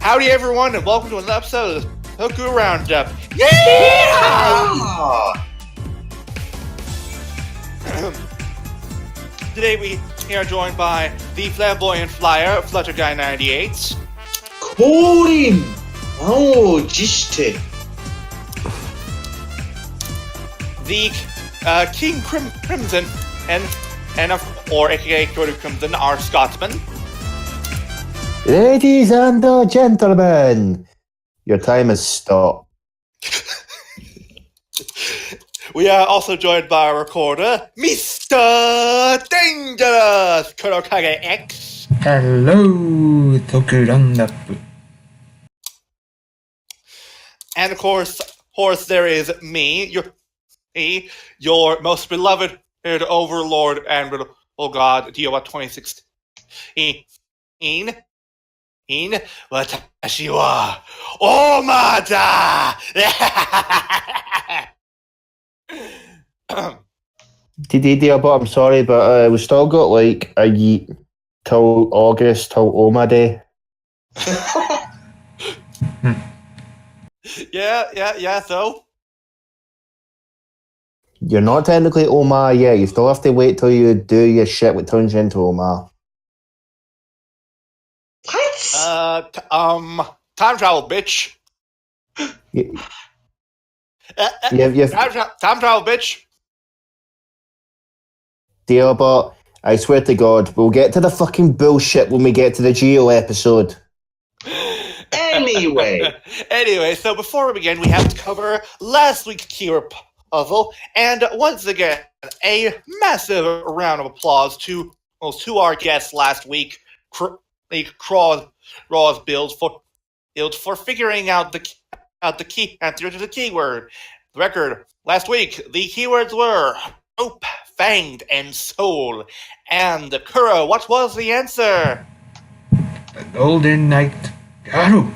Howdy everyone, and welcome to another episode of Toku Roundup. Yeah! Today we are joined by the flamboyant flyer, Flutter Guy 98. Korin! Oh, jishite. The King Crimson, or aka Jordan Crimson, our Scotsman. Ladies and gentlemen, your time has stopped. We are also joined by our recorder, Mr. Dangerous Kurokage X. Hello, Toku Roundup. And of course, there is me, your most beloved overlord and god, Dio 2016. Watashi wa Omada! But I'm sorry, but we still got like a year till August, till Oma Day. Yeah, so? You're not technically Oma yet. You still have to wait till you do your shit what turns you into Oma. What? Time travel, bitch. Time travel, bitch. Dear, but I swear to God, we'll get to the fucking bullshit when we get to the Geo episode. Anyway, so before we begin, we have to cover last week's keyword puzzle, and once again, a massive round of applause to our guests last week, Raw's builds for figuring out the key answer to the keyword. The record last week, the keywords were hope, fanged, and soul. And Kuro, what was the answer? The Golden Knight Garu.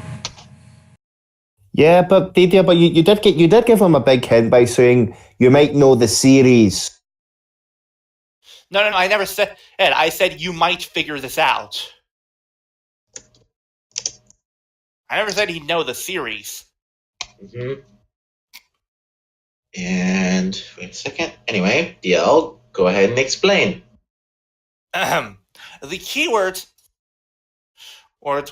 Yeah, but Didier, you did give him a big hint by saying you might know the series. No, I never said it. I said you might figure this out. I never said he'd know the series. Mm-hmm. And wait a second. Anyway, DL, go ahead and explain. The keywords were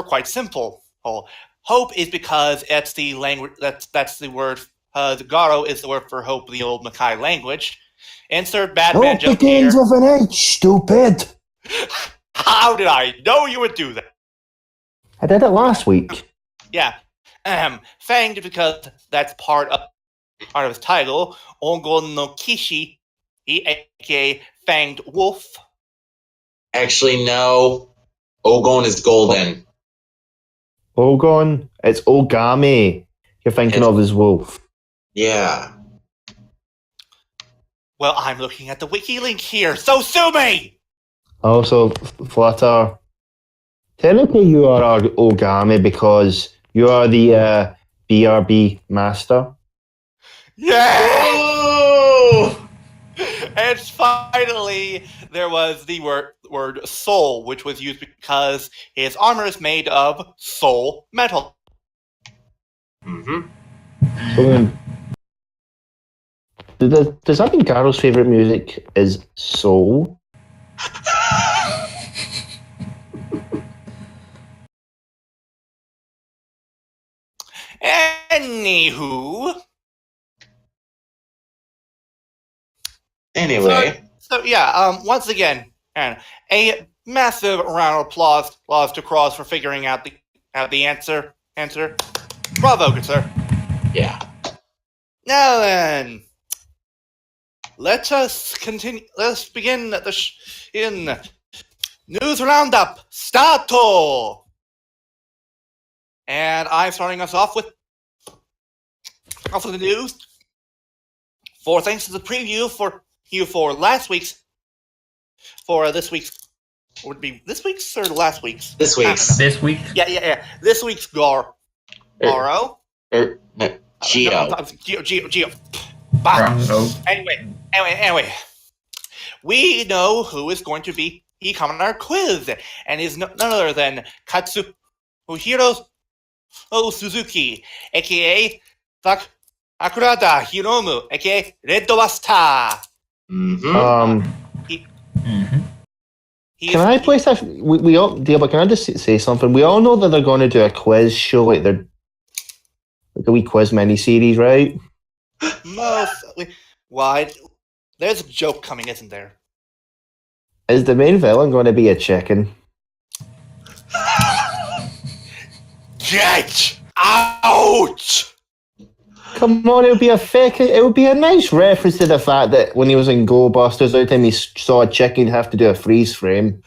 quite simple. Hope is because it's the language. That's the word. The Garo is the word for hope in the old Makai language. Insert Batman Hope joke begins here. with an H, stupid. How did I know you would do that? I did it last week. Yeah. Fanged because that's part of his title. Ongon no Kishi, aka Fanged Wolf. Actually, no. Ogon is golden. Ogon? It's Ogami. You're thinking of as wolf. Yeah. Well, I'm looking at the wiki link here, so sue me! Also, Flutter, technically you are our Ogami because you are the BRB master. Yeah! Oh! And finally, there was the word soul, which was used because his armor is made of soul metal. Mm-hmm. So then, does that mean Garo's favourite music is soul? Anywho. Anyway. So yeah, once again, and a massive round of applause to Cross for figuring out the answer. Bravo, good sir. Yeah. Now then, let us continue. Let's begin in News Roundup. Stato! And I'm starting us off with the news. For thanks to the preview for this week's would be this week's or last week's? This week's. This week? Yeah. This week's Garo. Geo. Geo. Roundup. Anyway. We know who is going to be coming on our quiz, and is none other than Katsu Hiro Suzuki, aka Sakurada Hiromu, aka Red Buster. Mm-hmm. He, Mm-hmm. he Can is- I place a we all deal? But can I just say something? We all know that they're going to do a quiz show, like they're like a wee quiz mini series, right? Most wide. There's a joke coming, isn't there? Is the main villain going to be a chicken? Get out! Come on, it would be a fake. It would be a nice reference to the fact that when he was in Go Busters, every time he saw a chicken, he'd have to do a freeze frame.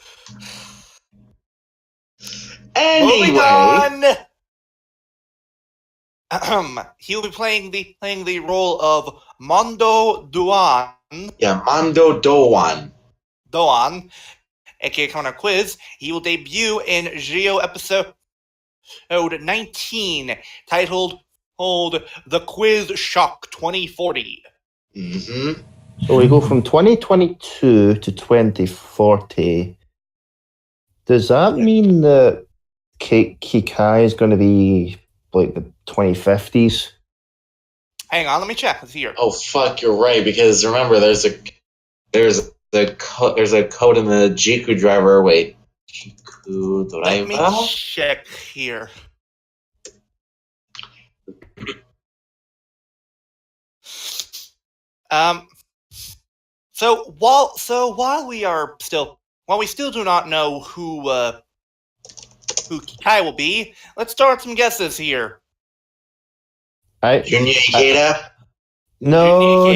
Moving Anyway, on. He will be playing the role of Mondo Duan, yeah, Mando Doan. aka Counter Quiz. He will debut in Geo episode 19, titled The Quiz Shock 2040. Mm-hmm. So we go from 2022 to 2040. Does that mean that Kikai is going to be like the 2050s? Hang on, let me check. Let's see here. Oh fuck, you're right. Because remember, there's a code in the Jiku driver. Wait, Jiku Let me driver. check here. So while we still do not know who Kai will be, let's start some guesses here. Junior Ikeda. No.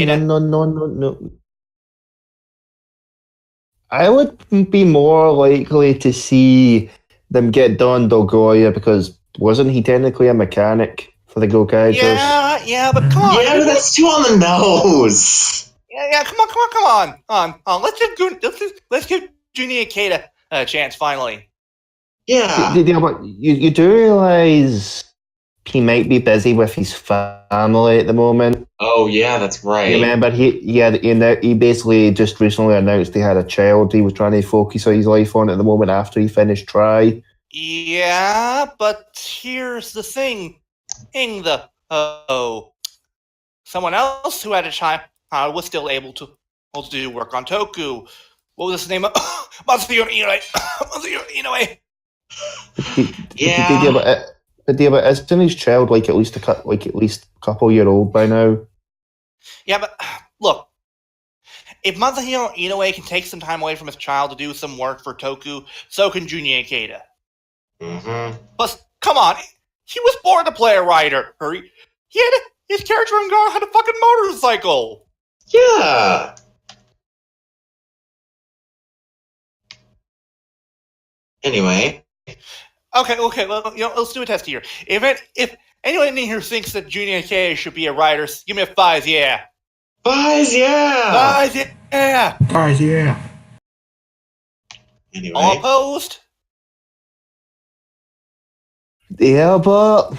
I would be more likely to see them get Don Dolgoria because wasn't he technically a mechanic for the Gokaiders? Yeah, but come on. Yeah, but that's too on the nose. Yeah, come on. Let's give Junior Ikeda a chance finally. Yeah. But you do realise he might be busy with his family at the moment. Oh yeah, that's right. You remember he basically just recently announced he had a child he was trying to focus his life on at the moment after he finished Try. Yeah, but here's the thing. Someone else who had a child was still able to do work on Toku. What was his name? Matsuyo Inoue. Yeah. But isn't his child like at least a couple year old by now? Yeah, but look, if Masahiro Inoue can take some time away from his child to do some work for Toku, so can Junior Ikeda. Mm-hmm. Plus, come on, he was born to play a writer. His character in Gar had a fucking motorcycle. Yeah. Anyway. Okay. Let's do a test here. If anyone in here thinks that Junior Ikeda should be a writer, give me a 5. Yeah. Buys, yeah. 5. Yeah. Guys, yeah. Anyway. All opposed? Yeah, but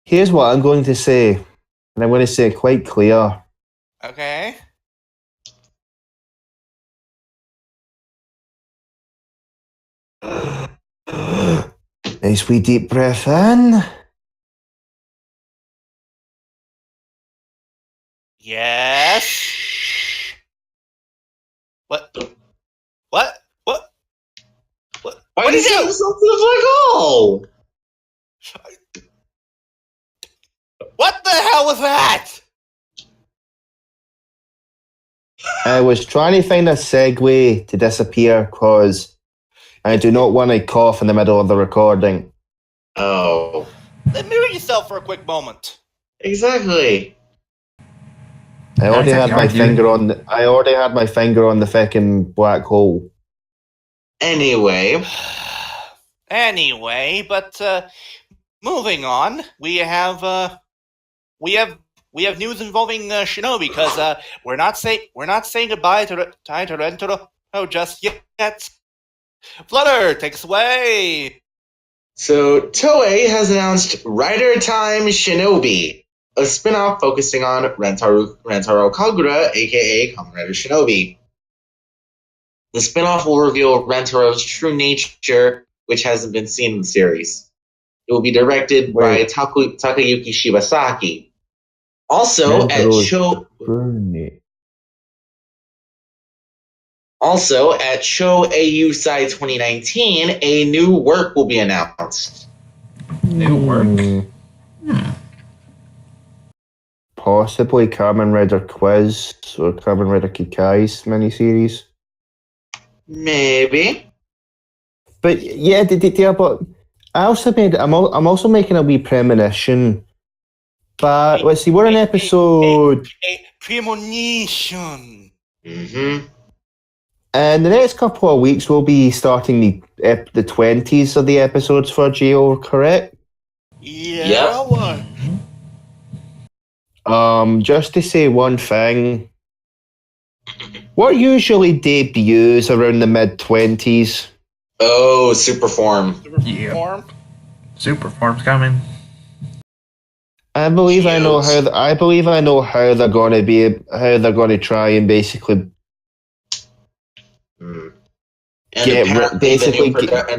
here's what I'm going to say, and I'm going to say it quite clear. Okay. Nice wee deep breath in. Yes. What? Why What did did you you? something like oh? What the hell was that? I was trying to find a segue to disappear because I do not want to cough in the middle of the recording. Oh. Mute yourself for a quick moment. Exactly. I already That's had my argument. finger on. I already had my finger on the fucking black hole. Anyway. Anyway, but moving on, we have news involving Shinobi because we're not saying goodbye to Rentaro just yet. Flutter, take us away. So Toei has announced Rider Time Shinobi, a spin-off focusing on Rentaro Kagura, aka Kamen Rider Shinobi. The spin-off will reveal Rentaro's true nature, which hasn't been seen in the series. It will be directed by Takayuki Shibasaki. Also at Show AU Side 2019, a new work will be announced. New work? Possibly Kamen Rider Quiz or Kamen Rider Kikai's miniseries. Maybe. But yeah, but I'm also making a wee premonition. But let's see, we're in episode... A premonition. Mm-hmm. And the next couple of weeks, we'll be starting the 20s of the episodes for Geo, correct? Yeah. Yep. Just to say one thing, what usually debuts around the mid-20s? Oh, Superform. Yeah. Superform's coming. I believe I know how they're going to try and basically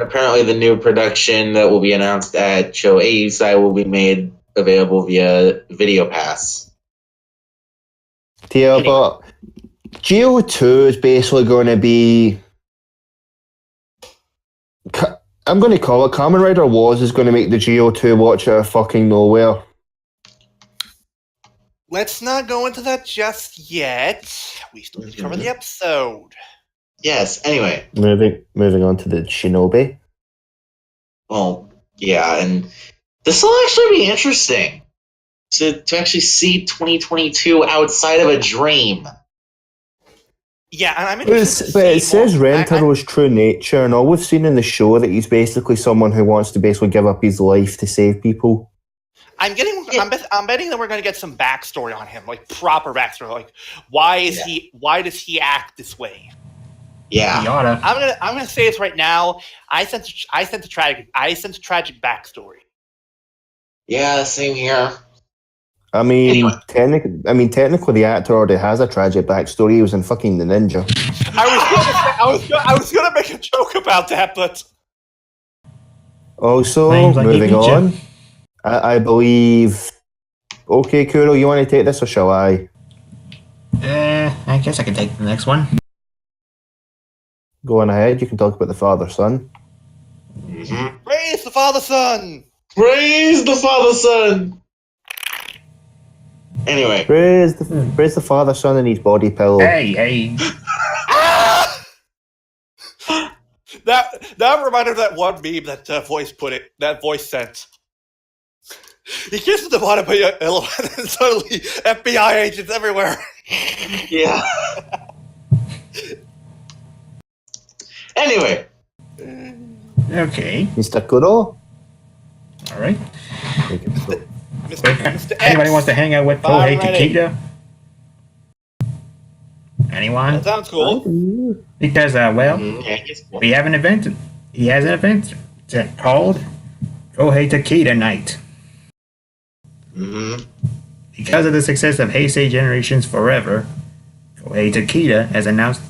apparently the new production that will be announced at Show Eisai will be made available via Video Pass. Yeah, anyway. But Geo 2 is basically going to be... I'm going to call it Kamen Rider Wars is going to make the Geo 2 watch out of fucking nowhere. Let's not go into that just yet. We still need to cover the episode. Yes, anyway. Moving on to the Shinobi. Well, yeah, and this will actually be interesting to actually see 2022 outside of a dream. Yeah, and I'm interested but it says Rentaro's true nature, and all we've seen in the show that he's basically someone who wants to basically give up his life to save people. I'm betting that we're going to get some backstory on him, like proper backstory, like why does he act this way? Yeah, I'm gonna say this right now. I sense a tragic backstory. Yeah, same here. I mean, technically, the actor already has a tragic backstory. He was in fucking The Ninja. I was gonna make a joke about that, but also moving on. I believe. Okay, Kuro, you want to take this or shall I? I guess I can take the next one. Go on ahead. You can talk about the father-son. Mm-hmm. Praise the father-son. Praise the father-son. Anyway, praise the father-son and his body pillow. Hey. That reminded of that one meme that voice sent. He kisses the bottom of your elephant and suddenly FBI agents everywhere. Yeah. Anyway. Okay. Mr. Kuro? Alright. Mr. Anybody wants to hang out with Kohei Takeda? Anyone? That sounds cool. Because, we have an event. He has an event called Kohei Takeda Night. Mm-hmm. Because of the success of Heisei Generations Forever, Kohei Takeda has announced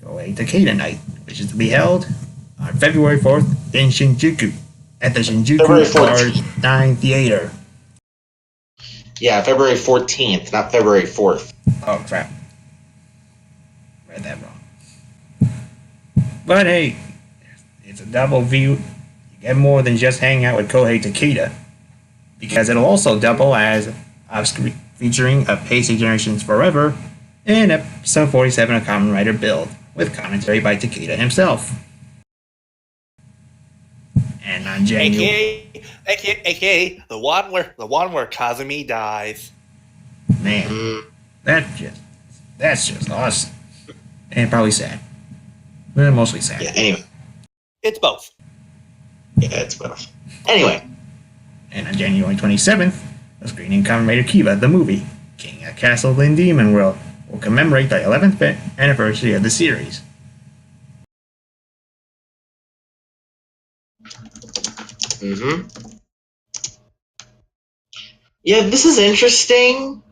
Kohei Takeda Night, which is to be held on February 4th in Shinjuku at the Shinjuku R9 Theater. Yeah, February 14th, not February 4th. Oh, crap. Read that wrong. But hey, it's a double view. You get more than just hanging out with Kohei Takeda, because it'll also double as featuring a Heisei Generations Forever and episode 47 of Kamen Rider Build, with commentary by Takeda himself. And on January, aka the one where Kazumi dies. Man, that's just awesome. And probably sad. Well, mostly sad. Yeah, anyway. It's both. Yeah, it's both. Anyway. And on January 27th, a screening of Kamen Rider Kiba, the movie, King of Castle in Demon World, will commemorate the 11th anniversary of the series. Mm-hmm. Yeah, this is interesting.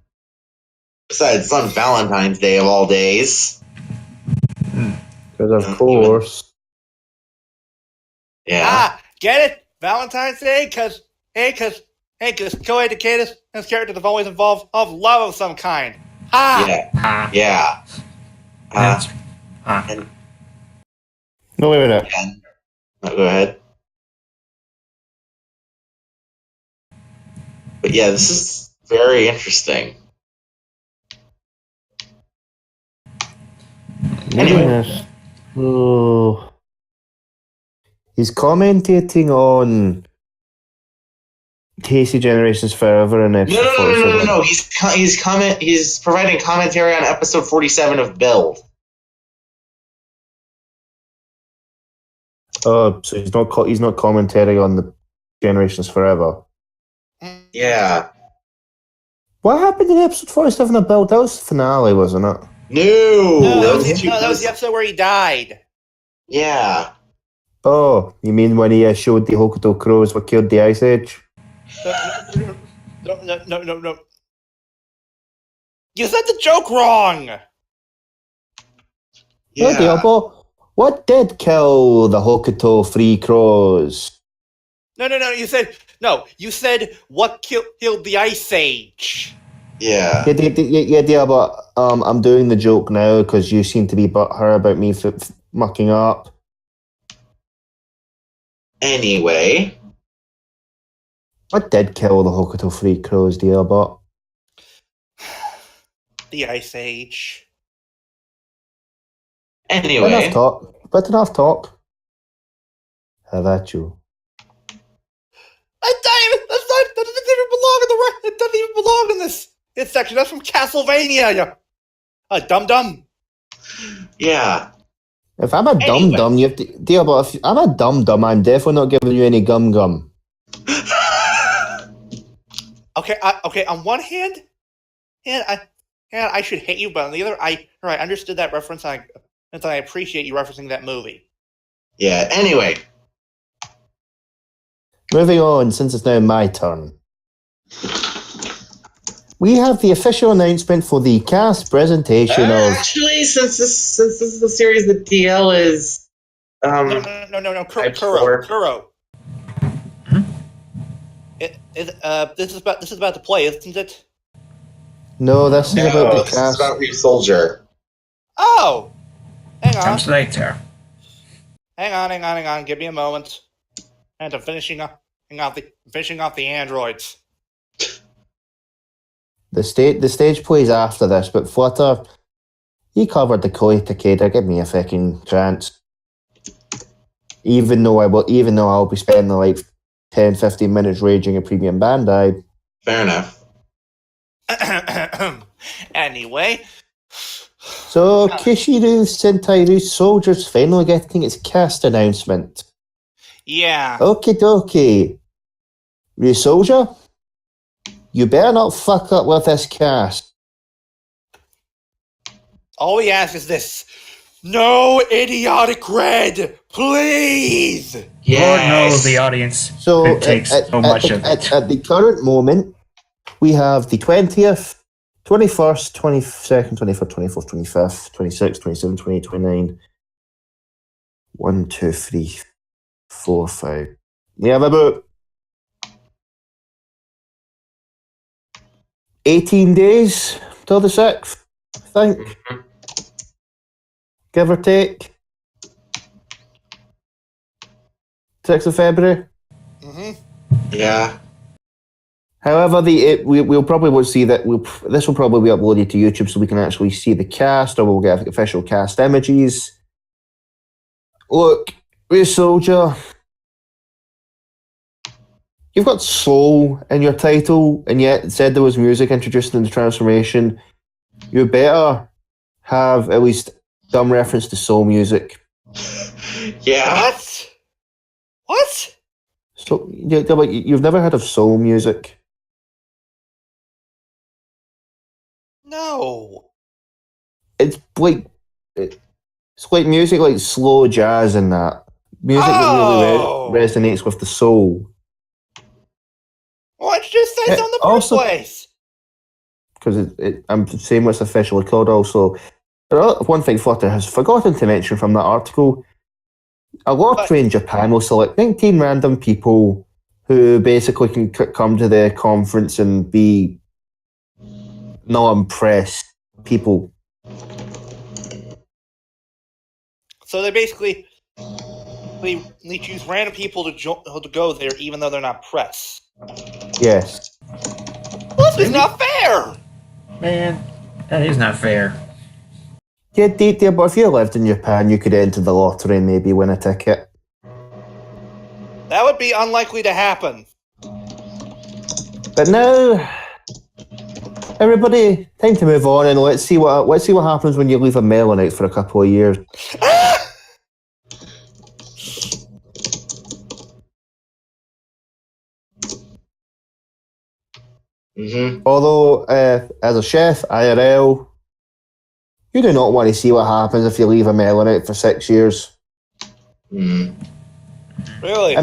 Besides, it's on Valentine's Day of all days. Because of course. Yeah. Get it? Valentine's Day, because Koei Takeda's characters have always involved of love of some kind. Ha! Yeah. That's And No, wait a minute. go ahead. But yeah, this is very interesting. Anyway. Yes. Oh. He's commentating on Tasty Generations Forever in episode No. He's providing commentary on episode 47 of Build. Oh, so he's not commentating on the Generations Forever. Yeah. What happened in episode 47 of Build? That was the finale, wasn't it? No, that was the episode where he died. Yeah. Oh, you mean when he showed the Hokuto crows what killed the Ice Age? No. You said the joke wrong. Yeah. Oh, Diablo, what did kill the Hokuto three crows? No. You said what killed the Ice Age. Yeah. Diablo, I'm doing the joke now because you seem to be butthurt about me mucking up. Anyway. What did kill the Hokuto three crows, Diablo? The Ice Age. Anyway. Enough talk. Have at you. That doesn't even belong in the It doesn't even belong in this section. That's from Castlevania. Dum-dum. Yeah. If I'm a dum-dum, you have to... Diablo, if I'm a dum-dum, I'm definitely not giving you any gum-gum. Okay. On one hand, I should hate you, but on the other, I understood that reference, and I appreciate you referencing that movie. Yeah. Anyway. Moving on, since it's now my turn. We have the official announcement for the cast presentation of... Actually, since this is the series that DL is... No. Kuro. This is about the play, isn't it? No, this is about the this cast. is about Reef Soldier. Oh! Hang on. comes later. Hang on. Give me a moment. And I'm finishing off the androids. The stage plays after this, but Flutter, he covered the Koei Takeda. Give me a fucking chance. Even though I'll be spending like 10-15 minutes raging at Premium Bandai. Fair enough. Anyway. So, Kishiru Sentairu Soldier's finally getting its cast announcement. Yeah. Okie dokie. Ryu Soldier, you better not fuck up with this cast. All we ask is this. No idiotic red, please! Lord knows the audience. So, it takes so much of it. At the current moment, we have the 20th, 21st, 22nd, 23rd, 24th, 25th, 26th, 27th, 28th, 29th. 1, 2, 3, 4, 5. We have about 18 days till the 6th, I think. Mm-hmm. Give or take. 6th of February. Mm-hmm. Yeah. However, we'll probably won't see that. This will probably be uploaded to YouTube so we can actually see the cast, or we'll get official cast images. Look, Ryu Soldier, you've got soul in your title, and yet it said there was music introduced in the transformation. You better have at least some reference to soul music. Yeah. What? So you've never heard of soul music? No. It's like music like slow jazz and that. Music that really resonates with the soul. Why don't you just say so in the first place? Because I'm saying what's officially called also. But one thing Flutter has forgotten to mention from that article, A lottery in Japan will select 19 random people who basically can come to the conference and be not impressed people. So they basically they choose random people to go there, even though they're not press. Yes. Well, this is not fair. Man, that is not fair. Yeah, but if you lived in Japan, you could enter the lottery and maybe win a ticket. That would be unlikely to happen. But now, everybody, time to move on and let's see what happens when you leave a melon out for a couple of years. Mm-hmm. Although, as a chef, IRL, you do not want to see what happens if you leave a melon out for 6 years. Mm. Really?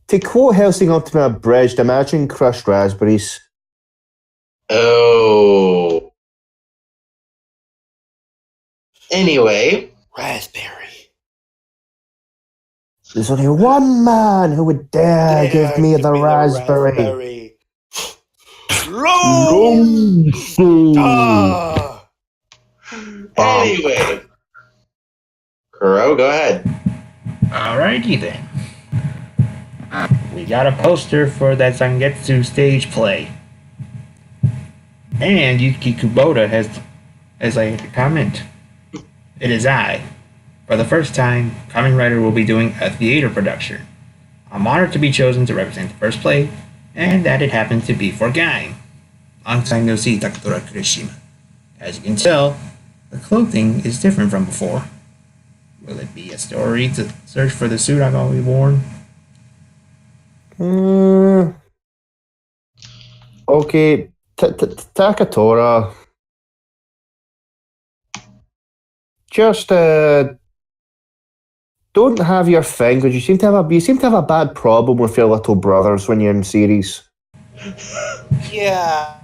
To quote Helsing Ultimate Abridged, imagine crushed raspberries. Oh. Anyway. Raspberry. There's only one man who would dare give me the raspberry. Anyway. Kuro, go ahead. Alrighty then. We got a poster for that Zangetsu stage play. And Yuki Kubota has a comment. It is I. For the first time, Kamen Rider will be doing a theater production. I'm honored to be chosen to represent the first play, and that it happens to be for Gaim. Ansai no si Takatora Kurishima. As you can tell, the clothing is different from before. Will it be a story to search for the suit I've always worn? Okay, Takatora. Just don't have your thing because you seem to have a bad problem with your little brothers when you're in series. Yeah.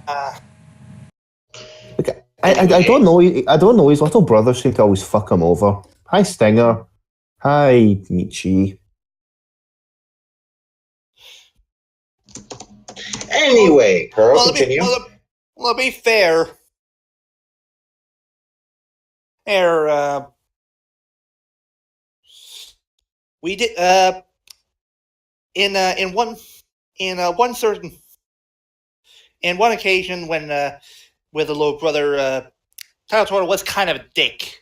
I don't know. I don't know. His little brothers seem to always fuck him over. Hi, Stinger. Hi, Michi. Anyway, Kuro, continue. Well, to be fair, we did in one occasion when with the little brother Takatora was kind of a dick.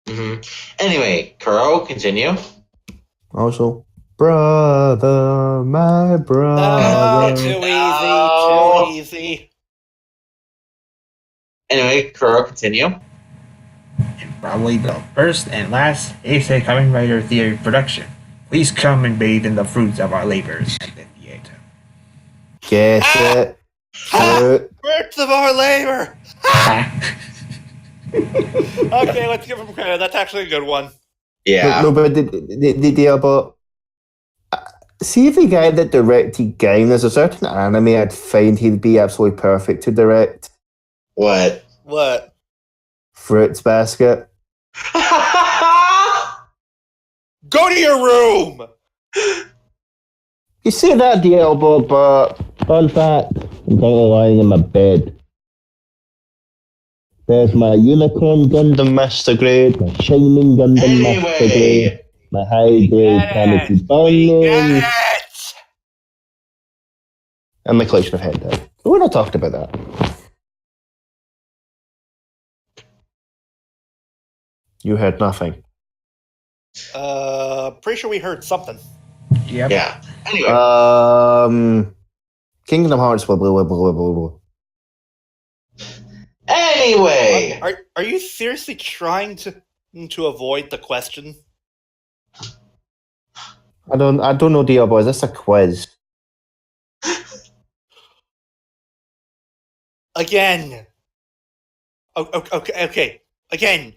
Mm-hmm. Anyway, Kuro, continue. Also, brother, my brother. Too easy. Anyway, Kuro, continue. And probably the first and last Heisei Kamen Rider theater production. Please come and bathe in the fruits of our labors at the theater. Get it? Fruits of our labor. Okay, let's give him credit. That's actually a good one. Yeah. No, but the deal about see if the guy that directed Game, there's a certain anime I'd find he'd be absolutely perfect to direct. What? Fruits Basket. Go to your room. You say that, the elbow, but fun fact, I'm currently lying in my bed. There's my Unicorn Gundam Master Grade, my Shining Gundam Master Grade, my High Grade Kamiki Burning, and my collection of hentai. We're not talking about that. You heard nothing. Pretty sure we heard something. Yep. Yeah. Anyway. Kingdom Hearts, blah, blah, blah, blah, blah, blah. Anyway. Are you seriously trying to avoid the question? I don't know, dear boy. Is this a quiz? Again. Okay. Again.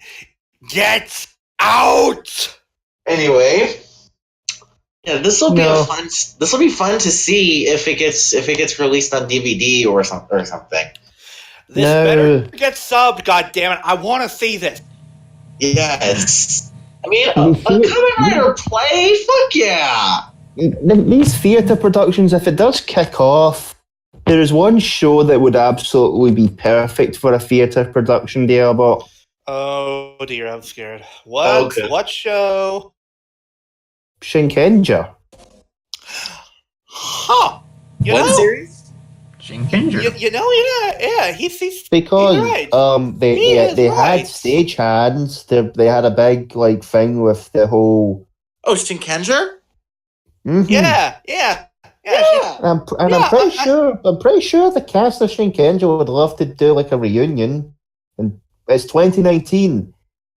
Get out. Anyway. Yeah, this will be fun to see if it gets released on DVD or something. This better get subbed, goddammit. I want to see this. Yes. I mean, a Kamen Rider play? Fuck yeah! These theatre productions, if it does kick off, there is one show that would absolutely be perfect for a theatre production, Diabot. Oh dear, I'm scared. What? Okay. What show? Shinkenger. Huh? You What know? series? Shinkenger. You know, yeah. He's Because right. they had right. stagehands. They had a big thing with the whole. Oh, Shinkenger? Mhm. Yeah. Yeah. I'm pretty sure the cast of Shinkenger would love to do a reunion, and it's 2019,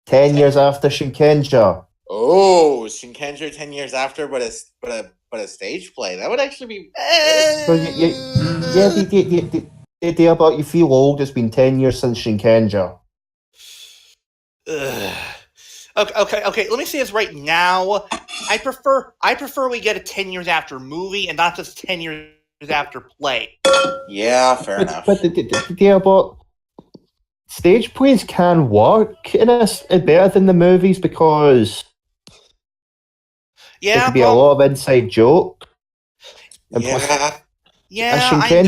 10 years after Shinkenger. Oh, Shinkenger 10 years after, but a stage play. That would actually be. So the idea about you feel old. It's been 10 years since Shinkenger. Okay. Let me say this right now. I prefer we get a 10 years after movie and not just 10 years after play. Yeah, fair enough. But the idea about stage plays can work in this better than the movies because there could be a lot of inside joke. And plus, Yeah, give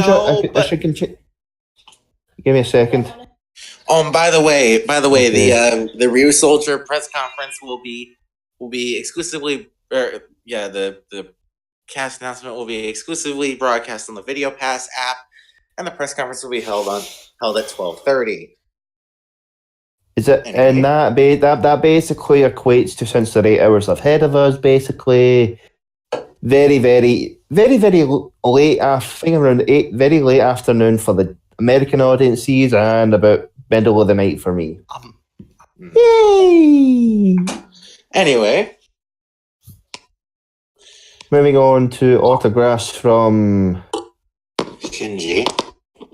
me a second. By the way, Okay. the Ryu Soldier press conference will be exclusively, the cast announcement will be exclusively broadcast on the Video Pass app, and the press conference will be held at 12:30. Is it? Anyway. And that basically equates to, since they're 8 hours ahead of us, basically very, very, very, very late. I think around 8, very late afternoon for the American audiences, and about middle of the night for me. Yay! Anyway, Moving on to autographs from Shinji.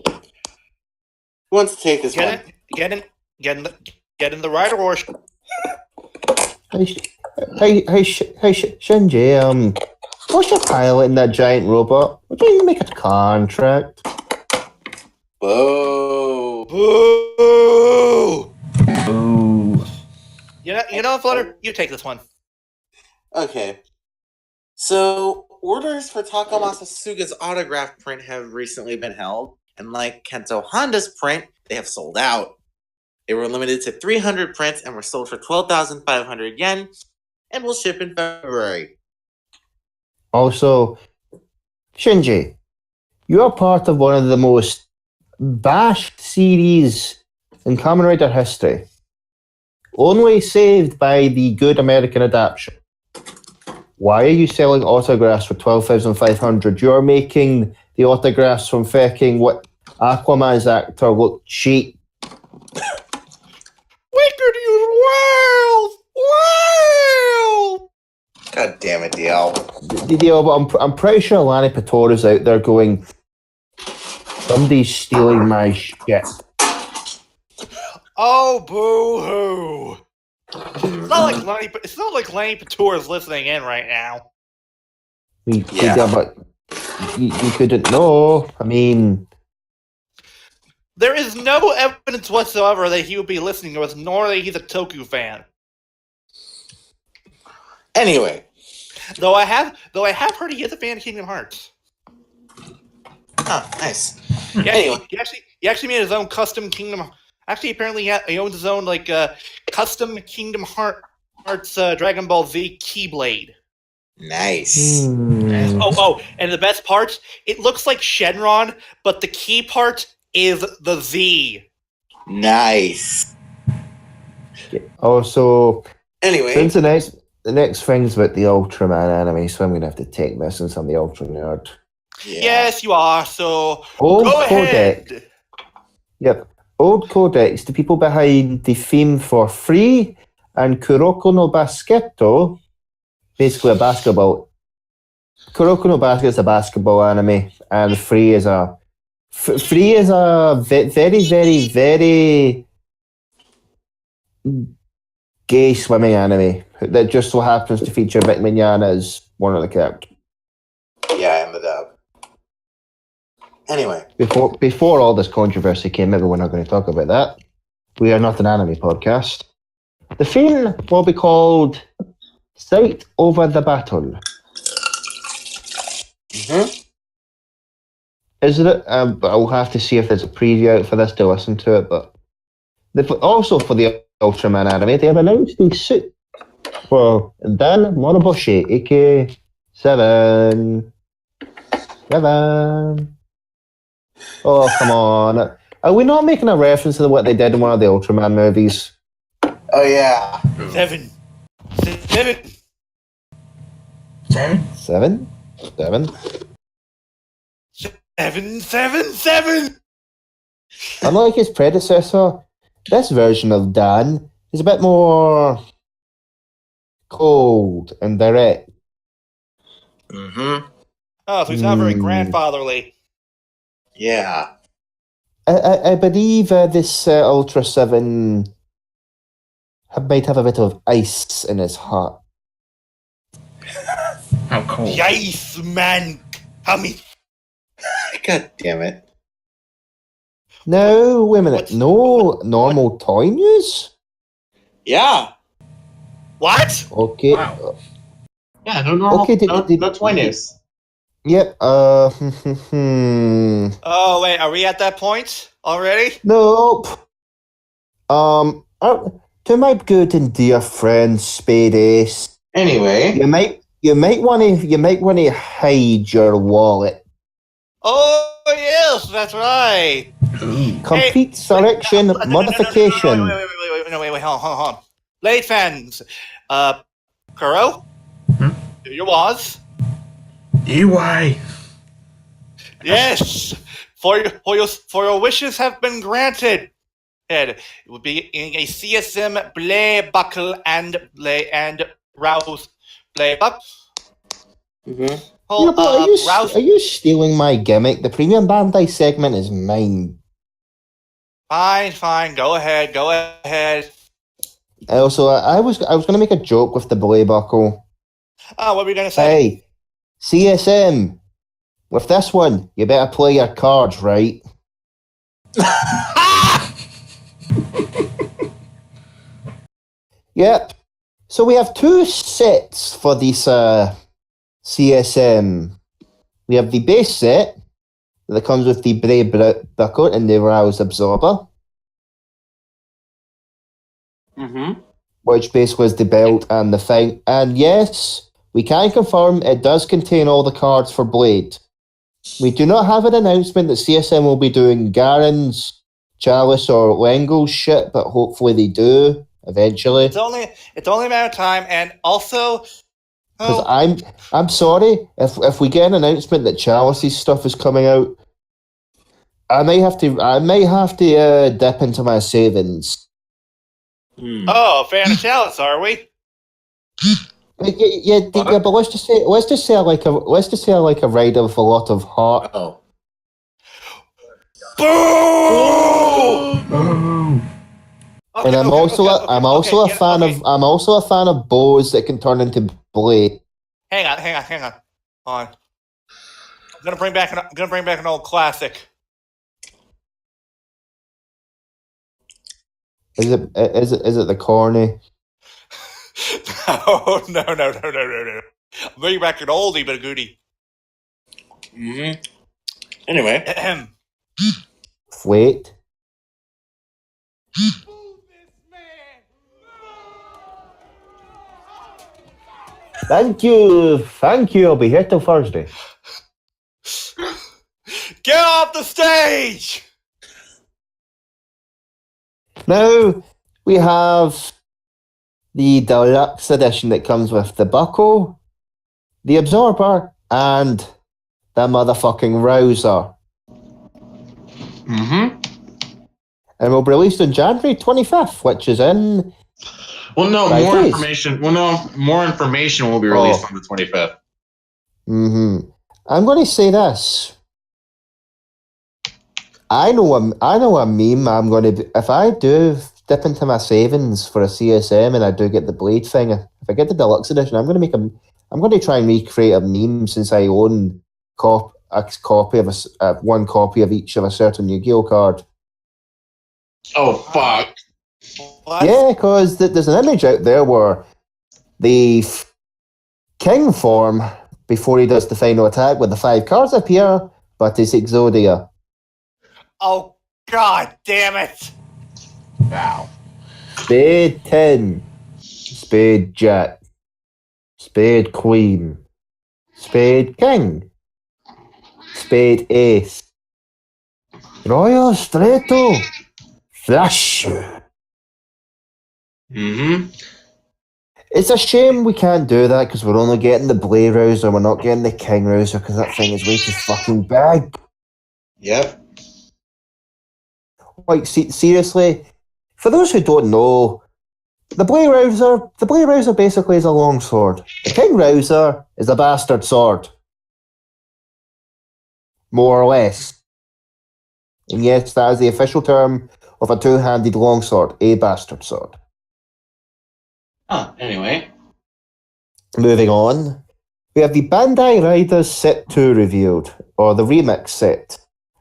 Who wants to take this one? Get in the rider or Hey, Shinji, what's your pilot in that giant robot? Why don't you make a contract? Whoa. boo. Ooh. You know, Flutter, you take this one. Okay. So, orders for Tako Masasuga's autograph print have recently been held, and like Kento Honda's print, they have sold out. They were limited to 300 prints and were sold for 12,500 yen, and will ship in February. Also, Shinji, you are part of one of the most bashed series in Kamen Rider history. Only saved by the good American adaptation. Why are you selling autographs for 12,500? You're making the autographs from fucking what Aquaman's actor look cheap. We could use whales! God damn it, DL. But I'm pretty sure Lanny Patora's out there going, somebody's stealing my shit. Oh, boo-hoo. It's not like Lanny Patora's listening in right now. But you couldn't know. I mean, there is no evidence whatsoever that he would be listening to us, nor that he's a Toku fan. Anyway. Though I have heard he is a fan of Kingdom Hearts. Oh, nice. Anyway, he actually made his own custom Kingdom. Actually, apparently he owns his own custom Kingdom Hearts Dragon Ball Z Keyblade. Nice. And the best part, it looks like Shenron, but the key part is the Z. Nice. Also, anyway, since the next thing's about the Ultraman anime, so I'm gonna have to take this since I'm the Ultra nerd. Yeah. Yes, you are. So Old go Codex. ahead. Yep. Old Codex, the people behind the theme for Free and Kuroko no Basketto, basically a basketball. Kuroko no Basket is a basketball anime, and Free is a very, very, very gay swimming anime that just so happens to feature Vic Mignogna as one of the characters. Yeah, in the dub. Anyway. Before all this controversy came out, we're not going to talk about that. We are not an anime podcast. The theme will be called Sight Over the Battle. Is it? I'll have to see if there's a preview out for this to listen to it, but also for the Ultraman anime, they have announced the suit for Dan Moroboshi, aka 7. Oh, come on. Are we not making a reference to what they did in one of the Ultraman movies? Oh, yeah. 7. 7. 7? 7? 7? 7. Unlike his predecessor, this version of Dan is a bit more cold and direct. Mm-hmm. Oh, so he's not very grandfatherly. Yeah. I believe this Ultra 7 might have a bit of ice in his heart. How cold? Yes, man. Coming. God damn it. No, wait a minute. No normal toy news? Yeah. What? Okay. Wow. Yeah, no normal, Okay, no toy news. Yep. Oh, wait. Are we at that point already? Nope. To my good and dear friend Spade Ace, Anyway. you might want to hide your wallet. Oh, yes, that's right. Ooh. Complete selection modification. Wait, hold on. Late fans, Kuro, do your was. EY. Yes, for your wishes have been granted. It would be in a CSM Blay Buckle and Rouse Blay Buck. Mm-hmm. Yeah, but are you stealing my gimmick? The premium Bandai segment is mine. Fine. Go ahead. Also, I was going to make a joke with the Blay Buckle. Oh, what were you gonna say? Hey, CSM, with this one, you better play your cards right. Yep. So we have two sets for this CSM. We have the base set that comes with the Bray Buckle and the Rouse Absorber, which basically is the belt and the thing. And yes, we can confirm it does contain all the cards for Blade. We do not have an announcement that CSM will be doing Garen's, Chalice, or Lengo's shit, but hopefully they do eventually. It's only a matter of time, and also, Because I'm sorry if we get an announcement that Chalice's stuff is coming out, I may have to dip into my savings. oh, fan of Chalice, are we? Yeah, but let's just say I like a rider with a lot of heart. Oh. Boo! And I'm also a fan of bows that can turn into blade. Hang on. Hold on. I'm gonna bring back an old classic. Is it the corny? No. I'm bringing back an oldie but a goodie. Mm-hmm. Anyway. Wait. Thank you. I'll be here till Thursday. Get off the stage! Now we have the deluxe edition that comes with the buckle, the absorber, and the motherfucking rouser. Mm-hmm. And will be released on January 25th, which is in... Well, no, more information. More information will be released on the 25th. Mm-hmm. I'm going to say this. I know a meme I'm going to be... If I do dip into my savings for a CSM and I do get the Blade thing, if I get the deluxe edition, I'm going to try and recreate a meme since I own a copy of one copy of each of a certain Yu-Gi-Oh card. Oh, fuck. What? Yeah, because there's an image out there where the king form, before he does the final attack with the 5 cards appear, but it's Exodia. Oh, god damn it! Wow. Spade 10. Spade Jack. Spade Queen. Spade King. Spade Ace. Royal Stretto. Flush. Mm-hmm. It's a shame we can't do that because we're only getting the Blade Rouser, we're not getting the King Rouser because that thing is way too fucking big. Yep. Like, seriously, for those who don't know, the Blade Rouser basically is a longsword. The King Rouser is a bastard sword. More or less. And yes, that is the official term of a two-handed longsword, a bastard sword. Anyway. Moving on, we have the Bandai Riders Set 2 revealed, or the remix set.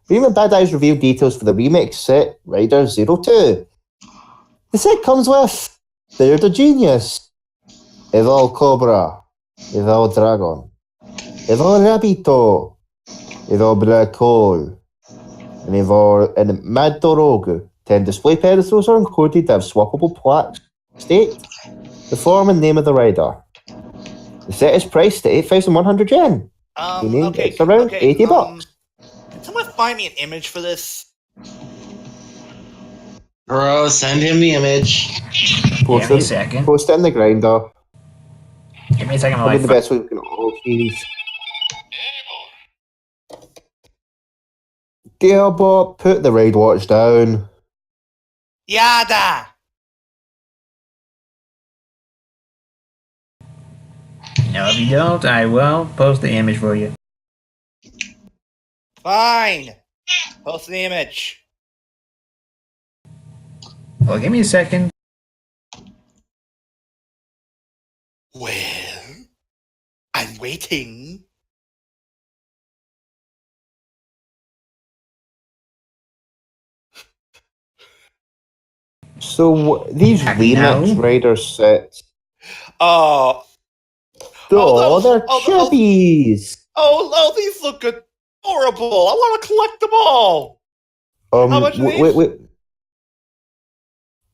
Bandai's revealed details for the remix set, Riders 02. The set comes with Third of Genius, Evil Cobra, Evil Dragon, Evil Rabito, Evil Black Hole, and Mad Dorogu. 10 display pedestals are included that have swappable plaques state the form and name of the rider. The set is priced at 8,100 yen, meaning Okay, it's around okay, $80. Can someone find me an image for this? Bro, send him the image. Give me a second. Post it in the grinder. Give me a second. Probably the best way we can all see these. Gearbot, put the raid watch down. Yada! No, if you don't, I will post the image for you. Fine! Post the image. Well, give me a second. Well, I'm waiting. So these Happy remix now? rider sets, Oh, they're chubbies. these look adorable. I want to collect them all. How much are these? Wait.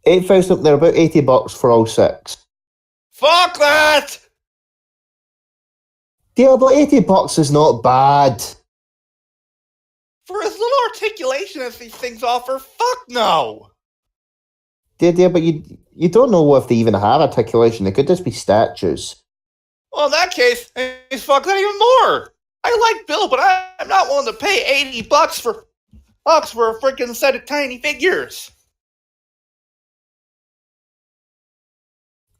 8,000, they're about $80 for all 6. Fuck that! Yeah, but $80 is not bad. For as little articulation as these things offer, fuck no! Yeah, but you don't know if they even have articulation. They could just be statues. Well, in that case, fuck that even more. I like Bill, but I'm not willing to pay $80 for a freaking set of tiny figures.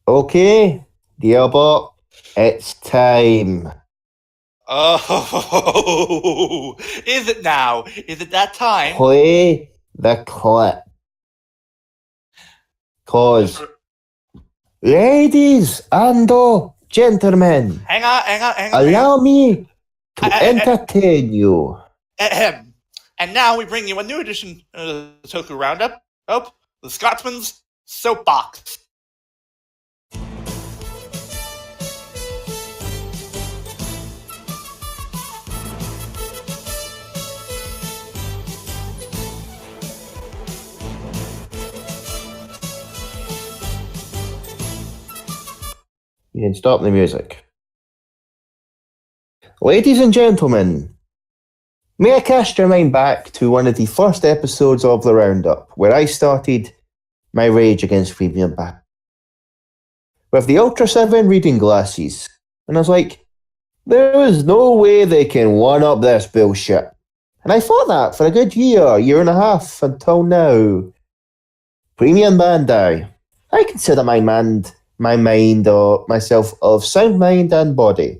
Okay, Gearbot, it's time. Oh, is it now? Is it that time? Play the clip. Cause, ladies and gentlemen, Hang on. allow me to entertain you. Ahem. And now we bring you a new edition of the Toku Roundup. Oh, the Scotsman's Soapbox. You can stop the music. Ladies and gentlemen, may I cast your mind back to one of the first episodes of the Roundup, where I started my rage against Premium Bandai with the Ultra 7 reading glasses. And I was like, there is no way they can one-up this bullshit. And I thought that for a good year and a half, until now. Premium Bandai. I consider my mind or myself of sound mind and body.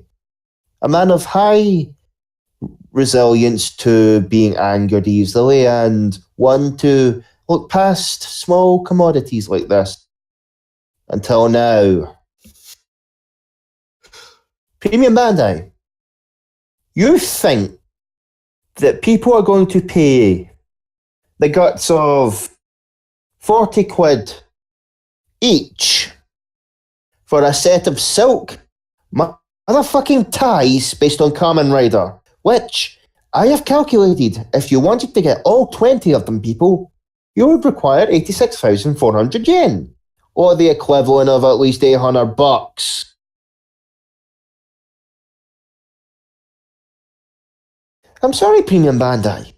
A man of high resilience to being angered easily and one to look past small commodities like this. Until now. Premium Bandai. You think that people are going to pay the guts of 40 quid each for a set of silk motherfucking ties based on Kamen Rider, which I have calculated if you wanted to get all 20 of them, people, you would require 86,400 yen, or the equivalent of at least $800. I'm sorry, Premium Bandai.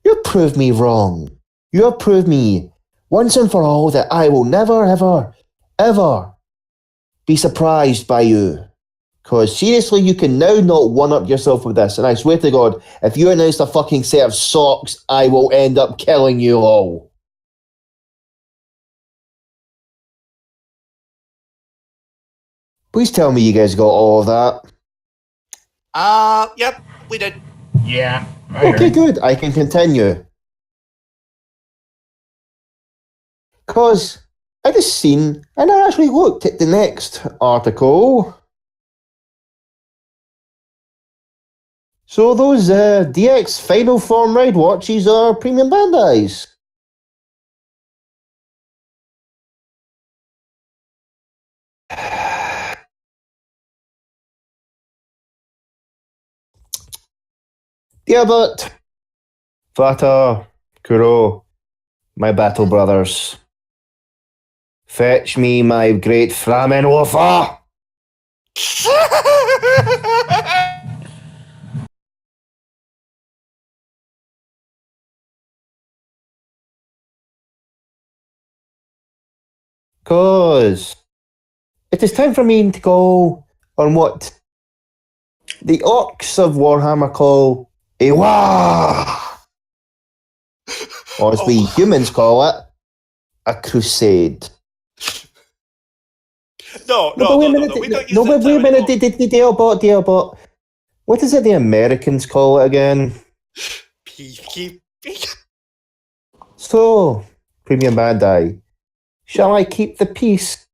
You proved me wrong. You have proved me once and for all that I will never, ever, ever be surprised by you. Because seriously, you can now not one-up yourself with this. And I swear to God, if you announce a fucking set of socks, I will end up killing you all. Please tell me you guys got all of that. Yep, we did. Yeah. I Okay, heard. good. I can continue. Because I just seen, and I actually looked at the next article. So those DX Final Form Ride watches are Premium Bandai's. Yeah, but Fata, Kuro, my battle brothers, fetch me my great Flamenwerfer. Cause it is time for me to go on what the orcs of Warhammer call a Wah, or as we humans call it, a crusade. No, but wait a minute. we don't use No, that but wait a term minute. anymore. Dearbot. What is it the Americans call it again? Peacekeeping. So, Premium Bandai, shall I keep the peace?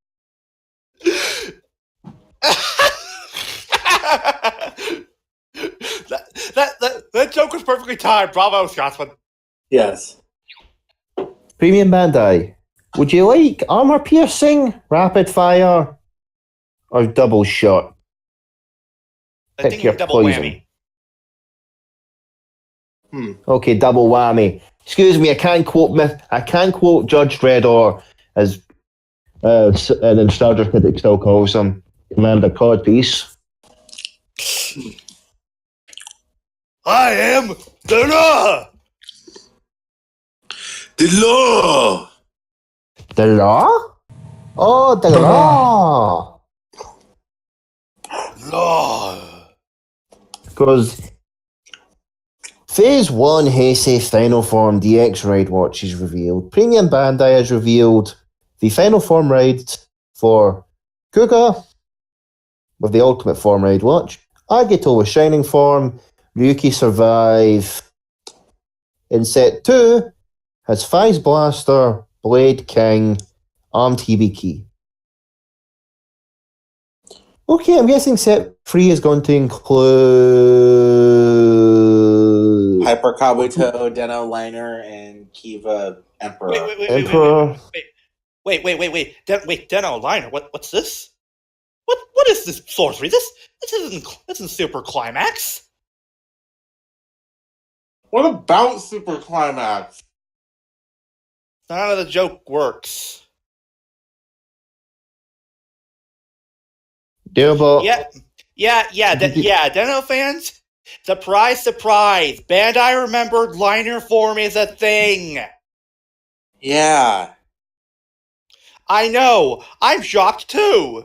that joke was perfectly timed. Bravo, Scotsman. Yes. Premium Bandai, would you like armor piercing, rapid fire, or double shot? I Pick think your double poison. whammy. Okay, double whammy. Excuse me, I can't quote Judge Dredd as then Star Trek critic still calls him Commander Codpiece. I am the law. The law. The law? Oh, the law. Law. Because Phase 1 Heisei Final Form DX Ride Watch is revealed. Premium Bandai has revealed the Final Form Ride for Kuga with the Ultimate Form Ride Watch, Agito with Shining Form, Ryuki Survive. In Set 2 has Phase Blaster, Blade King, Armed Hibiki. Okay, I'm guessing Set 3 is going to include Hyper Kabuto, Den-O Liner, and Kiva Emperor. Emperor. Wait. Den-O Liner. What's this? What is this sorcery? This isn't Super Climax. What about Super Climax? None of the joke works. Dearbot. Yeah. Den-O fans. Surprise! Bandai remembered liner form is a thing. Yeah. I know. I'm shocked too.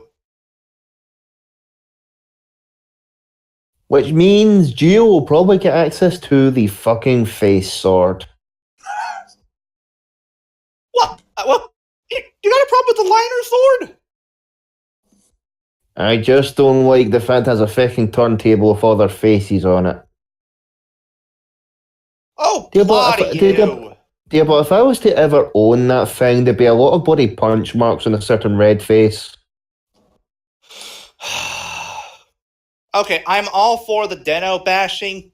Which means Gio will probably get access to the fucking face sword. What? You got a problem with the liner sword? I just don't like the fact it has a fucking turntable with other faces on it. Oh, Dearbot, if I was to ever own that thing, there'd be a lot of bloody punch marks on a certain red face. Okay, I'm all for the Den-O bashing,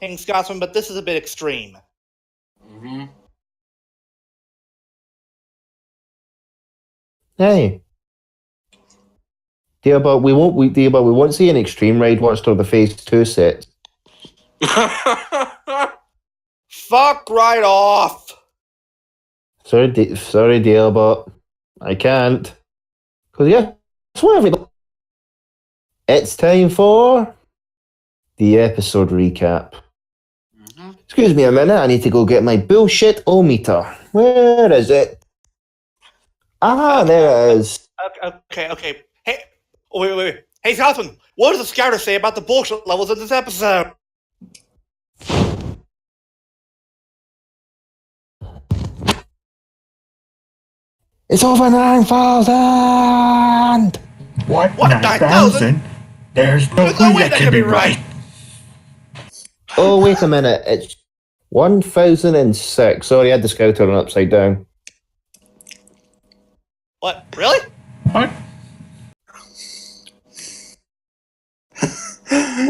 King Scotsman, but this is a bit extreme. Mm-hmm. Hey. Dear, but we won't see an extreme ride watch till the phase 2 set. Fuck right off. Sorry, dear, but I can't. Because yeah, it's whatever. It's time for the episode recap. Excuse me a minute, I need to go get my bullshit-o-meter. Where is it? Ah, there it is. Okay. Hey, wait. Hey, Scotsman, what does the scouter say about the bullshit levels in this episode? It's over 9,000! What? What, 9,000? There's no way that can be right. Oh, wait a minute. It's 1,006. Sorry, I had the scouter on upside down. What, really? What?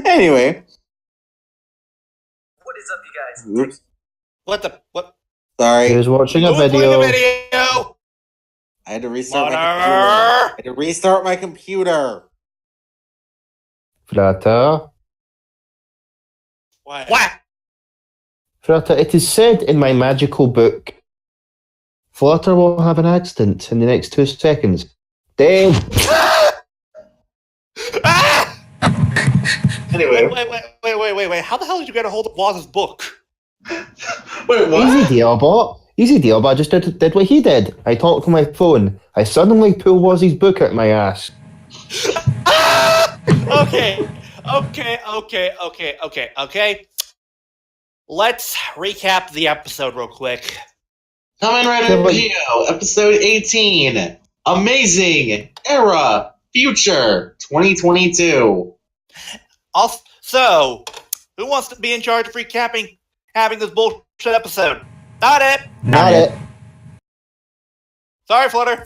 Anyway. What is up, you guys? Oops. What? Sorry. He was watching a Who was playing video. a video? I had to restart my Water. computer. I had to restart my computer. Frata. What? Frata, it is said in my magical book, Flutter will have an accident in the next 2 seconds. Damn. Ah! Anyway. Wait. How the hell did you get a hold of Waz's book? Wait, what? Easy deal, but I just did what he did. I talked to my phone. I suddenly pulled Wazzy's book out my ass. Okay. Let's recap the episode real quick. Kamen Rider Geo, episode 18. Amazing Era Future 2022. So, who wants to be in charge of having this bullshit episode? Not it. Not it. Sorry, Flutter.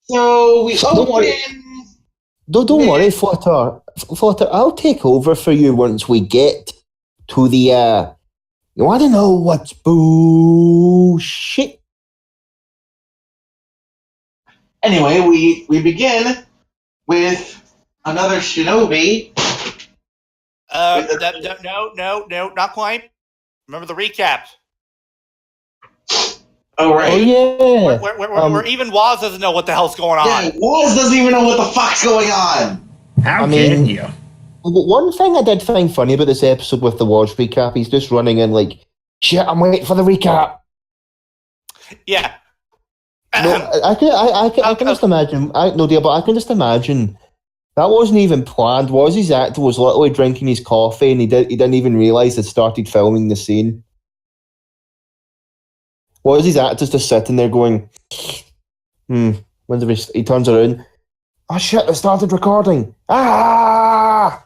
So we Don't worry. Don't worry, Flutter. Flutter, I'll take over for you once we get to the, you want to know what's bullshit? Anyway, we begin with another Shinobi. No, not quite. Remember the recap. Oh, right. Oh, yeah. Where even Waz doesn't know what the hell's going on. Yeah, Waz doesn't even know what the fuck's going on. How can you? One thing I did find funny about this episode with the Waz recap, he's just running in like, shit, I'm waiting for the recap. Yeah. No, I can just imagine. I can just imagine that wasn't even planned. His actor was literally drinking his coffee, and he didn't even realize they started filming the scene. His actor's just sitting there going, When's he turns around? Oh shit! They started recording. Ah!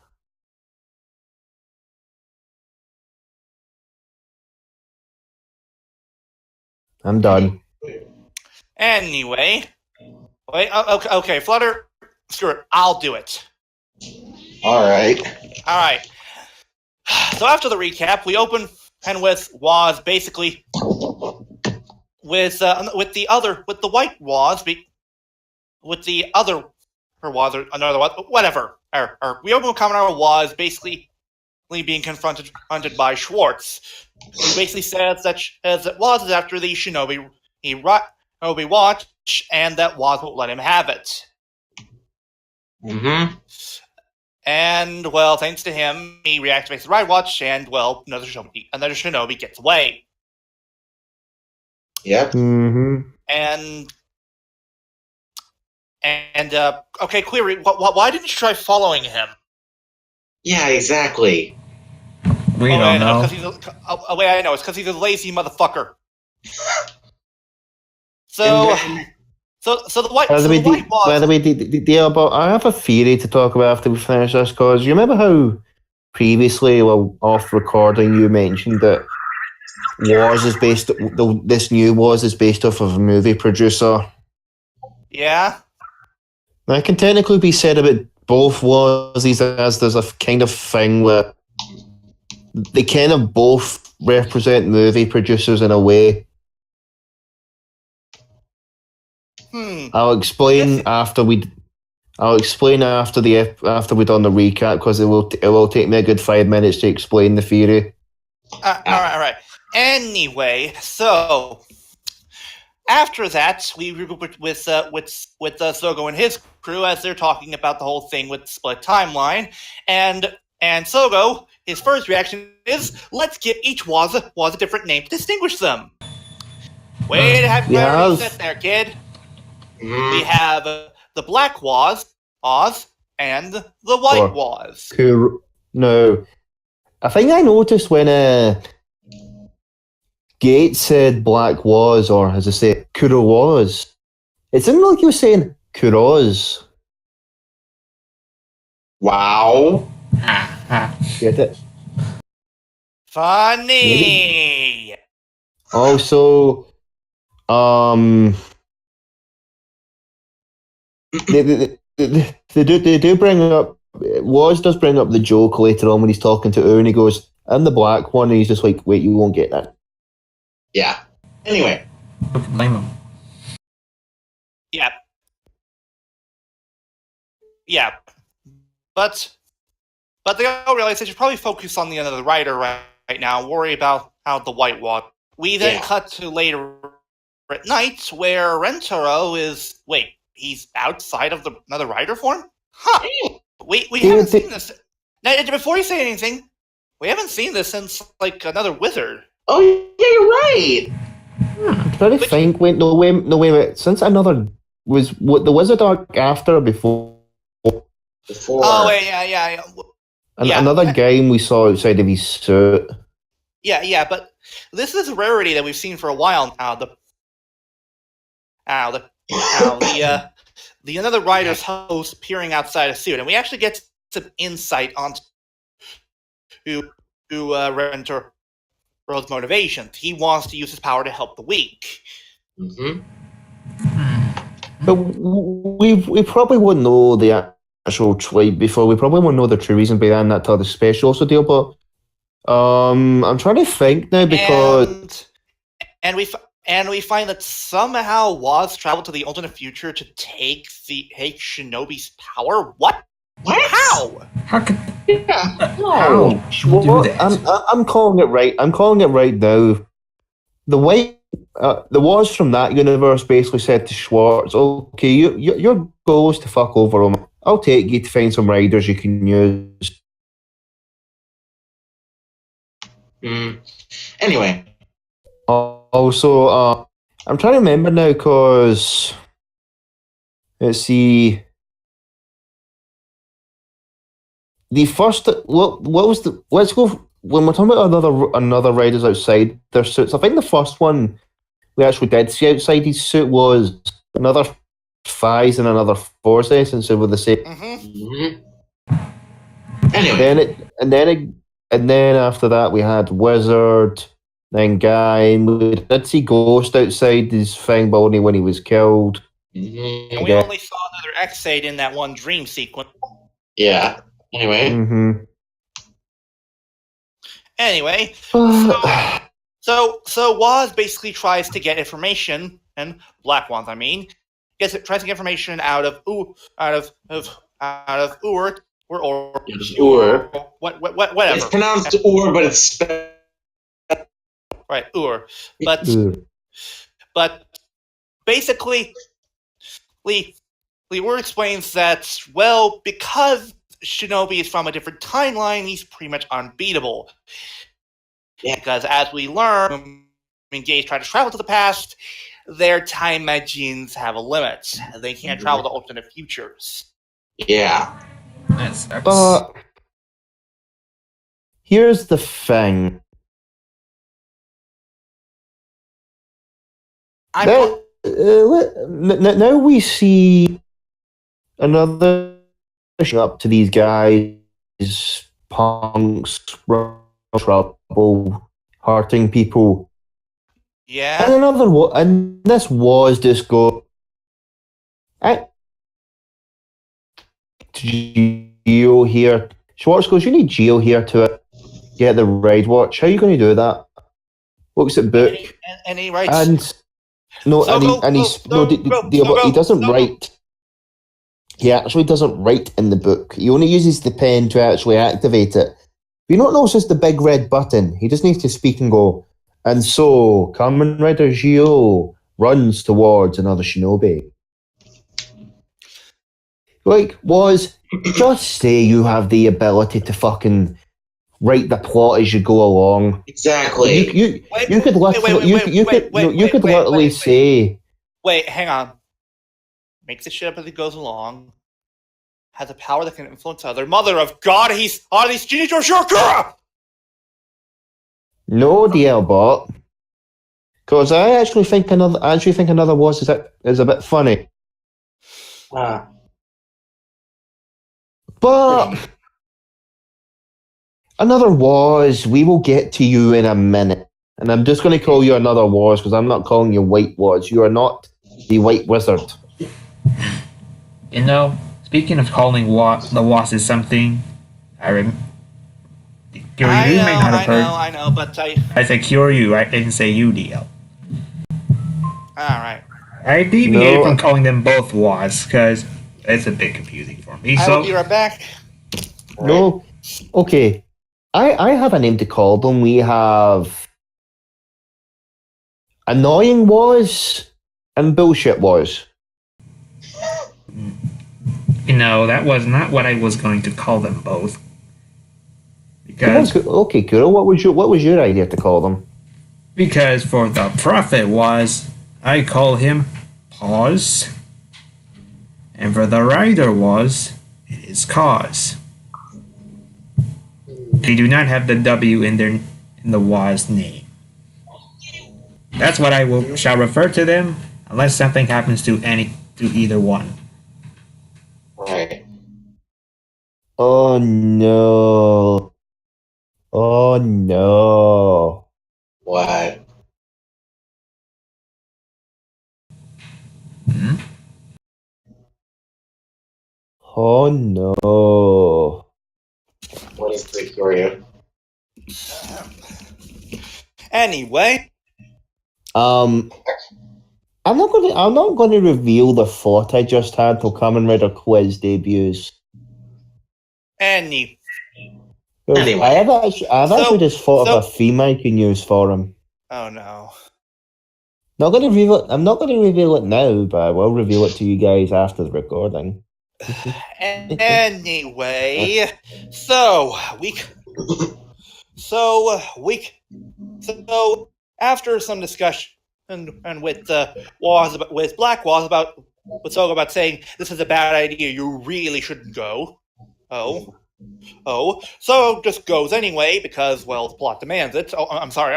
I'm done. Anyway, okay, Flutter, screw it, I'll do it. All right. So after the recap, we open and with Waz basically with the white Waz with the other Waz or another Waz, whatever. We open with Kamen Waz basically being confronted by Schwartz. He basically says that Waz is after the Shinobi watch, and that Waz won't let him have it. Mm-hmm. And, well, thanks to him, he reactivates the Ride Watch, and, well, another Shinobi gets away. Yep. Mm-hmm. Okay, Query, why didn't you try following him? Yeah, exactly. We don't know. I know, it's because he's a lazy motherfucker. So the white. By the way, I have a theory to talk about after we finish this. Cause you remember how previously, off recording, you mentioned that this new Waz is based off of a movie producer. Yeah. Now, it can technically be said about both Waz's, as there's a kind of thing where they kind of both represent movie producers in a way. I'll explain after we. I'll explain after we done the recap because it will take me a good 5 minutes to explain the theory. All right. Anyway, so after that, we regroup with Sogo and his crew as they're talking about the whole thing with the split timeline, and Sogo, his first reaction is, let's give each Waz a different name to distinguish them. Way to have clarity set there, kid. We have the Black Waz, Oz, and the White Waz. No, I think I noticed when Gates said Black Waz, or as I say, Kuro Waz. It sounded like he was saying Kuroz. Wow. Get it? Funny. Maybe. Also, they do bring up. Waz does bring up the joke later on when he's talking to Owen. He goes, "I'm the black one," and he's just like, "Wait, you won't get that." Yeah. Anyway. Blame him. Yeah. Yeah. But they all realize they should probably focus on the other writer right now, worry about how the White Waz. We then cut to later at night where Rentaro is. Wait, he's outside of the another writer form? Huh. We haven't seen this. Now, before you say anything, we haven't seen this since, like, another wizard. Oh, yeah, you're right. I'm trying to think. Wait. Since another was what the wizard arc after or before? Before. Oh, wait, yeah. Another game we saw outside of his suit. Yeah, but this is a rarity that we've seen for a while now. The another writer's host peering outside a suit, and we actually get some insight onto Rentero's motivations. He wants to use his power to help the weak. Mm-hmm. But we probably wouldn't know the actual before. We probably won't know the true reason behind that till the special also deal. But I'm trying to think now because and we find that somehow Waz traveled to the alternate future to take Shinobi's power. What? How? How could? Yeah. How? Well, I'm calling it right. I'm calling it right now. The Waz from that universe basically said to Schwartz, "Okay, your goal is to fuck over him. I'll take you to find some riders you can use." Anyway. Also, I'm trying to remember now because let's see. The first, what was the? Let's go when we're talking about another riders outside their suits. I think the first one we actually did see outside his suit was another Fies and another Force Essence over the same. Mm-hmm. Anyway, and then after that we had Wizard, then Guy, and we did see Ghost outside his thing, but only when he was killed. Mm-hmm. And we only saw another X-Aid in that one dream sequence. Yeah. Anyway. Mm-hmm. Anyway, so Waz basically tries to get information, and Black Waz, tries to get information out of Ur or Ur. Whatever. It's pronounced Ur, but it's right, Ur. But basically, Ur explains that, well, because Shinobi is from a different timeline, he's pretty much unbeatable. Yeah. Because as we learn, when Gays try to travel to the past, their time machines have a limit. They can't travel to alternate futures. Yeah. But here's the thing. Now we see another up to these guys, punks, trouble, hurting people. Yeah. And another one, and this was just go. Geo here. Schwartz goes, "You need Geo here to get the ride watch. How are you going to do that?" Looks at book. And he writes. No, So he doesn't write. He actually doesn't write in the book. He only uses the pen to actually activate it. You don't know it's just the big red button. He just needs to speak and go. And so, Kamen Rider Gio runs towards another shinobi. Like, just say you have the ability to fucking write the plot as you go along. Exactly. You could literally say. Wait, hang on. Makes the shit up as he goes along. Has a power that can influence other. Mother of God, he's Genius Shokura! No, DL bot. Because I actually think another was is a bit funny. But another was, we will get to you in a minute. And I'm just going to call you another was because I'm not calling you White Was. You are not the White Wizard. You know, speaking of calling the was is something, I may not have heard. I know, but I said Kyoryu, I didn't say UDL. Alright. I deviated from calling them both was because it's a bit confusing for me. I will be right back. No. Okay. I have a name to call them. We have Annoying Was and Bullshit Was. You know, that was not what I was going to call them both. Because okay, Kuro, what was your idea to call them? Because for the prophet was, I call him Pause, and for the rider was, it is Cause. They do not have the W in the was name. That's what I shall refer to them, unless something happens to either one. Right. Oh no. Oh no. What? Oh no. What is Victoria? Anyway. I'm not going to reveal the thought I just had till Kamen Rider Quiz debuts. Anyway. I've actually just thought of a theme I can use for him. Oh no. I'm not going to reveal it now, but I will reveal it to you guys after the recording. Anyway, after some discussion and with Black Walls about saying this is a bad idea, you really shouldn't go. So just goes anyway because, well, the plot demands it. Oh, I'm sorry,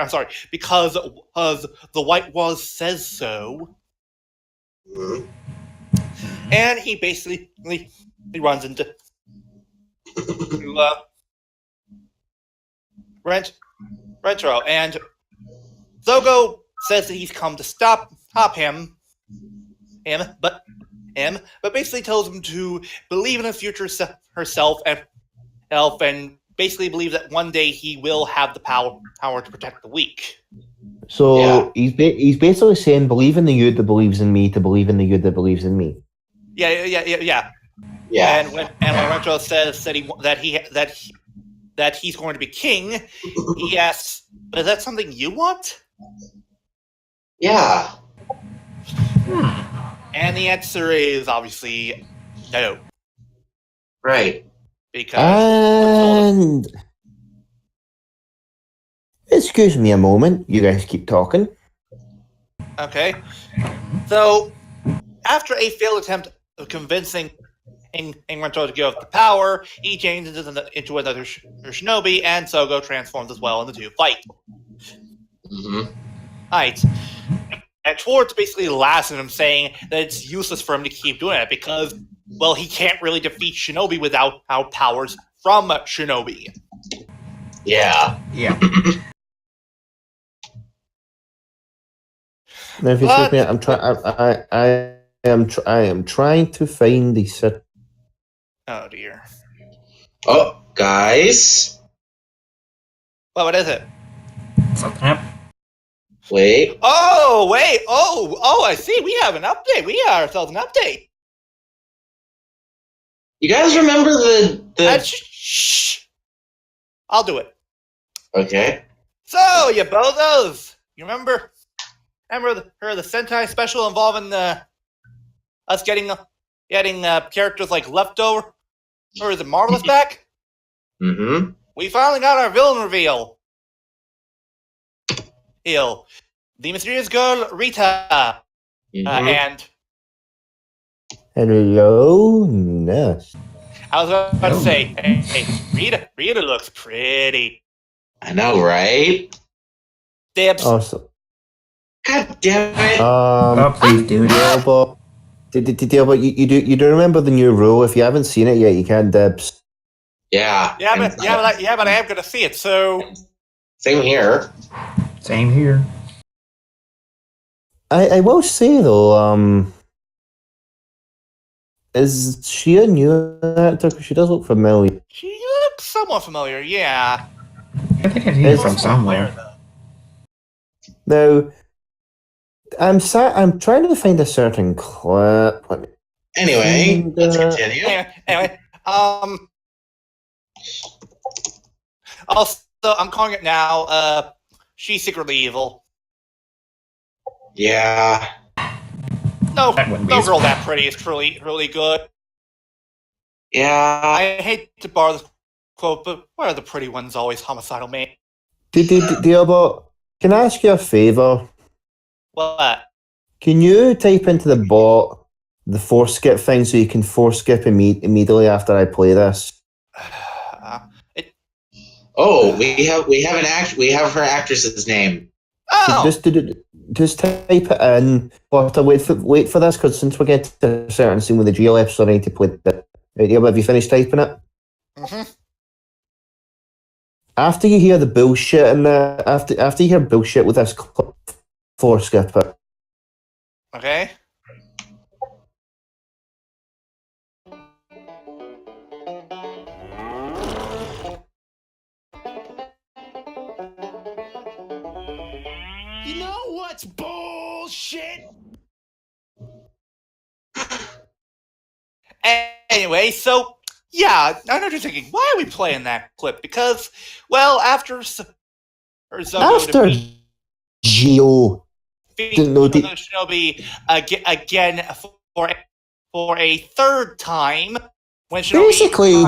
because the White Waz says so. Mm-hmm. And he basically runs into Retro, and Zogo says that he's come to stop him, but basically tells him to believe in his future herself and basically believe that one day he will have the power to protect the weak. So he's basically saying, believe in the you that believes in me to believe in the you that believes in me. Yeah. And when Retro says that he's going to be king, he asks, "Is that something you want?" Yeah. And the answer is obviously no. Right. And excuse me a moment, you guys keep talking. Okay. So after a failed attempt of convincing Ingranto to give up the power, he changes into another shinobi, and Sogo transforms as well, and the two fight. Mm-hmm. Right. And Schwartz basically laughs at him, saying that it's useless for him to keep doing it because, well, he can't really defeat Shinobi without our powers from Shinobi. Yeah. Now, if you excuse me, I am trying to find the set. Oh dear. Oh, guys. Well, what is it? Something up. Wait. Oh, wait. Oh, I see. We have an update. We got ourselves an update. You guys remember the Shh. I'll do it. Okay. So, you bozos. You remember the Sentai special involving us getting characters like Leftover? Or is it Marvelous back? Mm-hmm. We finally got our villain reveal. The mysterious girl Rita. Mm-hmm. And Hello, nurse. I was about to say, hey, Rita looks pretty. I know, right? Dibs. Awesome. God damn it. Oh, please, dude. Dilbot. Dilbot, you do remember the new rule? If you haven't seen it yet, you can't dibs. Yeah. But I am gonna see it. So Same here. Same here. I will say though, is she a new actor? 'Cause she does look familiar. she looks somewhat familiar. Yeah. I think I've seen it from somewhere. Now, I'm trying to find a certain clip. Anyway, let's continue. Anyway, also, I'm calling it now. She's secretly evil. Yeah. No That wouldn't be girl that pretty is truly really good. Yeah. I hate to borrow this quote, but why are the pretty ones always homicidal, mate? Dilbot, can I ask you a favor? What? Can you type into the bot the force skip thing so you can force skip immediately after I play this? Oh, we have her actress's name. Oh! Just type it in. But wait for this, because since we get to a certain scene with the GL episode, I need to play it. Right, have you finished typing it? Mm-hmm. After you hear the bullshit and after you hear bullshit with this clip, force skip it. Okay. You know what's bullshit? Anyway, so yeah, I know you're thinking, why are we playing that clip? Because, well, after Geo. Shinobi again for a third time. When Shinobi Basically,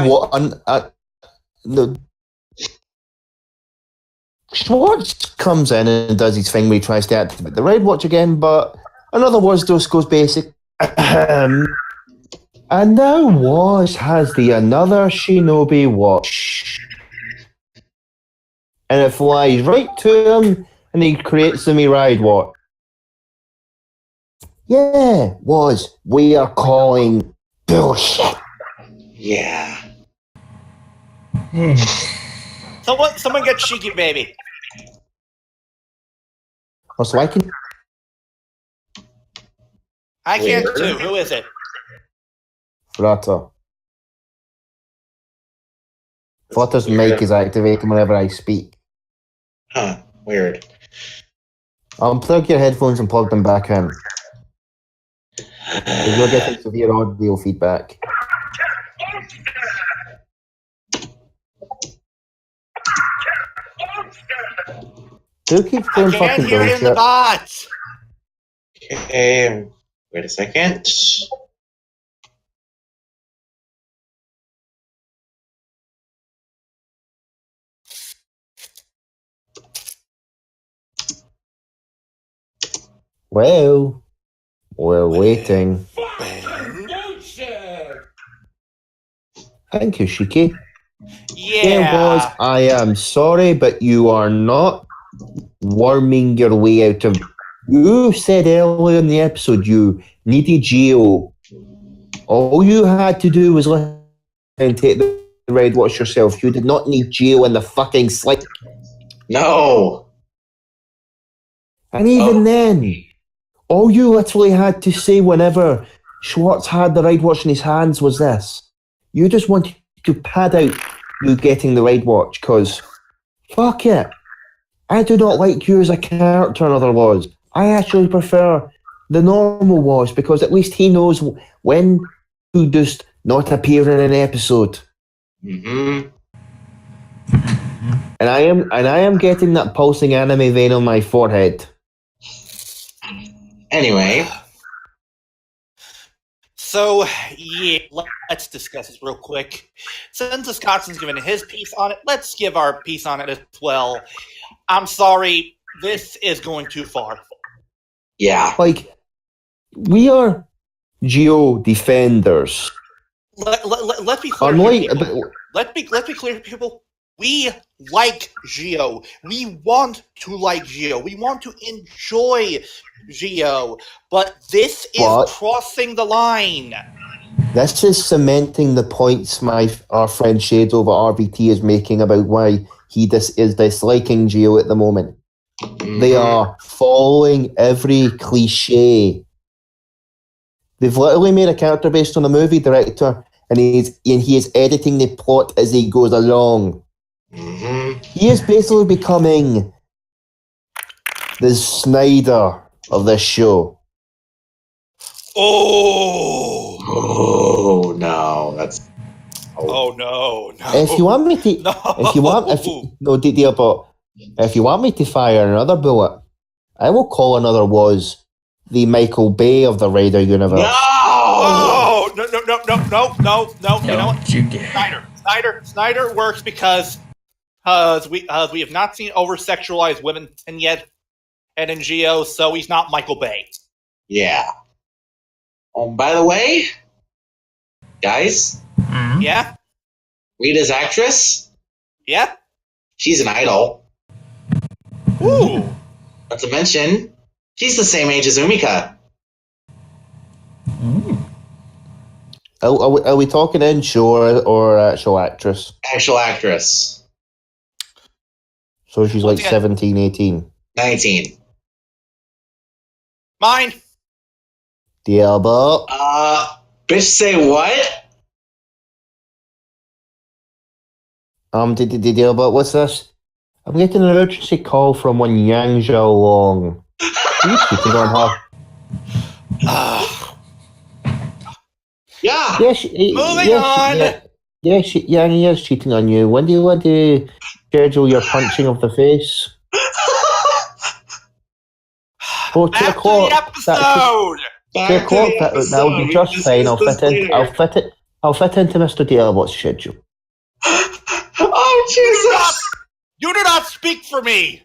Schwartz comes in and does his thing where he tries to activate the Red Watch again, but in other words, just goes basic. And now Woz has the another Shinobi watch. And it flies right to him and he creates the Mirai watch. Yeah, Woz, we are calling bullshit. Yeah. Someone get Shiki Baby. Oh, so I can... I can't too. Who is it? Flutter. Flutter's mic is activated whenever I speak. Huh. Weird. Unplug your headphones and plug them back in. You're getting severe audio feedback. Who keeps I doing can't fucking hear it in the bullshit? bots. Okay. Wait a second. Well, we're waiting. Thank you, Shiki. Yeah. I am sorry, but you are not worming your way out of... You said earlier in the episode you needed Geo. All you had to do was let and take the Red Watch yourself. You did not need Geo in the fucking slip. No. And even then, all you literally had to say whenever Schwartz had the Red Watch in his hands was this. You just wanted to pad out you getting the Red Watch, because fuck it. I do not like you as a character, another was. I actually prefer the normal was because at least he knows when to just not appear in an episode. Mm-hmm. And I am getting that pulsing anime vein on my forehead. Anyway, So, yeah, let's discuss this real quick. Since Scotson's given his piece on it, let's give our piece on it as well. I'm sorry, this is going too far. yeah. Like, we are Geo defenders. Let's be clear, Unlike, people. Let's be clear, people. We like Geo. We want to like Geo. We want to enjoy Geo. But this is What? crossing the line. this is cementing the points our friend Shades over RBT is making about why he is disliking Geo at the moment. Mhm. They are following every cliche. They've literally made a character based on a movie director, and he is editing the plot as he goes along. Mhm. He is basically becoming the Snyder of this show. Oh! Oh no, that's. Oh no! If you want me to, No! if you want me to fire another bullet, I will call another was the Michael Bay of the Raider universe. No! Oh! No! You know what? Don't you dare. Snyder works because we have not seen over-sexualized women yet, and in Geo, so he's not Michael Bay. Yeah. Oh, by the way, guys, Mhm. Yeah? Rita's actress, Yeah? she's an idol. Ooh! Not to mention, she's the same age as Umika. Mm. Are we talking in show or actual actress? Actual actress. So she's like Once again- 17, 18. 19. Mine! Diablo. Bitch say what? Diablo, what's this? I'm getting an emergency call from one Yang Xiaolong. Are you cheating on her? Yeah. Moving on! Yang is cheating on you. When do you want to schedule your punching of the face? Oh, 2 Back to o'clock. the episode! Back 2 to o'clock. the episode. That would be We just fine. discussed this later. I'll fit into Mr. Diablo's schedule. Oh, Jesus. You do not speak for me!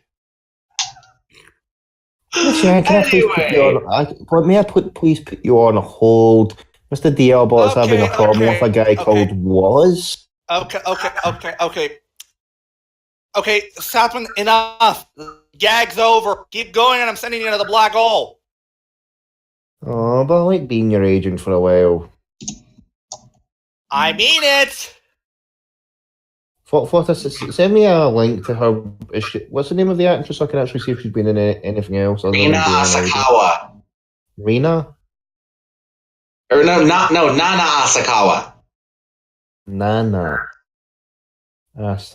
Listen, can I please put you on? May I please put you on hold? Mr. Diablo is having a problem with a guy called Was. Okay. Okay, Southman, enough. The gag's over. Keep going, and I'm sending you to the black hole. Oh, but I like being your agent for a while. I mean it. Send me a link to her. What's the name of the actress? So I can actually see if she's been in anything else. Other Rina than being an agent. Asakawa. Rina? Or Nana Asakawa. Nana. That's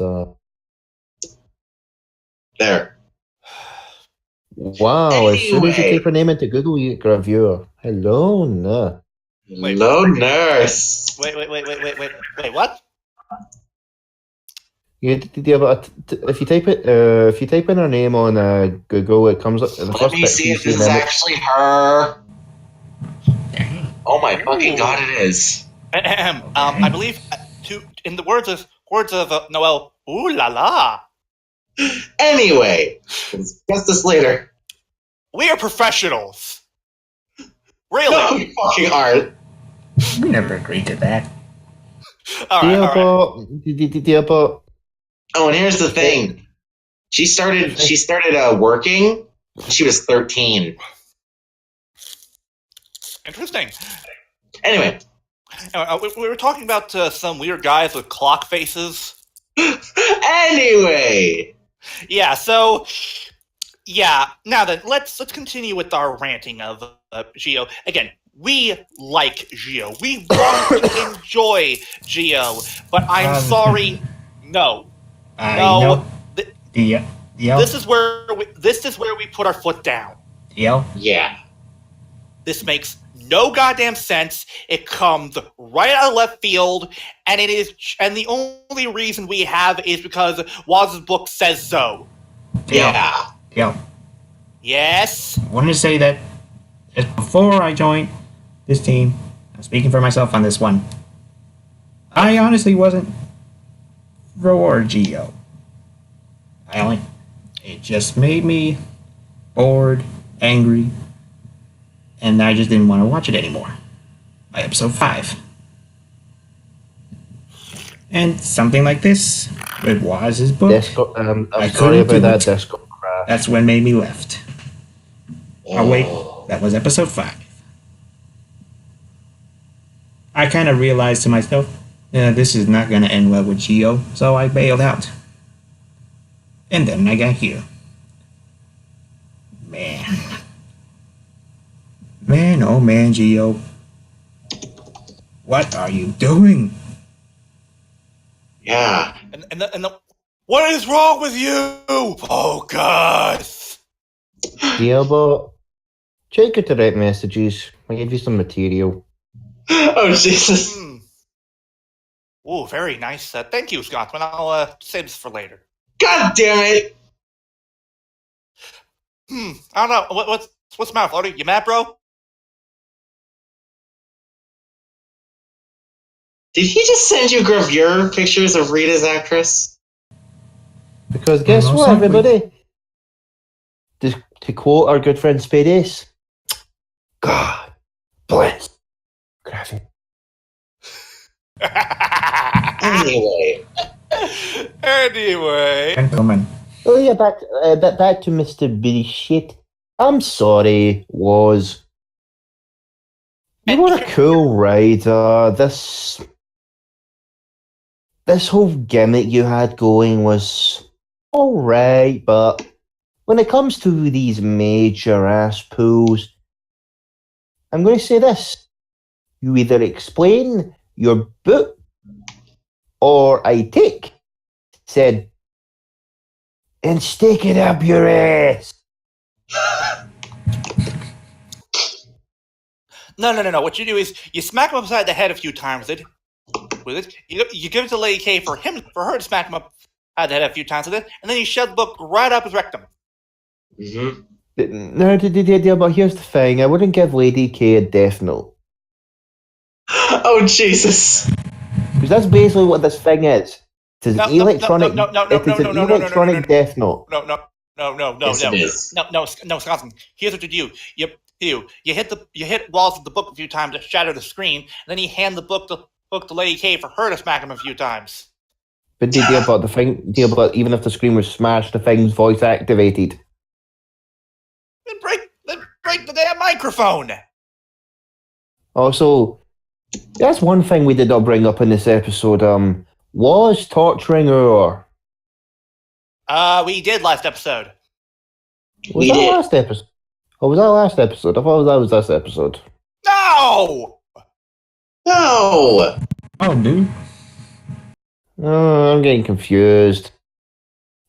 There. Wow, as soon as you Anyway. type her name into Google, you get a reviewer. Hello, no. Wait. Hello, nurse. Wait, what? If you type in her name on Google, it comes up. The Let first me bit see you if this is and then actually her. Dang. Oh my fucking god, it is. I believe, in the words of Noel, ooh la la. Anyway, we'll discuss this later. We are professionals. Really? No, we fucking aren't. We never agreed to that. All right. Diablo. Oh, and here's the thing. She started working when she was 13. Interesting. Anyway. We were talking about some weird guys with clock faces. Anyway. Yeah, so yeah. Now then, let's continue with our ranting of Geo. Again, we like Geo. We want to enjoy Geo, but I'm sorry, no. I No. know. Yep. This is where we put our foot down. Yep. Yeah. This makes no goddamn sense. It comes right out of left field, and the only reason we have is because Waz's book says so. Yeah. Yep. Yes. I wanted to say that before I joined this team, I'm speaking for myself on this one. I honestly wasn't for Geo. It just made me bored, angry, and I just didn't want to watch it anymore. By episode 5. And something like this, with Waz's book, I'm I sorry couldn't about do that it. disco crash. That's when made me left. Oh wait, that was episode 5. I kind of realized to myself, this is not going to end well with Geo, so I bailed out. And then I got here. Man, oh man, Geo. What are you doing? Yeah. What is wrong with you? Oh, God. Diablo, check your direct messages. I'll give you some material. Oh, Jesus. Oh, very nice. Thank you, Scotsman. I'll save this for later. God damn it. I don't know. What's the matter, Floaty? You mad, bro? Did he just send you gravure pictures of Rita's actress? Because guess Most what, likely. everybody? To quote our good friend Spades, God bless graphic. Anyway. Gentlemen. Oh yeah, back to Mr. Billy Shit. I'm sorry, you were a cool writer. This whole gimmick you had going was alright, but when it comes to these major ass pools, I'm going to say this. You either explain your book or I take said and stick it up your ass. No. What you do is you smack him upside the head a few times with it. You give it to Lady K for her to smack him upside the head a few times with it, and then you shove the book right up his rectum. Mm-hmm. No, but here's the thing. I wouldn't give Lady K a death note. Oh, Jesus. Because that's basically what this thing is. It is an electronic death note. No. Yes, it is. No, Scotsman. Here's what you do. You hit walls of the book a few times to shatter the screen, and then you hand the book to Lady K for her to smack him a few times. But even if the screen was smashed, the thing's voice activated. Then break the damn microphone. Also, that's one thing we did not bring up in this episode. Was torturing her? We did last episode. Was that last episode? Or was that last episode? I thought that was this episode. No. No. Oh, dude. Oh, I'm getting confused.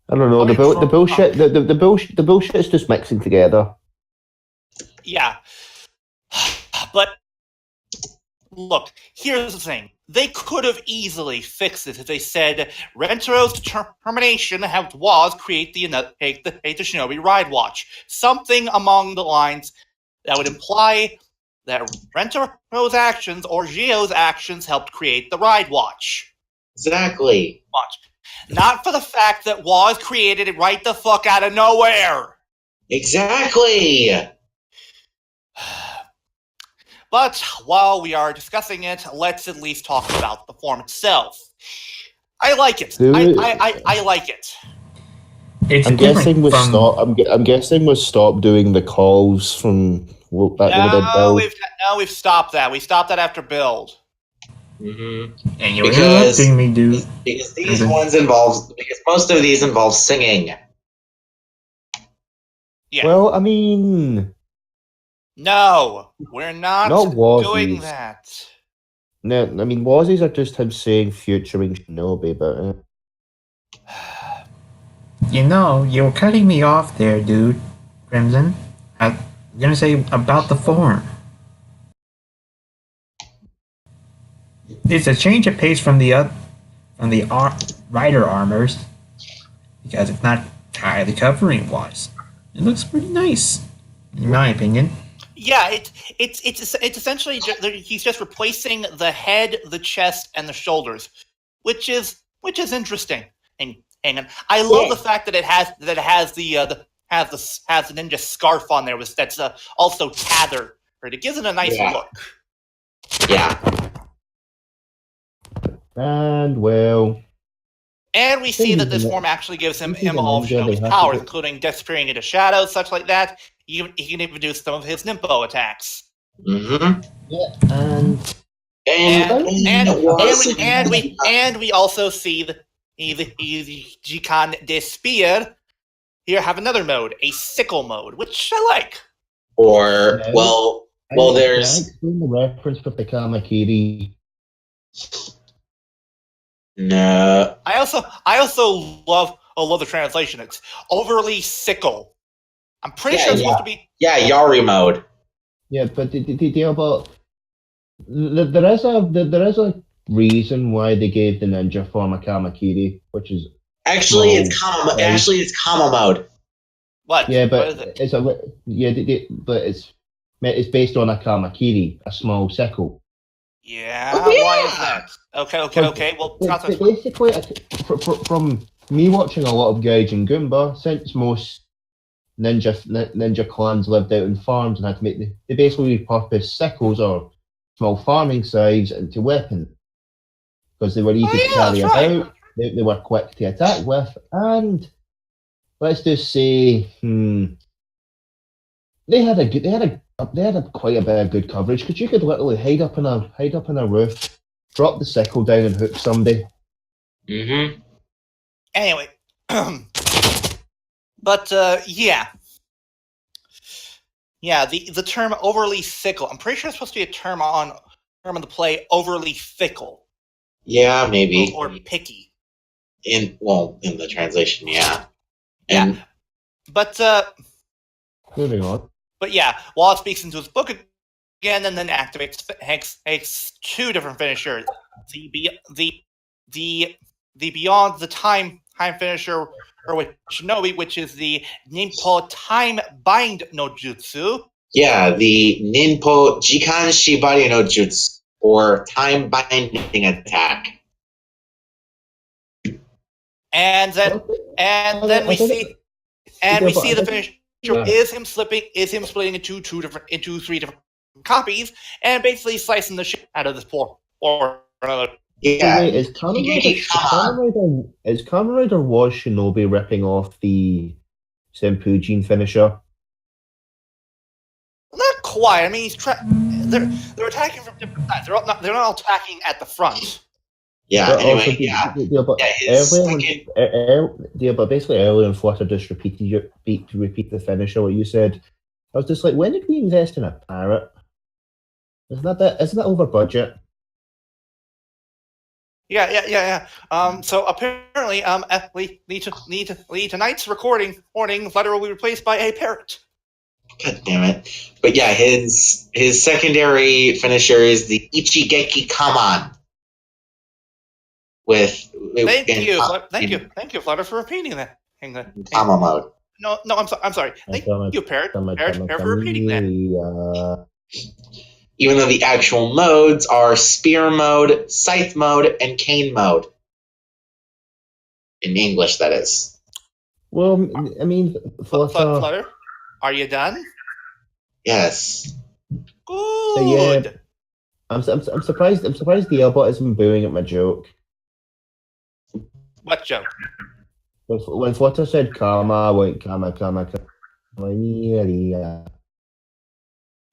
I don't know. The bullshit is just mixing together. Yeah. But look, here's the thing. They could have easily fixed this if they said Rentaro's determination helped Waz create the Shinobi Ride Watch. Something along the lines that would imply that Rentaro's actions or Gio's actions helped create the Ride Watch. Exactly. Not for the fact that Waz created it right the fuck out of nowhere. Exactly. But while we are discussing it, let's at least talk about the form itself. I like it. I like it. It's I'm guessing we'll stop doing the calls from back when we did build. We've stopped that. We stopped that after build. Mm-hmm. And you're interrupting me, dude. Because most of these involve singing. Yeah. Well, I mean, no, we're not doing that. No, I mean, Wazzies are just him saying futuring Shinobi, but... You know, you're cutting me off there, dude. Crimson. I'm gonna say about the form. It's a change of pace from the rider armors because it's not entirely covering wise. It looks pretty nice, in my opinion. Yeah, it's essentially he's just replacing the head, the chest, and the shoulders, which is interesting. And I love the fact that it has the ninja scarf on there that's also tethered. Right, it gives it a nice look. Yeah. And well, And we see that this form actually gives him all of Shinobi's powers, including disappearing into shadows, such like that. He can even do some of his Nimpo attacks. Mm-hmm. Yeah, and we also see the Jikan de Spear here have another mode, a sickle mode, which I like. Or there's explain the reference for Pikamakiri. No. I also love the translation. It's overly sickle. I'm pretty sure it's supposed to be Yari mode. Yeah, but the deal about there is a reason why they gave the ninja form a Kamakiri, which is it's Kama mode. What? Yeah, but what is it? It's based on a Kamakiri, a small sickle. Yeah, why is that? Okay. Well, basically, from me watching a lot of Gaijin Goomba, since most ninja clans lived out in farms and had to they basically repurposed sickles or small farming scythes into weapons because they were easy to carry about. They were quick to attack with, and let's just say they had quite a bit of good coverage because you could literally hide up in a roof, drop the sickle down and hook somebody. Mm-hmm. Anyway, but yeah, the term overly fickle. I'm pretty sure it's supposed to be a term on the play. Overly fickle. Yeah, maybe. Or picky. In the translation, yeah. And but moving on. But yeah, Wallace speaks into his book again and then activates two different finishers. The beyond the time finisher or with Shinobi, which is the Ninpo Time Bind no Jutsu. Yeah, the Ninpo Jikan Shibari no Jutsu, or time binding attack. And then we see the finisher is him splitting into three different copies and basically slicing the shit out of this poor or another. Yeah. Wait, is Kamen Rider was Shinobi ripping off the Senpujin finisher? Not quite. I mean, they're attacking from different sides. They're not attacking at the front. Yeah. But Anyway, basically earlier in Flutter just repeat the finisher. What you said, I was just like, when did we invest in a parrot? Isn't that over budget? Yeah. So apparently, tonight's recording morning, Flutter will be replaced by a parrot. God damn it! But yeah, his secondary finisher is the Ichigeki Kaman. Thank you, Flutter, for repeating that. Kama mode. No, I'm sorry. Thank you, Parrot, for repeating that. Even though the actual modes are Spear mode, Scythe mode, and Cane mode. In English, that is. Well, I mean, Flutter, are you done? Yes. Good. Yeah, I'm surprised the Elbot isn't booing at my joke. What joke? When Flutter said karma, I went karma. Yeah.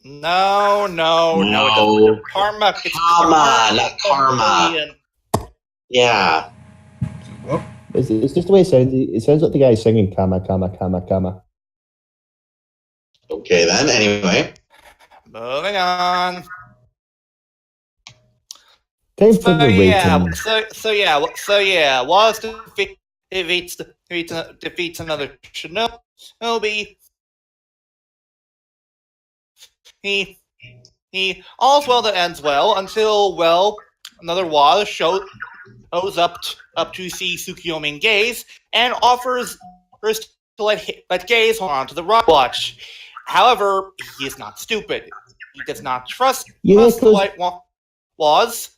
No. Karma. It's karma, not karma. Yeah. It's just the way it sounds. It sounds like the guy singing karma. Okay then, anyway. Moving on. Time for the rating. So yeah. Wallace defeats another shinobi. He all's well that ends well until another Wa shows up to see Tsukiyomi gaze and offers her to let gaze hold on to the rock watch. However, he is not stupid. He does not trust the White Waz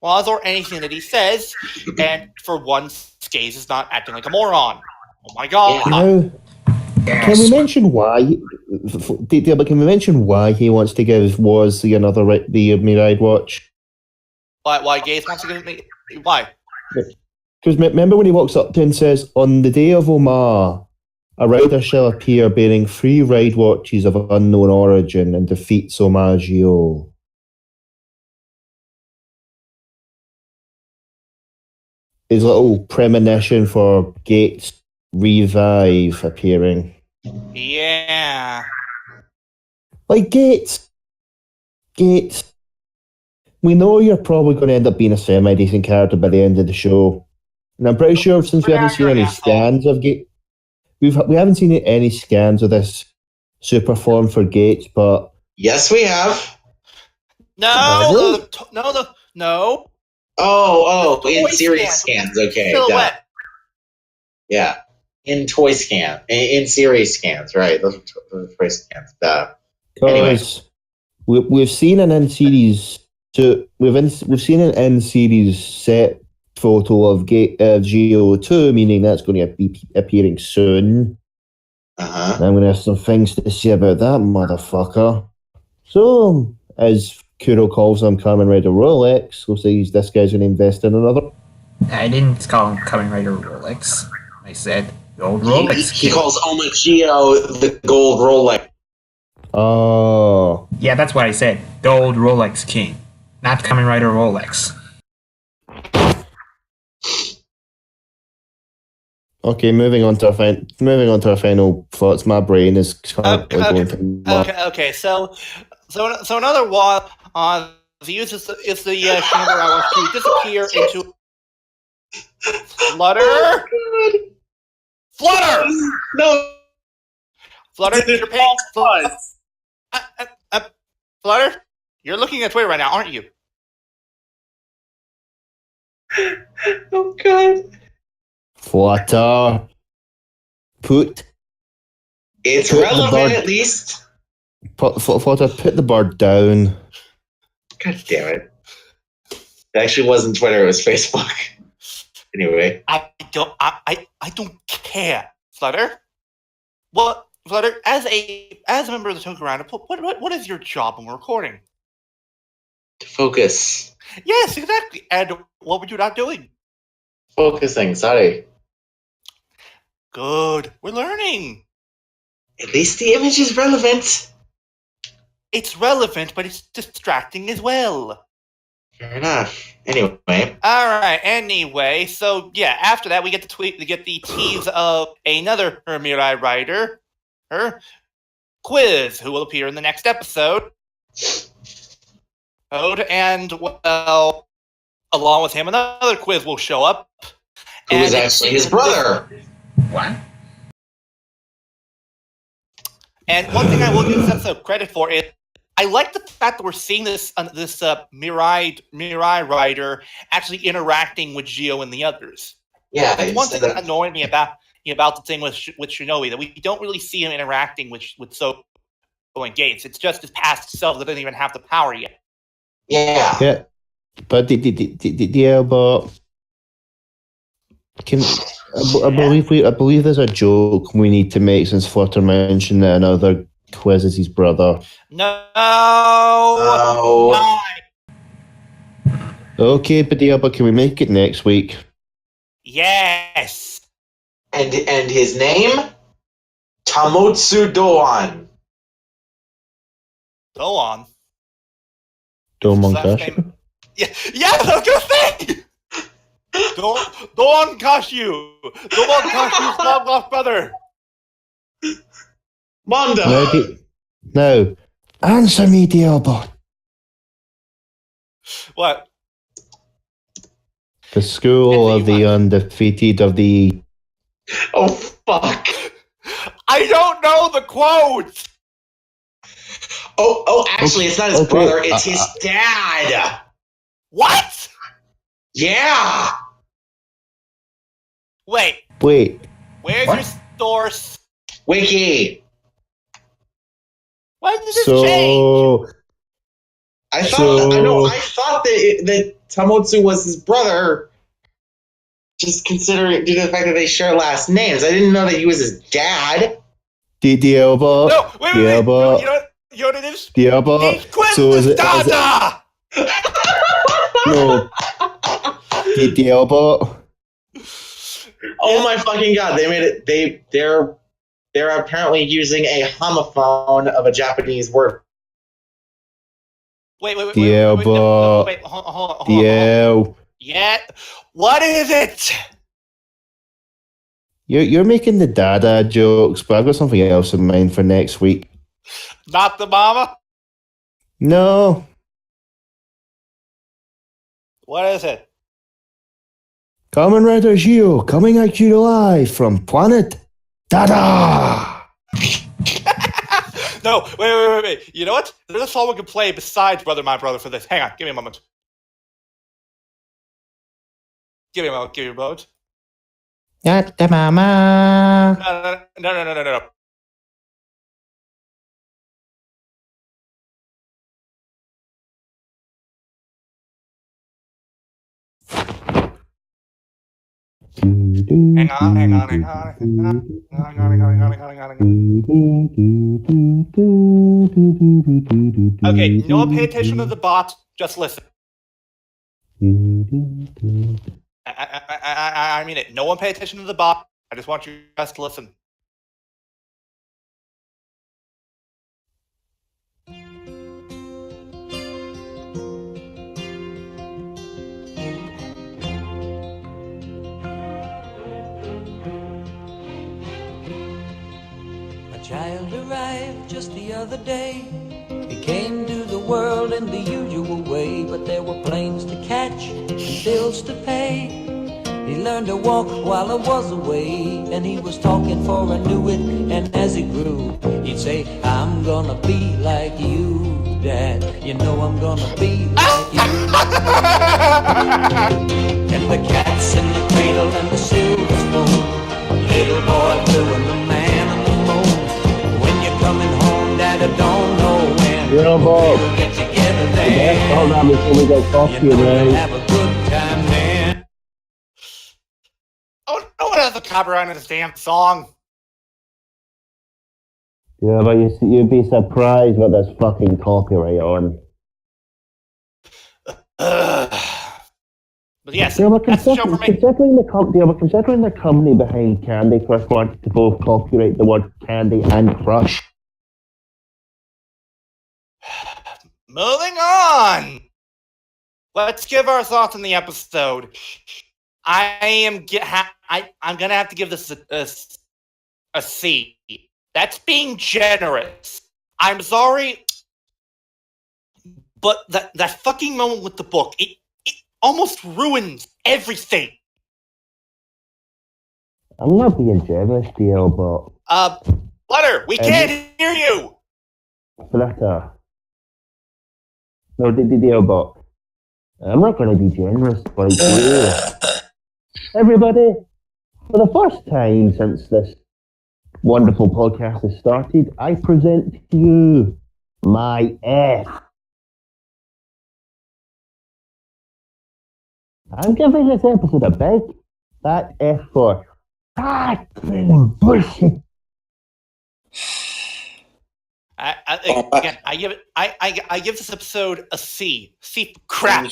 or anything that he says, and for once, Gaze is not acting like a moron. Oh my god! Now, can we mention why? But can we mention why he wants to give Waz the Mirai watch? Why Gaze wants to give me? Why? Because remember when he walks up to and says, "On the day of Omar, a rider shall appear bearing 3 ride watches of unknown origin and defeats Omagio." His little premonition for Gates' revive appearing. Yeah. Like, Gates, we know you're probably going to end up being a semi-decent character by the end of the show. And I'm pretty sure since we haven't seen any scans of Gates, we haven't seen any scans of this super form for Gates, but... Yes, we have. No. Oh, in series scans, okay. Silhouette. Yeah, in toy scan, in series scans, right? Those are toy scans. Anyway, we've seen an in series. So we've seen an in series set photo of GO2, meaning that's going to be appearing soon. I'm going to have some things to say about that motherfucker. So, as Kuro calls him Kamen Rider Rolex, we'll say this guy's going to invest in another. I didn't call him Kamen Rider Rolex. I said gold Rolex. He calls Omagio the gold Rolex. Oh. Yeah, that's what I said. Gold Rolex King. Not Kamen Rider Rolex. Okay, moving on to our final thoughts. My brain is currently going to... Okay. So another one the use is the Shinobi Hour to disappear into Flutter. Flutter. No. Flutter, you're paying. Flutter, you're looking at Twitter right now, aren't you? Oh God. Flutter. It's relevant at least. Flutter, put the bird down. God damn it. It actually wasn't Twitter, it was Facebook. Anyway. I don't care, Flutter. Well, Flutter, as a member of the Toku Roundup, what is your job when we're recording? To focus. Yes, exactly. And what were you not doing? Focusing, sorry. Good. We're learning. At least the image is relevant. It's relevant, but it's distracting as well. Fair enough. Anyway. Alright, anyway, so yeah, after that we get the tease of another Mirai Rider, Quiz, who will appear in the next episode. And, well, along with him, another Quiz will show up. Who is actually his brother. What? And one thing I will give this episode credit for is I like the fact that we're seeing this Mirai Rider actually interacting with Gio and the others. Yeah, that's one thing that annoyed me about the thing with Shinobi, that we don't really see him interacting with Soko and Gates. It's just his past self that doesn't even have the power yet. Yeah. Yeah, but I believe there's a joke we need to make since Flutter mentioned that another Quiz is his brother. No. Okay, but can we make it next week? Yes. And his name? Tamotsu Doan. Doan? Domonkashi? Yeah, I was gonna say! Doan Kashu! Doan Kashu's long-lost brother! Mondo! No. Answer me, Diablo. What? The school of the undefeated of the... Oh, fuck. I don't know the quote! Oh, actually, it's not his Okay, brother, it's his dad. What? Yeah. Wait, Wait, where's What? your source? Wiki. When did this change? I thought that Tamotsu was his brother, just considering due to the fact that they share last names. I didn't know that he was his dad. Diablo. No, wait. Diablo. You know what it is? Diablo. He's So is it... Dada! No. Diablo. Oh my fucking god! They made it. They're apparently using a homophone of a Japanese word. Wait. Diablo. Wait, hold on. Diablo. Yeah? What is it? You're making the dada jokes, but I've got something else in mind for next week. Not the mama? No. What is it? Kamen Rider Geo coming at you live from Planet Dada. No, wait. You know what? There's a song we can play besides Brother My Brother for this. Hang on, give me a moment. Give me a moment. Not the mama. No. Hang on. Okay, no one pay attention to the bot, just listen. I mean it. No one pay attention to the bot. I just want you guys to listen. A child arrived just the other day. He came to the world in the usual way, but there were planes to catch and bills to pay. He learned to walk while I was away, and he was talking for I knew it. And as he grew, he'd say, I'm gonna be like you, Dad. You know I'm gonna be like you. And the cat's in the cradle and the silver spoon, little boy blue and the man on the moon. When you're coming home, Dad, I don't know when. Yeah, Bob. We'll get together there. That's all that before we get coffee, You know we'll right? have a good time then. Oh, no one has the copyright on this damn song. Yeah, but you'd be surprised what there's fucking copyright on. But yes, Yeah, but that's the show for me. considering the company behind Candy Crush wanted to both copyright the word candy and crush. Moving on. Let's give our thoughts on the episode. I'm gonna have to give this a C. That's being generous. I'm sorry, but that fucking moment with the book, it almost ruins everything. I'm not being generous, deal, but Butter, we can't hear you. Flutter. No, deal, but I'm not going to be generous like you. Everybody, for the first time since this wonderful podcast has started, I present to you my F. I'm giving this episode a big fat F for fucking bullshit. I give this episode a C. C for crap.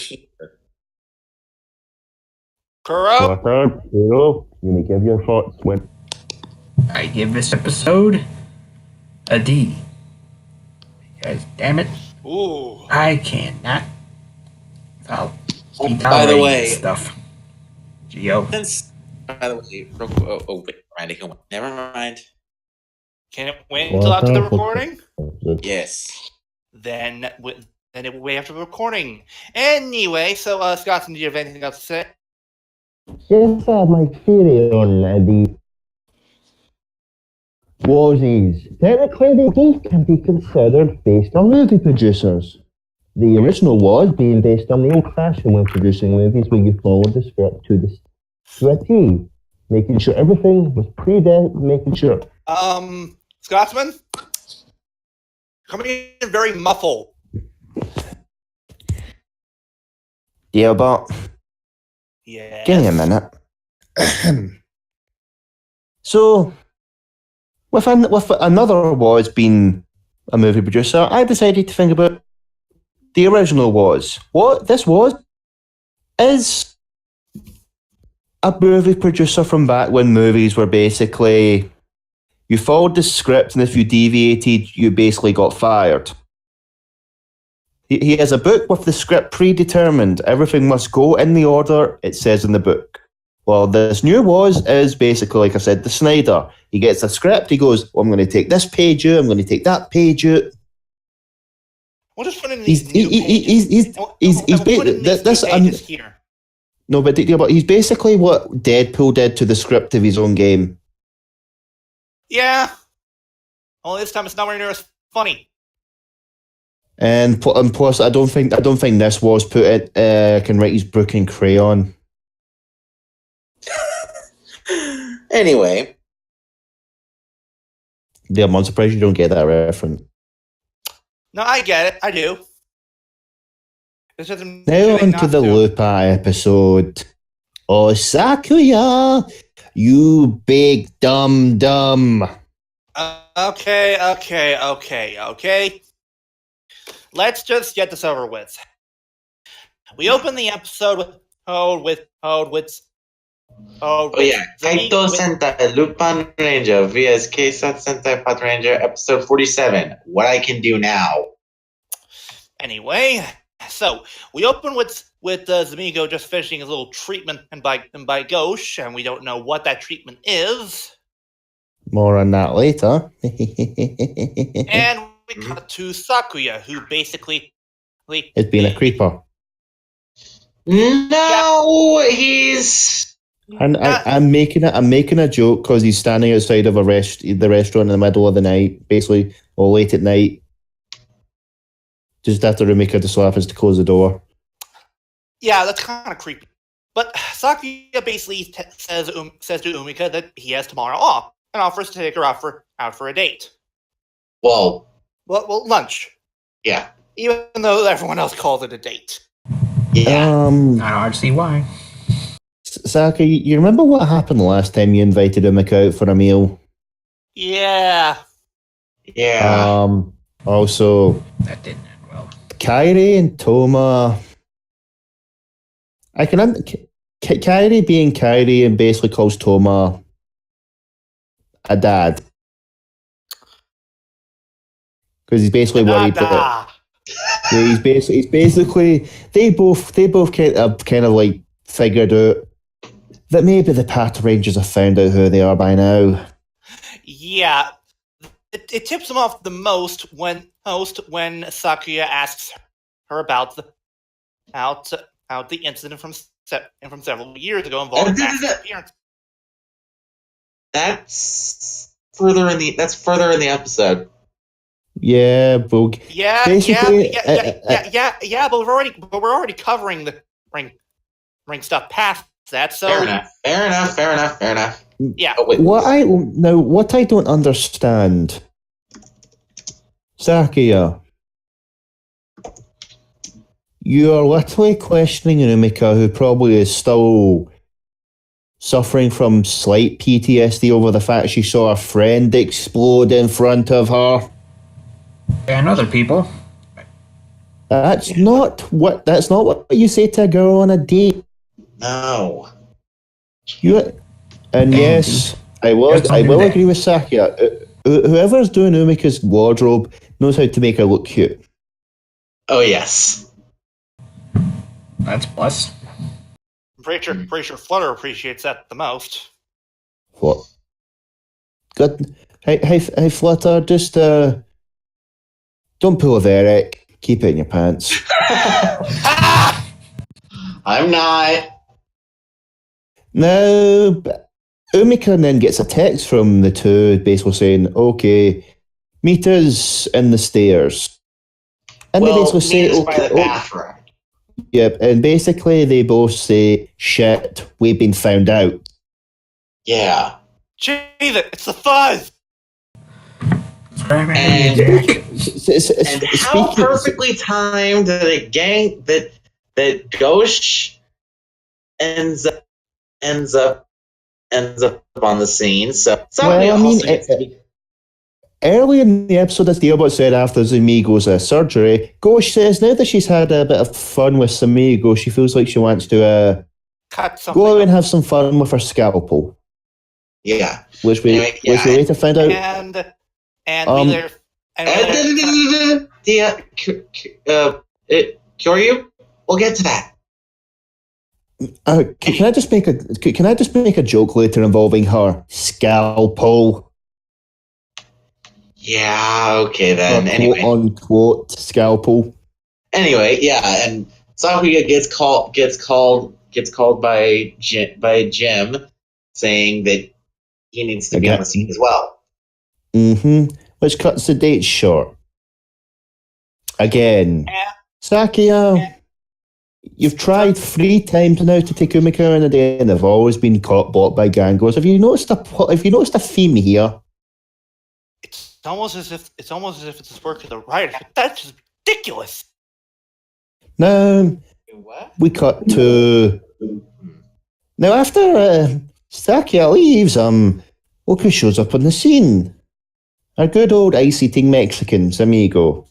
Kuro? Butter, you may give your thoughts when. I give this episode a D. Because, damn it, Ooh. I cannot. I'll keep by the tolerating way, this stuff. Geo. By the way, wait, Randy, come on. Never mind. Can it wait until after the recording? Yes. Then it will wait after the recording. Anyway, so Scott, do you have anything else to say? Yes, my theory on the was technically they both can be considered based on movie producers. The original was being based on the old-fashioned way of producing movies where you followed the script to a T, making sure everything was making sure. Scotsman? Coming in very muffled. Yeah, but Yes. give me a minute. So, with another was being a movie producer, I decided to think about the original was. What this was is a movie producer from back when movies were basically you followed the script, and if you deviated, you basically got fired. He has a book with the script predetermined. Everything must go in the order it says in the book. Well, this new was is basically, like I said, the Snyder. He gets a script, he goes, I'm going to take this page out, I'm going to take that page out. We'll just put in these new pages here. No, but he's basically what Deadpool did to the script of his own game. Yeah. Only this time it's nowhere near as funny. And plus, I don't think this was put it. Can write his book in crayon. Anyway, Yeah, I'm surprised you don't get that reference. No, I get it. I do. It's just Now on to the Lupa episode. Oh, Sakuya, you big dumb. Okay. Let's just get this over with. We open the episode with Kaito Sentai Lupin Ranger vs Keisatsu Sentai Pat Ranger episode 47. What I Can Do Now. Anyway, so we open with Zamigo just finishing his little treatment and by Gauche, and we don't know what that treatment is. More on that later. And we cut to Sakuya, who basically It's been a creeper. No, he's. And I'm making a joke because he's standing outside of the restaurant in the middle of the night, basically, or late at night, just after Rumika just so happens to close the door. Yeah, that's kind of creepy. But Sakuya basically says to Umika that he has tomorrow off and offers to take her out for a date. Well, lunch. Yeah. Even though everyone else calls it a date. Yeah. I don't see why. Saki, you remember what happened last time you invited Umika out for a meal? Yeah. Also, That didn't end well. Kairi and Toma. I can Kairi being Kairi and basically calls Toma a dad because he's basically worried that he's basically they both kind of like figured out that maybe the Pat Rangers have found out who they are by now. Yeah, it tips him off the most when Sakuya asks her about the incident from several years ago involving appearance. That's further in the episode. Yeah, but basically, but we're already covering the ring stuff past that. So Fair enough. Yeah. Oh, wait. What I don't understand, Sakuya, you are literally questioning Rumika, who probably is still suffering from slight PTSD over the fact she saw a friend explode in front of her. And other people. That's not what you say to a girl on a date. No. Yes, I will agree with Sakuya. Whoever's doing Umika's wardrobe knows how to make her look cute. Oh yes. That's plus. I'm pretty sure Flutter appreciates that the most. What? Good. Hey, Flutter, just don't pull a Eric. Keep it in your pants. I'm not. Now, Umika then gets a text from the two basically saying, okay, meet us in the stairs. And they basically say, meet us by okay, the bathroom. yep, and basically they both say, shit, we've been found out. Yeah. Jesus, it's the fuzz! And, and how Speaking- perfectly timed that a gang that Ghosh ends up on the scene. So somebody Well, I mean, also gets to be- earlier in the episode, as the robot said after Zamigo's surgery, Gosh says now that she's had a bit of fun with Zamigo, she feels like she wants to Cut something. go out and have some fun with her scalpel. yeah. Which we Anyway, yeah. later found out. And we later. Kyoryu, we'll get to that. Can I just make a joke later involving her scalpel? Yeah, okay then. Her Anyway. quote unquote scalpel. Anyway, yeah, and Sakuya gets called by Jim saying that he needs to be on the scene as well. Which cuts the date short. Again. Sakuya, you've tried 3 times now to take Umika in a day and they've always been bought by gangos. Have you noticed a theme here? It's almost as if it's the work of the writer. That's just ridiculous. Now, What? we cut to... Now, after Sakuya leaves, look who shows up on the scene. Our good old ice-eating Mexicans, amigo.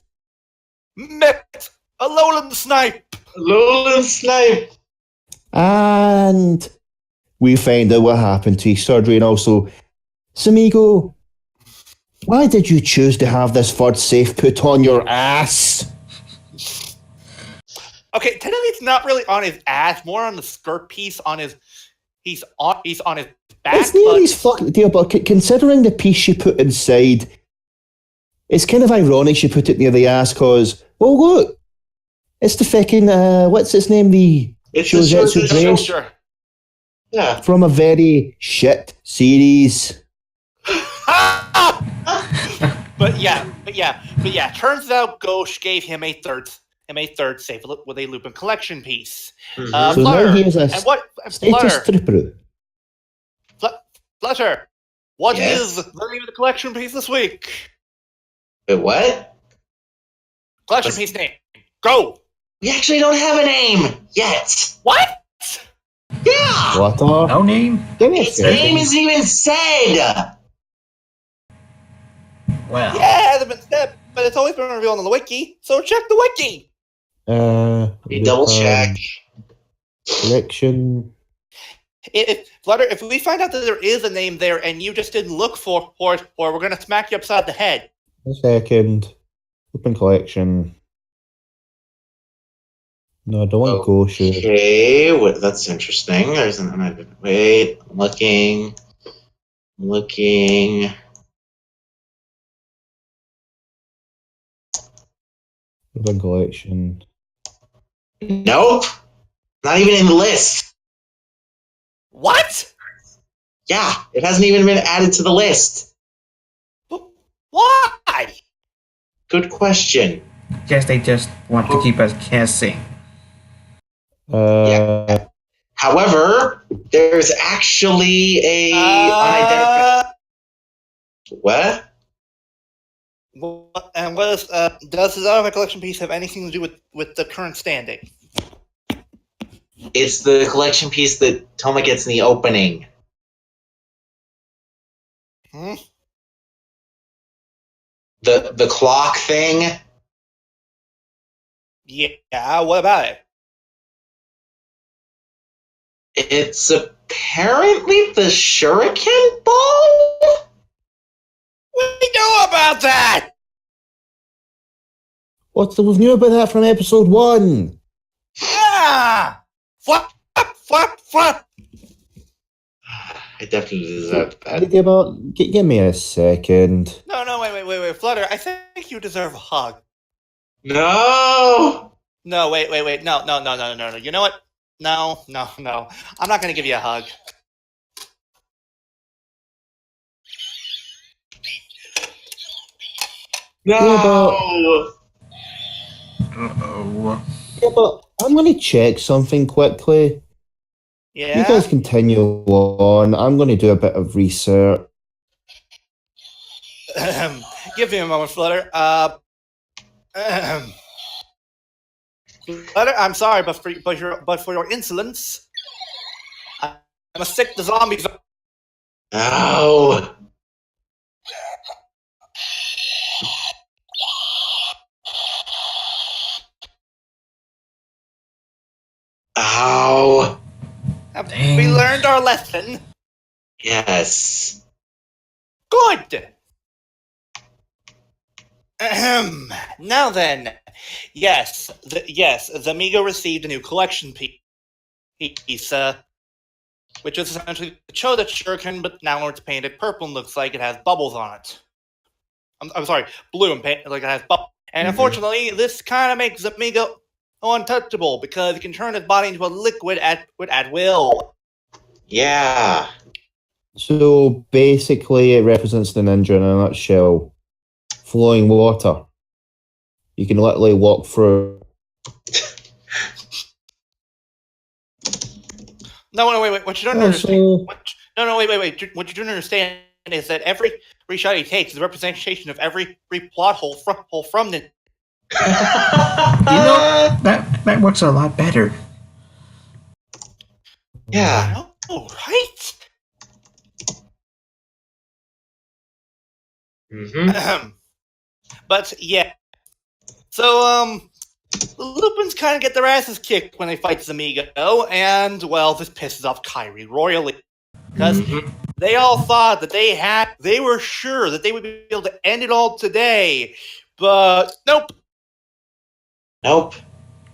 Met a lowland snipe. Lowland Snipe. And we find out what happened to his surgery, and also, Samigo, why did you choose to have this third safe put on your ass? Okay, technically it's not really on his ass, more on the skirt piece on his. He's on his back. It's nearly his fucking deal, but considering the piece she put inside, it's kind of ironic she put it near the ass, because, well, look, it's the fucking, what's his name? It's Shosetsu the dress Sure. Yeah. from a very shit series. But yeah. Turns out Ghosh gave him a third safe with a Lupin collection piece. Mhm. So Flutter, now he is a and what status Flutter, trooper. Flutter, what Yes? is the name of the collection piece this week? Wait, what? Collection What's- piece name. Go. We actually don't have a name yet. What? Yeah. What? No name? Give me a Its name second. isn't even said. Well, Yeah, it hasn't been said, but it's always been revealed on the wiki. So check the wiki. We double check. Collection. Flutter, if we find out that there is a name there and you just didn't look for it, or we're gonna smack you upside the head. A second. Open collection. No, I don't want Ghost. Okay, that's interesting. There's an wait. I'm looking. Open collection. Nope. Not even in the list. What? Yeah, it hasn't even been added to the list. Why? Good question. guess they just want to keep us guessing. Yeah. However, there's actually a unidentified. What? And what is, does the other collection piece have anything to do with the current standing? It's the collection piece that Toma gets in the opening. Hmm? The clock thing. Yeah, what about it? It's apparently the Shuriken Ball? We know about that! What? We knew about that from episode 1. Ah! Flap, flap, flap! I definitely deserve that. Give me a second. No, wait, Flutter, I think you deserve a hug. No! No, wait, no. You know what? No. I'm not going to give you a hug. No! Uh-oh. Yeah, but I'm going to check something quickly. Yeah? You guys continue on. I'm going to do a bit of research. Give me a moment, Flutter. Flutter, I'm sorry, but for your insolence, I must sick the zombies. Ow! Ow! Have Dang. we learned our lesson? Yes. Good. Now then, yes, the Amigo received a new collection piece, which is essentially the Choda Shuriken, but now it's painted purple and looks like it has bubbles on it. I'm sorry, blue and paint like it has bubbles. And unfortunately, this kind of makes the Amigo untouchable because it can turn his body into a liquid at will. Yeah. So basically, it represents the ninja in a nutshell. Flowing water. You can literally walk through. No, wait. What you don't understand? Wait. What you don't understand is that every shot he takes is a representation of every plot hole from the. That works a lot better. Yeah. Oh, right. Mm-hmm. But yeah, so the Lupins kind of get their asses kicked when they fight Zamigo, and well, this pisses off Kyrie royally because they all thought that they were sure that they would be able to end it all today, but nope.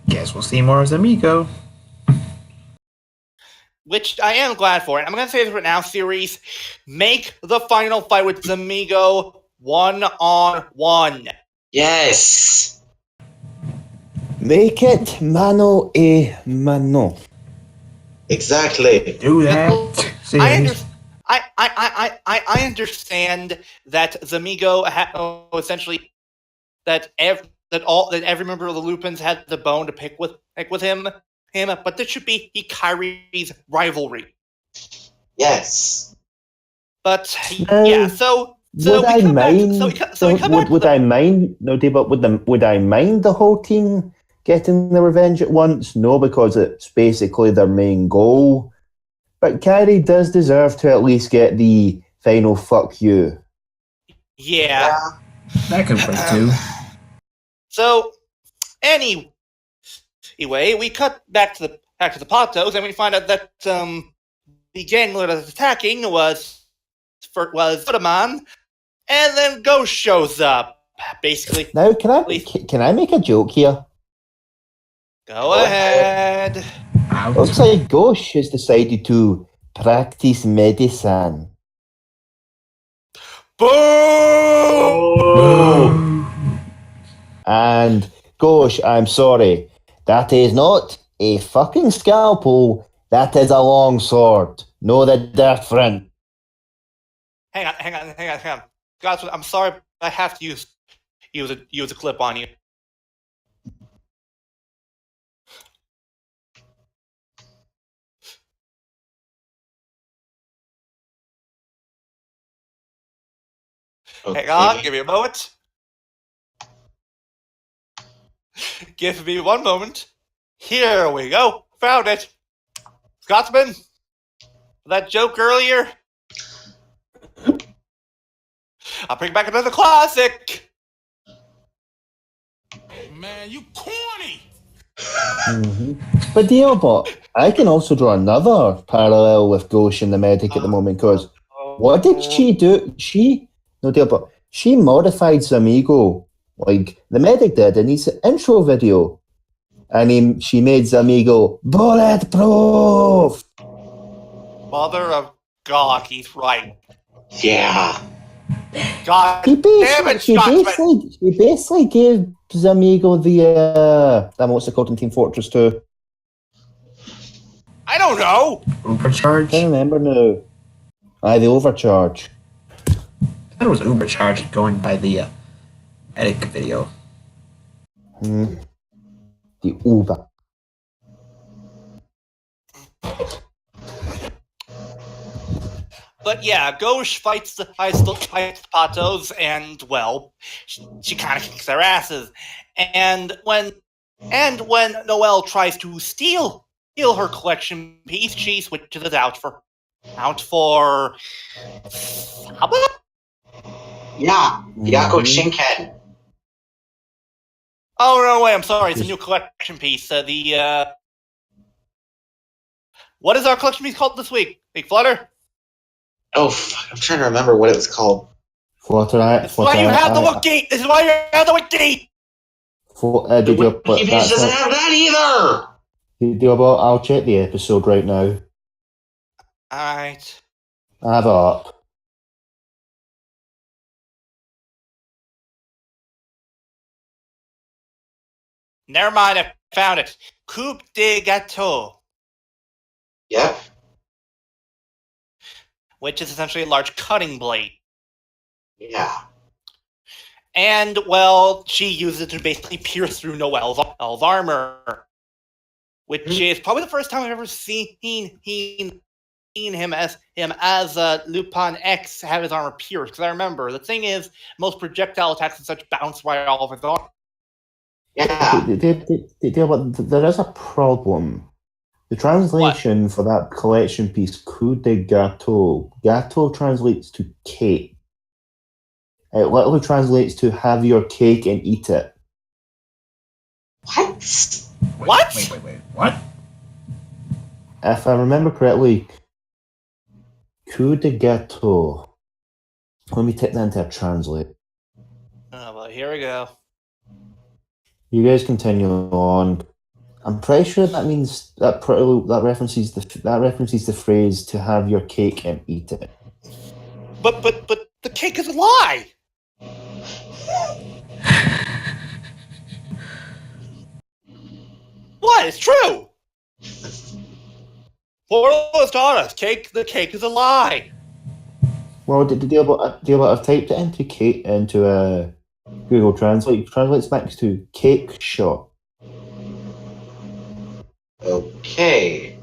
Guess we'll see more of Zamigo. Which I am glad for. And I'm going to say this right now, series, make the final fight with Zamigo 1-on-1. Yes. Make it mano a mano. Exactly. Do that. I understand that Zamigo essentially that every member of the Lupins had the bone to pick with him, but this should be Kyrie's rivalry. Yes. But yeah, so would I mind? Would I mind? No, but would I mind the whole team getting the revenge at once? No, because it's basically their main goal. But Kyrie does deserve to at least get the final fuck you. Yeah. That could wait too. So anyway, we cut back to the Patos, and we find out that the gang that was attacking was Fudaman, and then Ghost shows up. Basically, now can I make a joke here? Go ahead. Looks like Ghosh has decided to practice medicine. Boo! And Ghosh, I'm sorry, that is not a fucking scalpel. That is a long sword. Know the difference. Hang on. Guys, I'm sorry, I have to use a clip on you. Okay. Hang on, give me a moment. Give me one moment. Here we go. Found it. Scotsman, that joke earlier. I'll bring back another classic. Man, you corny. But but I can also draw another parallel with Ghosh and the medic at the moment, because what did she do? She modified Zamigo like the medic did in his intro video, and she made Zamigo bulletproof. Mother of God, he's right. Yeah. God She damn it, Scotsman! She basically gave Zamigo the what's it called in Team Fortress 2? I don't know. Ubercharge? I can't remember now. Aye, the overcharge. I thought it was Ubercharge going by the edit video. The Uber. But yeah, Gauche fights the Patos, and well, she kind of kicks their asses. And when Noelle tries to steal her collection piece, she switches it out for Saba? Yeah, Yako Shinken. Oh no, wait, I'm sorry, it's a new collection piece. What is our collection piece called this week? Big Flutter? Oh, fuck, I'm trying to remember what it was called. This is why you have the Wiki! This is why you have the Wiki! The Wiki page doesn't have that either! I'll check the episode right now. Alright. I have it up. Never mind, I found it. Coupe de Gâteau. Yep. Which is essentially a large cutting blade. Yeah. And, well, she uses it to basically pierce through Noelle's armor. Which is probably the first time I've ever seen him as Lupin X have his armor pierced. Because I remember, the thing is, most projectile attacks and such bounce right all of his armor. Yeah. There is a problem. The translation for that collection piece, coup de gâteau. Gâteau translates to cake. It literally translates to have your cake and eat it. What? What? Wait. What? If I remember correctly, coup de gâteau. Let me take that into a translate. Oh, well, here we go. You guys continue on. I'm pretty sure that means that references the phrase to have your cake and eat it. But the cake is a lie. What? It's true. Portalo's taught us. The cake is a lie. Well, I've typed it into Google Translate. It translates back to cake shop. Okay.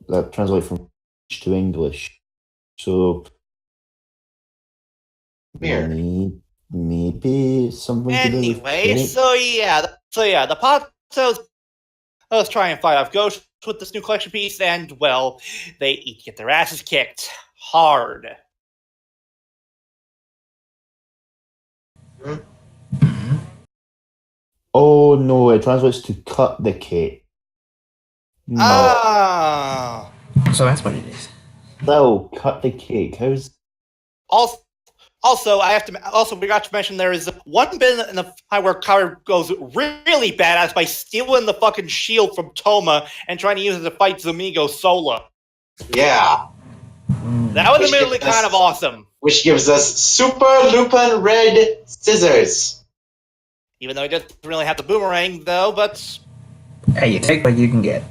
That translates from French to English. So Weird. maybe something to do with Anyway, cake. so yeah, the Patos try and fight off Ghost with this new collection piece, and well, they each get their asses kicked hard. Oh no! It translates to cut the cake. No. Ah. So that's what it is. No, cut the cake. How's Also, we forgot to mention there is one bit in the fight where Kara goes really badass by stealing the fucking shield from Toma and trying to use it to fight Zumigo Sola. Yeah. That was Which admittedly gives us- kind of awesome. Which gives us Super Lupin Red Scissors. Even though he doesn't really have the boomerang, though, but Hey, you take what you can get.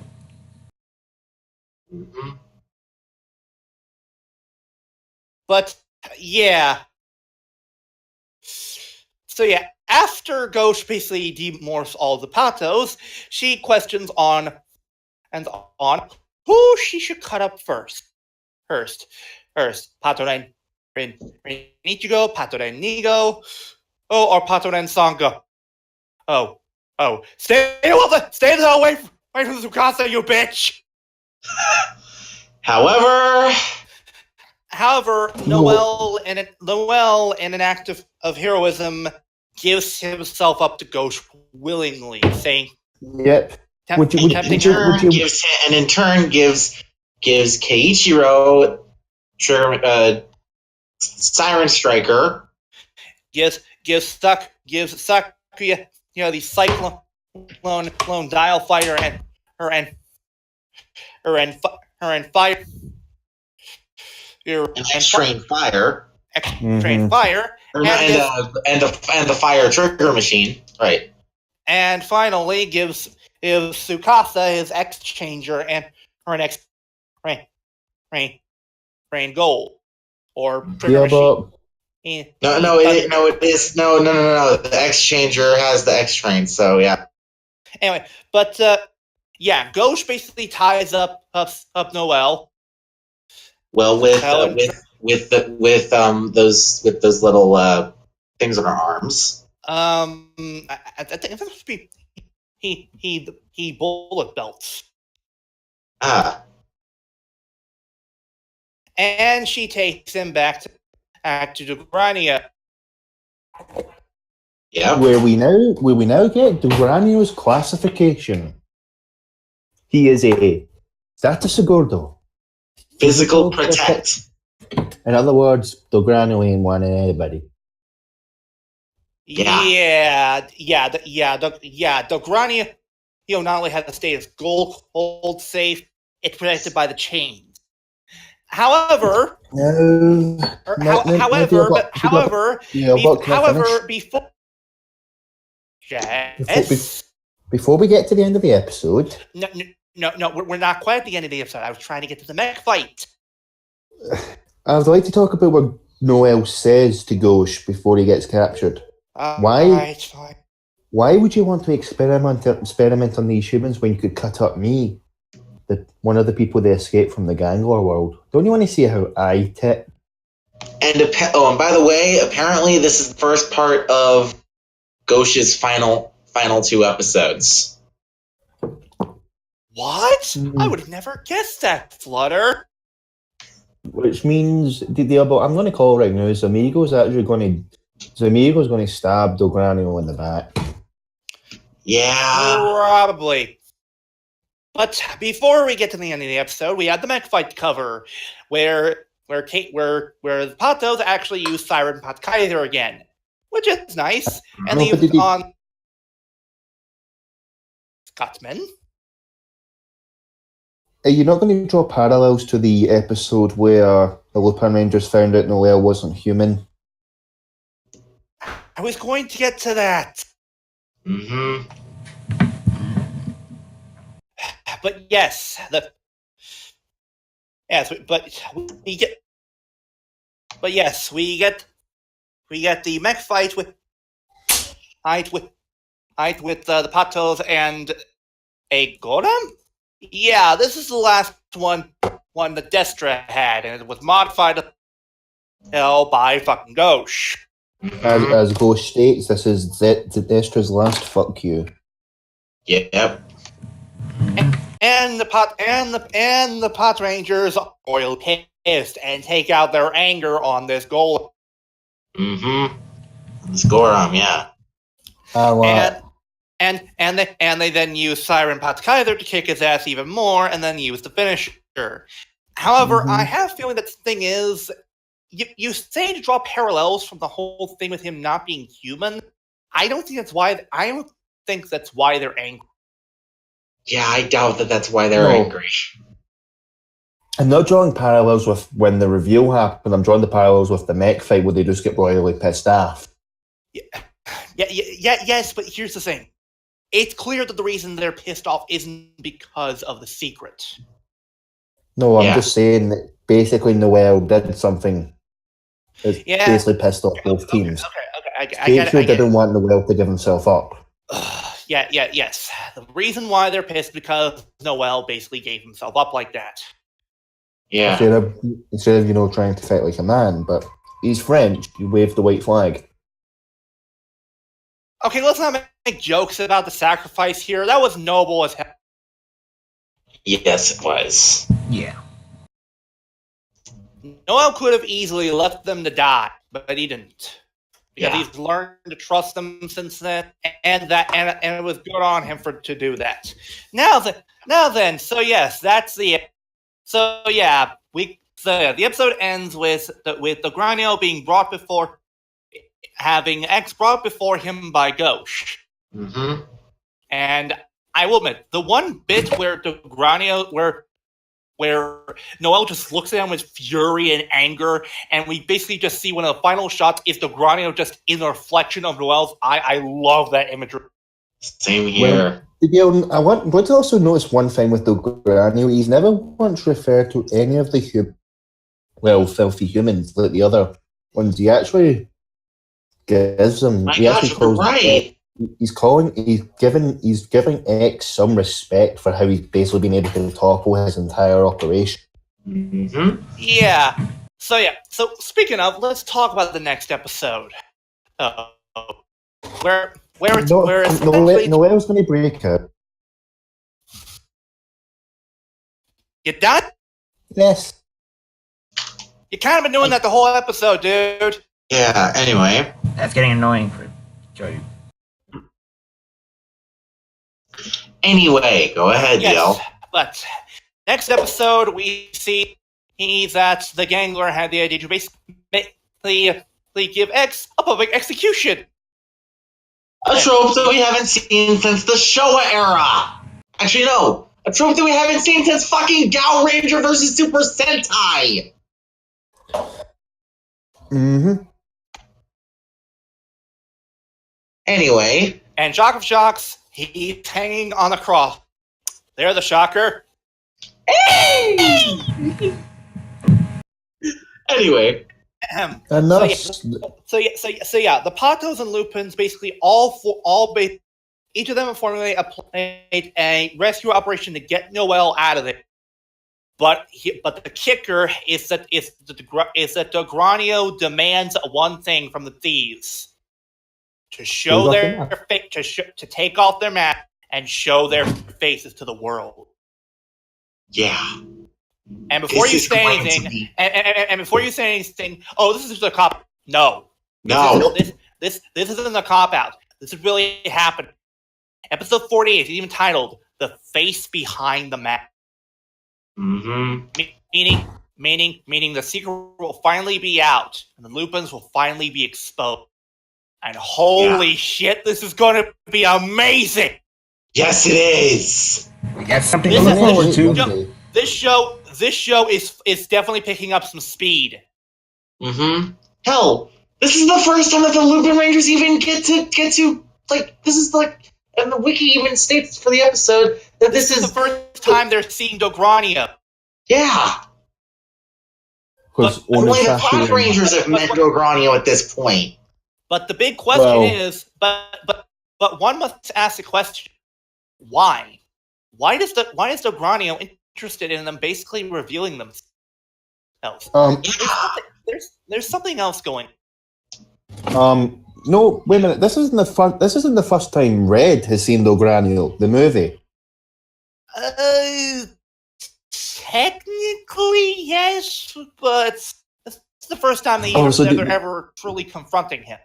Mm-hmm. But yeah. So yeah, after Ghost basically demorphs all the Patos, she questions on who she should cut up first. Pato Ren Ichigo, Pato Ren Nigo, or Pato Ren Sanga. Oh, stay the hell away from Tsukasa, you bitch. However, Noelle, in an act of heroism, gives himself up to Ghost willingly, saying, yep. in turn gives Keiichiro Siren Striker. gives Sakuya, the Cyclone Dial Fighter and Fire. X-Train Fire. X-Train Fire. And the Fire Trigger Machine. Right. And finally gives Tsukasa his X-Changer and next train goal or trigger Yeah, machine. No, it is no. The X Changer has the X Train, so yeah. Anyway, but Gauche basically ties up Noel. Well, with those little things on her arms. I think it's supposed to be he bullet belts. Ah, And she takes him back to Dugrania. yeah. Where we now get Dugranio's classification. He is a status segurdo. Physical protect. In other words, Dugranio ain't wanting anybody. Yeah. Dugrania, not only has the status gold safe, it's protected by the chains. However, before we get to the end of the episode, no, we're not quite at the end of the episode. I was trying to get to the mech fight. I would like to talk about what Noel says to Gauche before he gets captured. Why would you want to experiment on these humans when you could cut up me, one of the people they escaped from the Gangler world? Don't you want to see how I tip? And by the way, apparently this is the first part of Gauche's final 2 episodes. What? I would have never guessed that, Flutter. Which means I'm going to call right now. Zamigo's going to stab Dogranio in the back. Yeah, probably. But before we get to the end of the episode, we had the mech fight cover, where the Patos actually use Siren Pot Kaiser again, which is nice, and they use on Scotsman. Are you not going to draw parallels to the episode where the Lupin Rangers found out Noel wasn't human? I was going to get to that. Mm-hmm. But yes, we get the mech fight with the Patos and a Golem. Yeah, this is the last one that Destra had, and it was modified by fucking Gauche. As Gauche states, this is Destra's last fuck you. Yep. And the Pot Rangers are oil pissed and take out their anger on this Golem. Mm-hmm. This Goron, yeah. And they then use Siren Pot Kaiser to kick his ass even more, and then use the finisher. However, I have a feeling that the thing is, you say to draw parallels from the whole thing with him not being human. I don't think that's why. I don't think that's why they're angry. Yeah, I doubt that's why they're angry. I'm not drawing parallels with when the reveal happened. I'm drawing the parallels with the mech fight where they just get royally pissed off. Yes, but here's the thing. It's clear that the reason they're pissed off isn't because of the secret. No, I'm just saying that basically Noel did something that basically pissed off both teams. Okay, I get it. Didn't want Noel to give himself up. Yes. The reason why they're pissed because Noel basically gave himself up like that. Yeah. Instead of trying to fight like a man, but he's French. He waved the white flag. Okay, let's not make jokes about the sacrifice here. That was noble as hell. Yes, it was. Yeah. Noel could have easily left them to die, but he didn't. Because he's learned to trust them since then, and it was good on him to do that. Now then, so yes, that's the. So yeah, the episode ends with Dogranio being brought before him by Gauche. Mm-hmm. And I will admit, the one bit where Noel just looks at him with fury and anger, and we basically just see one of the final shots is Dogranio just in the reflection of Noel's eye. I love that imagery. Same here. I want to also notice one thing with Dogranio. He's never once referred to any of the filthy humans like the other ones. He actually gives them. My He gosh, actually you're calls. right. He's giving X some respect for how he's basically been able to topple his entire operation. Mm-hmm. Yeah. So speaking of, let's talk about the next episode. Where essentially Noel's going to break out. you done? Yes. You kind of been doing that the whole episode, dude. Yeah, anyway. That's getting annoying for Joey. Anyway, go ahead, Yes, Neil. but next episode we see that the Gangler had the idea to basically give X a public execution. A trope that we haven't seen since the Showa era. Actually, no. A trope that we haven't seen since fucking Gao Ranger versus Super Sentai. Mm-hmm. Anyway. And Shock of Shocks, he's hanging on a cross. There, the Shocker. Anyway. So yeah, the Patos and Lupins basically each of them formulate a rescue operation to get Noel out of it. But the kicker is that Dogranio demands one thing from the thieves: to show to take off their mask and show their faces to the world. Yeah. And before you say anything, oh, this is just a cop. No. This isn't a cop out. This is really happening. Episode 48 is even titled "The Face Behind the Mask." Mm-hmm. Meaning the secret will finally be out, and the Lupins will finally be exposed. And holy shit, this is going to be amazing! Yes, it is. We got something to look forward to. This show is definitely picking up some speed. Mm-hmm. Hell, this is the first time that the Lupin Rangers even get to like. This is like, and the wiki even states for the episode that this is the first time they're seeing Dogranio. Yeah. Because only the Black Rangers have met Dogranio at this point. But the big question is, but one must ask the question: why? Why is Dogranio interested in them basically revealing themselves? There's something else going. No, wait a minute. This isn't the first time Red has seen Dogranio, the movie. Technically, yes, but it's the first time they're ever truly confronting him.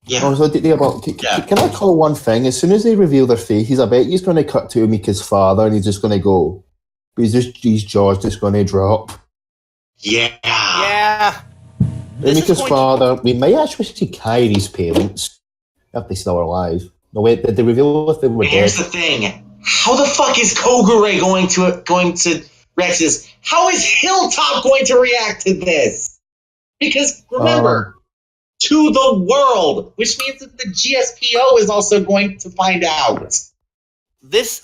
Yeah. Can I call one thing? As soon as they reveal their faces, I bet he's going to cut to Mika's father, and he's just going to go. His jaw's just going to drop. Yeah. Yeah. Mika's father. We might actually see Kyrie's parents if they're still alive. No wait, did they reveal if they were dead? Here's the thing: how the fuck is Kogure going to Rex's? How is Hilltop going to react to this? Because remember. To the world, which means that the GSPO is also going to find out. This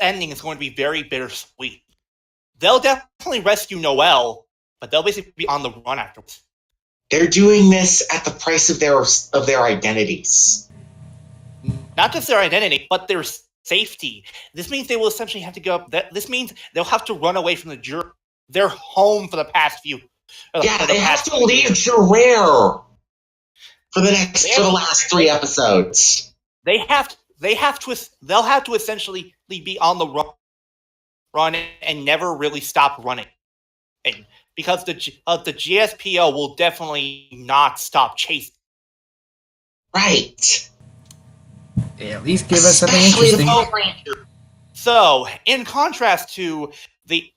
ending is going to be very bittersweet. They'll definitely rescue Noel, but they'll basically be on the run afterwards. They're doing this at the price of their identities. Not just their identity, but their safety. This means they will essentially have to go up. This means they'll have to run away from their home for the past few. They have to leave Gerrare for the last 3 episodes. They'll have to essentially be on the run and never really stop running, because the GSPO will definitely not stop chasing. Right. Yeah, at least give us something interesting. So, in contrast to the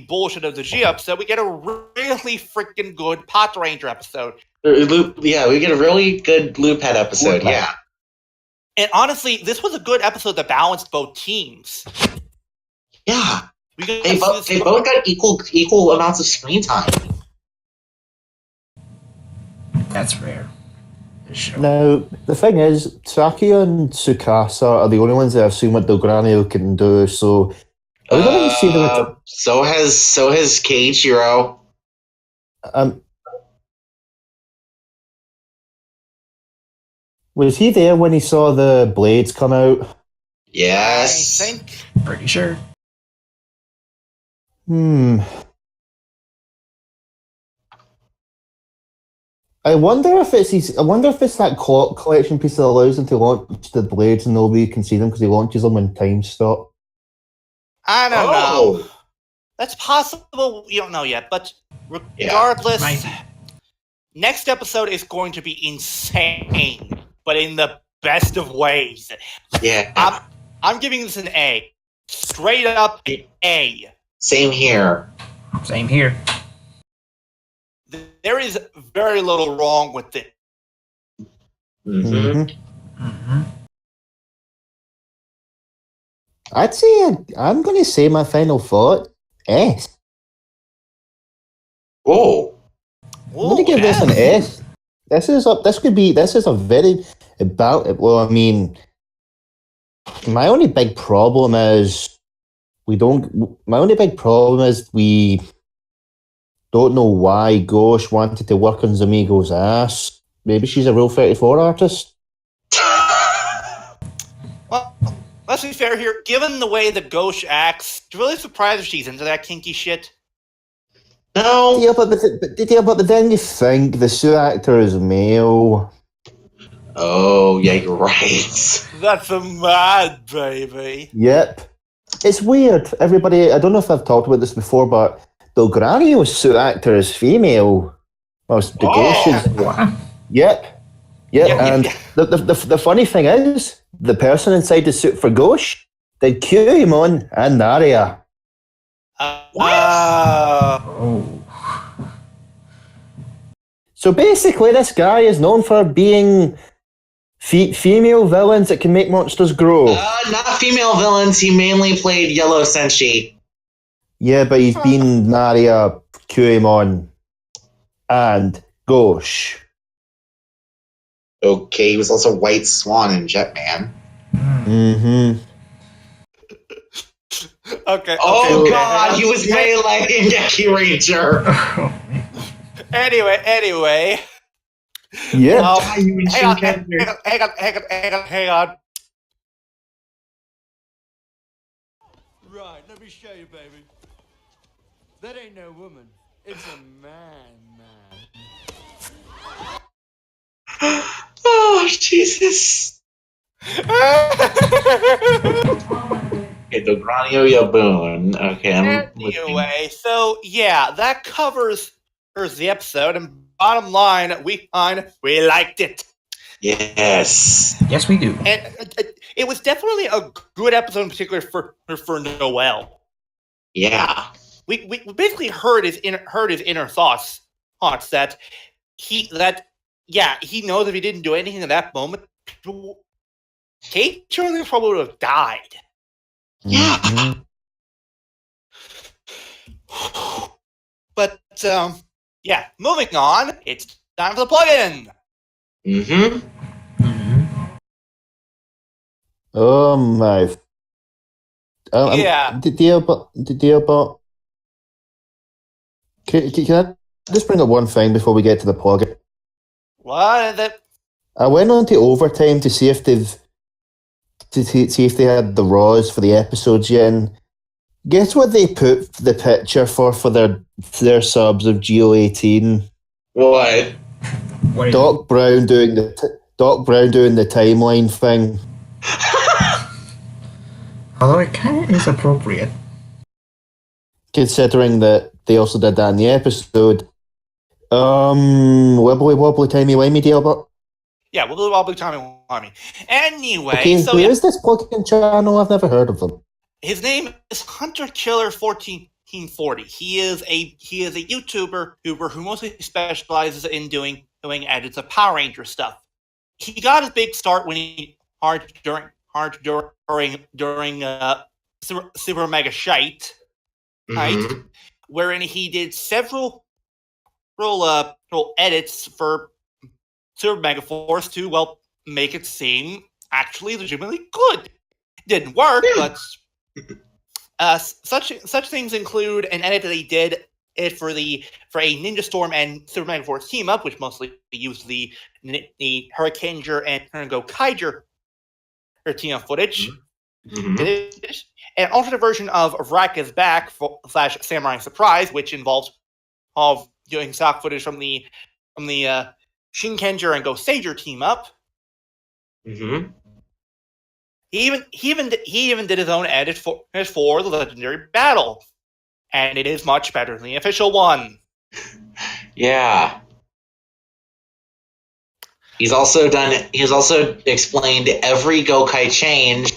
bullshit of the G episode, we get a really freaking good Pot Ranger episode. Yeah, we get a really good Loop Head episode, yeah. And honestly, this was a good episode that balanced both teams. Yeah. They both got equal amounts of screen time. That's rare. Sure. Now, the thing is, Sakia and Tsukasa are the only ones that have seen what Dogranio can do, so are we going to see the So has Keiichiro. was he there when he saw the blades come out? Yes. I think. Pretty sure. I wonder if it's that clock collection piece that allows him to launch the blades and nobody can see them because he launches them when time stop. I don't Oh. know. That's possible. We don't know yet. But Yeah. regardless, Might be. next episode is going to be insane, but in the best of ways. Yeah. I'm giving this an A. Straight up an A. Same here. Same here. There is very little wrong with it. Mm-hmm. I'd say I'm going to say my final thought. S. Oh. I'm going to give this an S. This is a very about. Well, I mean, my only big problem is we don't know why Ghosh wanted to work on Zamigo's ass. Maybe she's a Rule 34 artist. Well, let's be fair here. Given the way that Ghosh acts, it's really surprised if she's into that kinky shit. No. Yeah, but then you think the Sue actor is male. Oh, yeah, you're right. That's a mad baby. Yep. It's weird. Everybody, I don't know if I've talked about this before, but Dogranio's Sue actor is female. Well, the Ghosh is. What? Yep. And the funny thing is, the person inside the suit for Ghosh did Kyuimon and Naria. Oh. So basically, this guy is known for being female villains that can make monsters grow. Not female villains. He mainly played Yellow Senshi. Yeah, but he's been Naria, Kyuimon, and Ghosh. Okay, he was also White Swan in Jetman. Mm-hmm. Okay. Oh God, he was Melee in Yaki Ranger. Anyway. Yeah. Hang on. Right, let me show you, baby. That ain't no woman. It's a man. Oh, Jesus. Okay, Dogranio Yaboon. Okay, I'm looking. Anyway, so yeah, that covers the episode, and bottom line, we liked it. Yes. Yes, we do. And it was definitely a good episode, in particular for Noel. Yeah. We basically heard his inner thoughts that he knows if he didn't do anything in that moment, Kate Turner probably would have died. Yeah. Mm-hmm. But moving on, it's time for the plug-in. Mm-hmm. Oh my. Yeah. Dear bot. Can I just bring up one thing before we get to the plug? What? I went on to Overtime to see if they had the raws for the episodes yet. And guess what they put the picture for their subs of Geo18? What? Doc Brown doing the timeline thing. Although it kind of is appropriate. Considering that they also did that in the episode. Wibbly wobbly timey wimey deal, but Yeah, Wibbly Wobbly Tommy Wimey. Anyway, okay, so who is this plugin channel? I've never heard of them. his name is Hunter Killer 1440. He is a YouTuber who mostly specializes in doing edits of Power Ranger stuff. He got his big start when he during Super Mega Shite, right? Mm-hmm. Wherein he did several edits for Super Mega Force to make it seem actually legitimately good. Didn't work, but such things include an edit that he did it for a Ninja Storm and Super Mega Force team up, which mostly used the Hurricaneger and Go Kaiger team up footage. Mm-hmm. An alternate version of Rack is Back / Samurai Surprise, which involves doing stock footage from the Shinkenger and Go Sager team up. Mm-hmm. He even did his own edit for the Legendary Battle, and it is much better than the official one. Yeah. He's also explained every Gokai change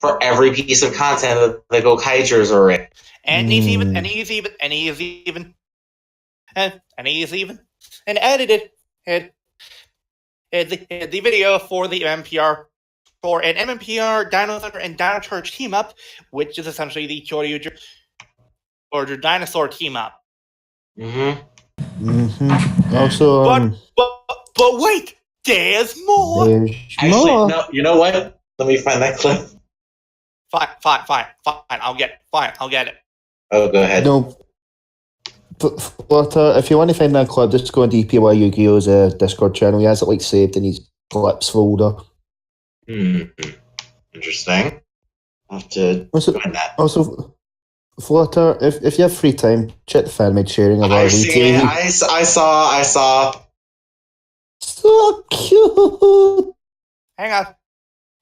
for every piece of content that the Gokaigers are in. And he's even edited the video for the MMPR for an MMPR Dino Thunder and Dino Charge team up, which is essentially the Kyoryuger or the dinosaur team up. Also, but wait, there's more. Actually, no. You know what? Let me find that clip. Fine. I'll get it. Oh, go ahead. No. But if you want to find that clip, just go on DPY Yu-Gi-Oh's Discord channel. He has it saved in his clips folder. Interesting. I'll have to find that. Also, Flutter, if you have free time, check the fan made sharing of our I've seen it. I saw. So cute. Hang on.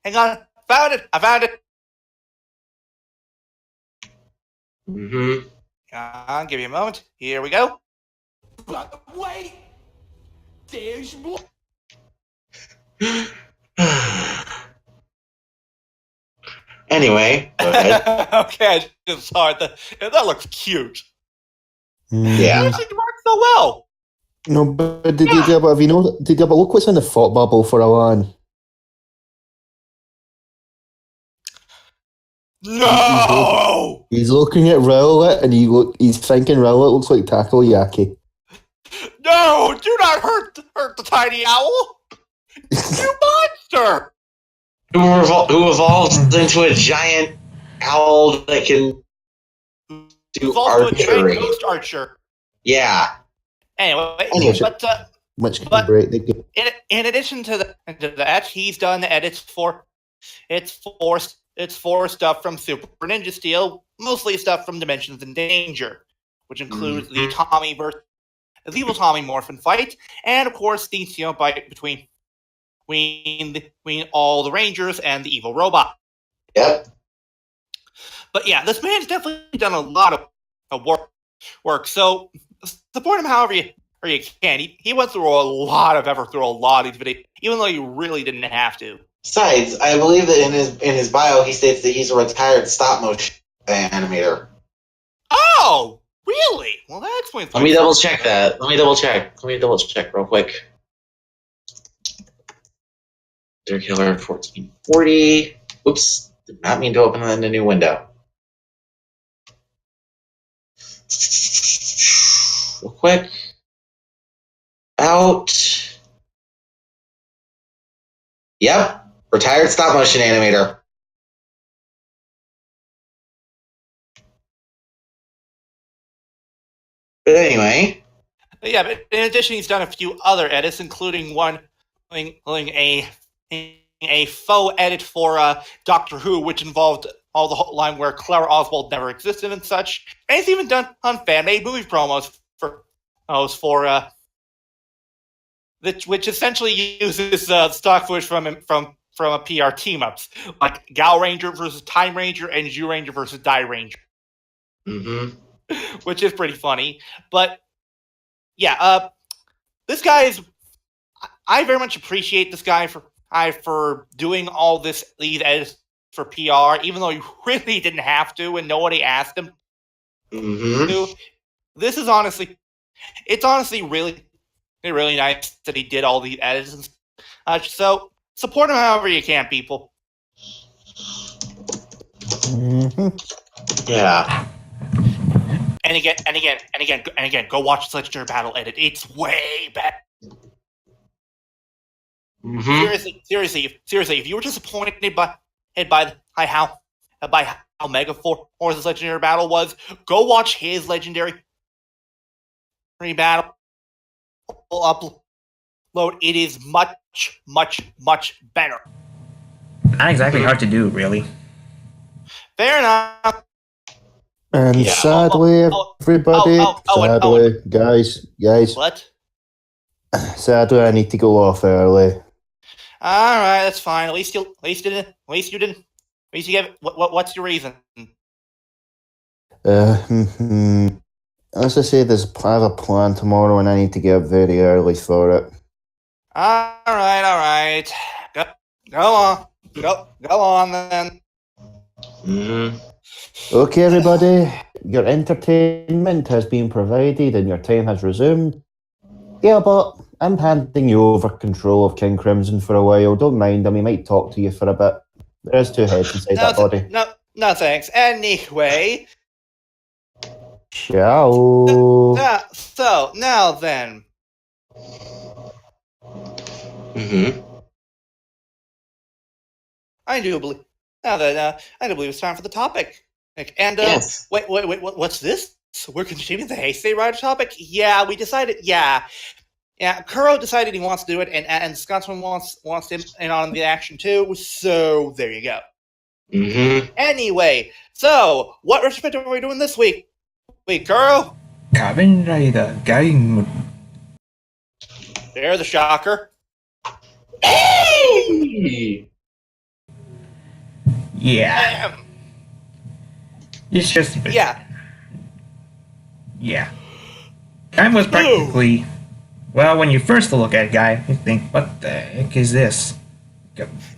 I found it. Give me a moment. Here we go. But wait, there's more. Anyway, go ahead. Okay, I just saw it. That looks cute. Yeah. It actually works so well. No, but did you have a look what's in the thought bubble for Alan? No! He's looking at Rowlet and he's thinking Rowlet looks like Takoyaki. No! Do not hurt the tiny owl! You monster! Who evolves into a giant owl that can do also archery. a giant ghost archer. Yeah. Anyway, in addition to that, he's done edits for stuff from Super Ninja Steel, mostly stuff from Dimensions in Danger, which includes the Tommy versus the evil Tommy Morphin fight, and of course the fight between all the Rangers and the evil robot. Yep. But yeah, this man's definitely done a lot of work. So support him however you can. He went through a lot of effort through a lot of these videos, even though he really didn't have to. Besides, I believe that in his bio he states that he's a retired stop motion animator. Oh, really? Well, that explains. Let me double check that. Let me double check real quick. Deer Killer 1440. Oops, did not mean to open that in a new window. Real quick. Yep. Retired stop motion animator. But anyway. Yeah, but in addition, he's done a few other edits, including one a faux edit for Doctor Who, which involved all the line where Clara Oswald never existed and such. And he's even done on fan-made movie promos which essentially uses stock footage from a PR team-ups, like Gal Ranger versus Time Ranger and Zhu Ranger versus Die Ranger. Which is pretty funny. But, yeah, this guy is... I very much appreciate this guy for doing all these edits for PR, even though he really didn't have to and nobody asked him to. This is honestly really nice that he did all these edits. So support him however you can, people. Yeah. And again, go watch Legendary Battle edit. It's way better. Mm-hmm. Seriously, if you were disappointed by how Mega Force's legendary battle was, go watch his legendary battle upload. It is much, much, much better. Not exactly hard to do, really. Fair enough. And Yeah. sadly, everybody, guys, What? sadly, I need to go off early. All right, that's fine. At least you didn't. What's your reason? As I say, I have a plan tomorrow, and I need to get up very early for it. All right. Go on then. Mm-hmm. Okay, everybody, your entertainment has been provided and your time has resumed. Yeah, but I'm handing you over control of King Crimson for a while. Don't mind him, he might talk to you for a bit. There's two heads inside that body. No thanks. Anyway. Ciao. So, now then. Mm-hmm. I do believe it's time for the topic. And Yes. wait, what's this? We're continuing the Heisei Rider topic? Yeah, we decided. Yeah, Kuro decided he wants to do it, and Scotsman wants him in on the action too. So there you go. Mm-hmm. Anyway, so what retrospective are we doing this week? Wait, Kuro? Kamen Rider Game. There's the shocker. Hey! Yeah. It's just... Yeah. Gaim was practically... Well, when you first look at Gaim, you think, what the heck is this?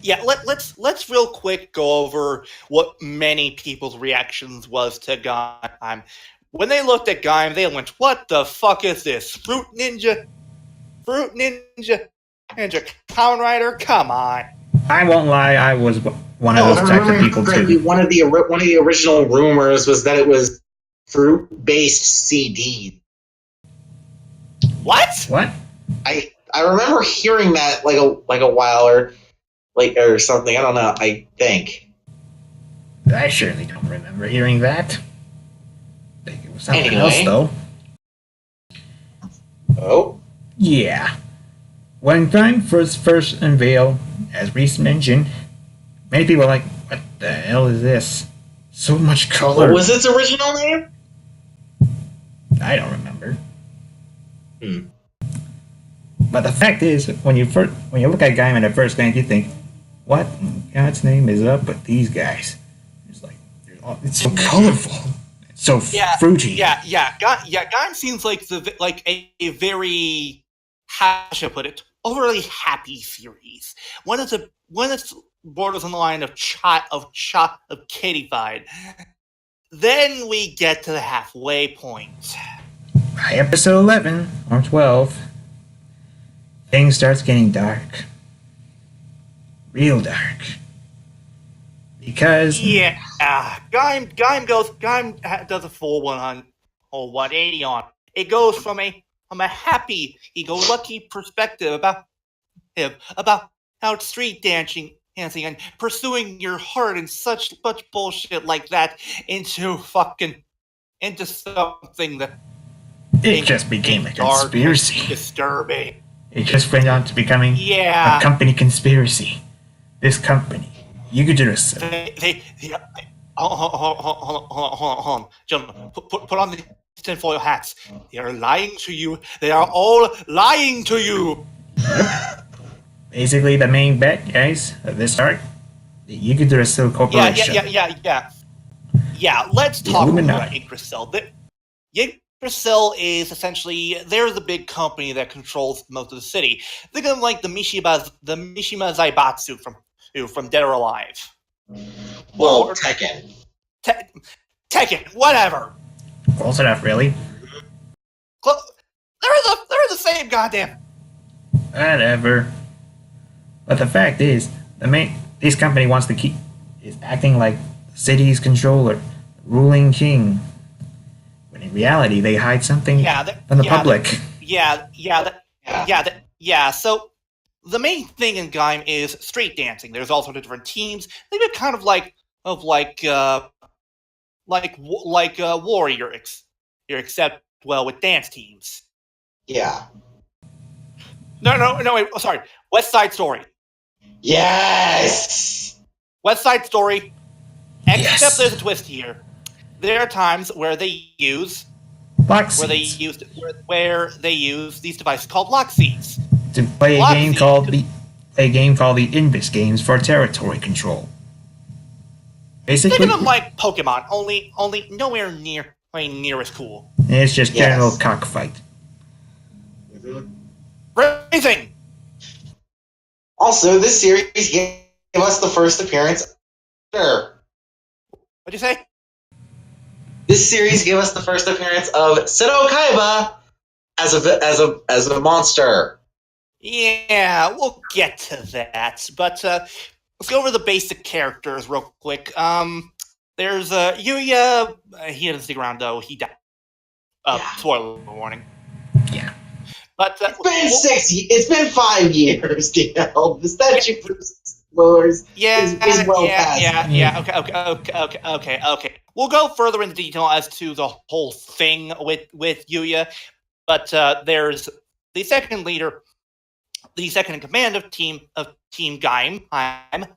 Yeah, let's real quick go over what many people's reactions was to Gaim. When they looked at Gaim, they went, "What the fuck is this? Fruit Ninja, Kamen Rider? Come on!" I won't lie, I was one of those types of people too. One of the original rumors was that it was fruit-based CD. What? I remember hearing that like a while or something. I don't know. I think. I surely don't remember hearing that. I think it was something else though. Oh. Yeah. When Gaim first unveiled, as Reese mentioned, many people were like, what the hell is this? So much color. What was its original name? I don't remember. But the fact is, when you look at Gaim at first glance, you think, what in God's name is up with these guys? It's like, it's so colorful. It's so fruity. Yeah. Gaim seems like a very, how should I put it, overly happy series. When it's borders on the line of kiddified, then we get to the halfway point. By episode 11 or 12, things starts getting dark. Real dark. Because Gaim does a full 180 on. It goes from a happy, ego-lucky perspective about how it's street dancing and pursuing your heart and such bullshit like that into something that it just became a conspiracy. Disturbing. It just went on to becoming a company conspiracy. This company, Yugudurus. Hold on. Gentlemen, put on the tinfoil hats. They are lying to you. They are all lying to you. Basically, the main bet, guys, of this arc, the Yugudurus Corporation. Yeah, let's talk about Yggdrasil. Yggdrasil is essentially, they're the big company that controls most of the city. Think of them like the Mishima Zaibatsu from Dead or Alive. Well, Tekken. Tekken, whatever. Close enough, really. They're the same goddamn. Whatever. But the fact is, this company wants to is acting like the city's controller, ruling king. When in reality, they hide something from the public. So the main thing in Gaim is street dancing. There's also different teams. They've been kind of like warrior, except with dance teams. Yeah. No. Wait. Sorry. West Side Story. Yes. West Side Story. Except Yes. there's a twist here. There are times where they use Lock where they seats. use these devices called lock seats. To play a Lock game seats. called the Invis games for territory control. Basically, Think of them like Pokemon, only nowhere near as cool. it's just general Yes. cockfight. Phrasing. Also, this series gave us the first appearance. Sure. What'd you say? This series gave us the first appearance of Seto Kaiba as a monster. Yeah, we'll get to that. But let's go over the basic characters real quick. There's Yuya. He doesn't stick around though. He died. Yeah. Spoiler warning. Yeah. But It's been 5 years, DL. The statute for spoilers is well past. Okay. We'll go further into detail as to the whole thing with Yuya, but there's the second leader, the second in command of Team Gaim,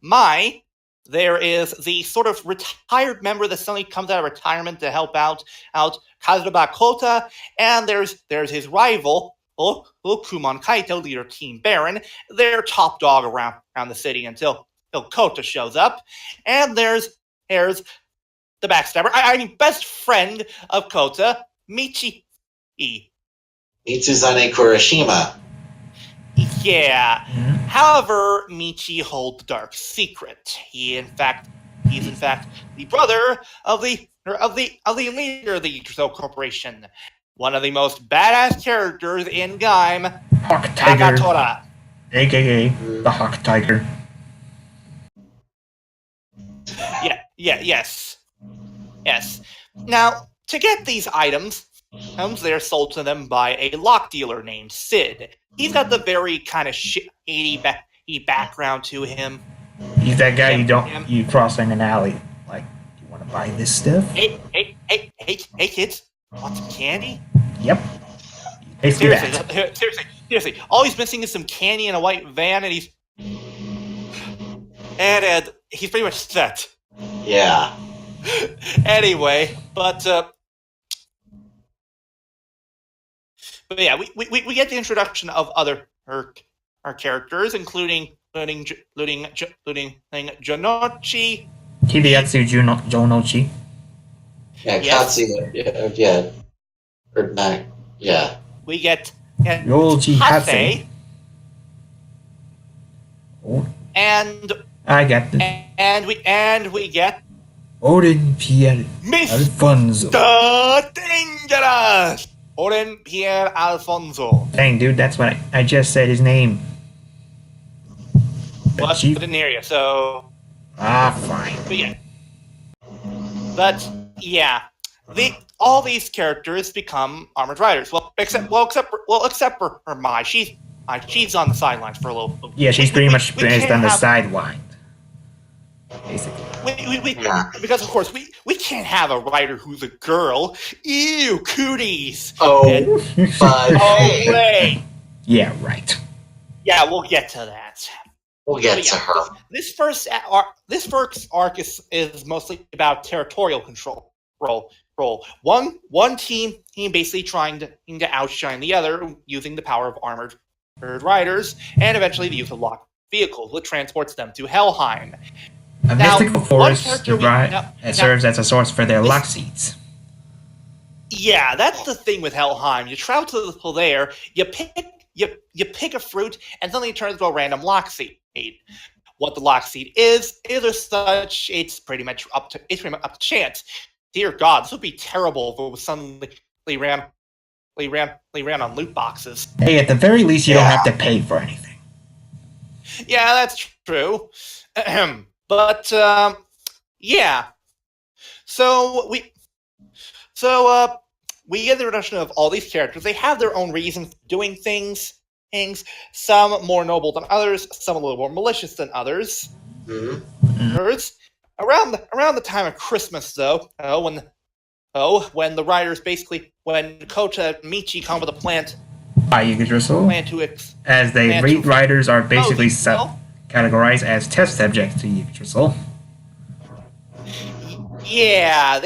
Mai. There is the sort of retired member that suddenly comes out of retirement to help out Kazuma Kota, and there's his rival, Kumon Kaito, leader of Team Baron. They're top dog around the city until Kota shows up, and there's the backstabber. I mean, best friend of Kota, Michi. Mitsuzane Kurashima. Yeah. However, Michi holds the dark secret. He's in fact the brother of the leader of the Yggdrasil Corporation, one of the most badass characters in Gaim, Hawk Tiger, Akatora. aka the Hawk Tiger. Yes. Now, to get these items, they're sold to them by a lock dealer named Sid. He's got the very kind of shady background to him. He's that guy Yeah. you cross in an alley. Like, you want to buy this stuff? Hey, kids, want some candy? Yep. Basically that. Seriously. All he's missing is some candy in a white van, and he's pretty much set. Yeah. Anyway, but yeah, we get the introduction of other our characters, including Jonochi. Hideatsu Jonochi. Yeah, Yes. Katsu. Yeah. Or not. Yeah. We get Yoji Hase. Hase, Oh, and I got this. we get Orin Pierre Mr. Alfonso. Dangerous Oren Pierre Alfonso. Dang, dude, that's what I just said his name. Well, I Chief. didn't hear you, so Fine. but yeah, all these characters become armored riders. Except for Mai. She's on the sidelines for a little. Yeah, she's pretty much we placed can't on the have- sideline. Basically. Yeah. Because of course we can't have a writer who's a girl. Ew, cooties. Oh, but Oh hey, wait. Yeah, right. Yeah, we'll get to that. we'll get But to yeah, her. This first arc is mostly about territorial control. One team basically trying to outshine the other using the power of armored riders, and eventually the use of locked vehicles, which transports them to Helheim. A Now, mystical one force character serves as a source for their this- lock seats. Yeah, that's the thing with Helheim. You travel to there, you pick a fruit, and suddenly it turns into a random lock seed. What the lock seed is as such, it's pretty much up to chance. Dear God, this would be terrible if it was suddenly ran on loot boxes. Hey, at the very least, you don't Yeah. have to pay for anything. Yeah, that's true. But yeah. So we get the introduction of all these characters. They have their own reasons for doing things things, some more noble than others, some a little more malicious than others. Mm-hmm. Around the time of Christmas, though, when the writers when Kota and Michi come with a plan as they read writers are basically categorized as test subjects to Yggdrasil. Yeah,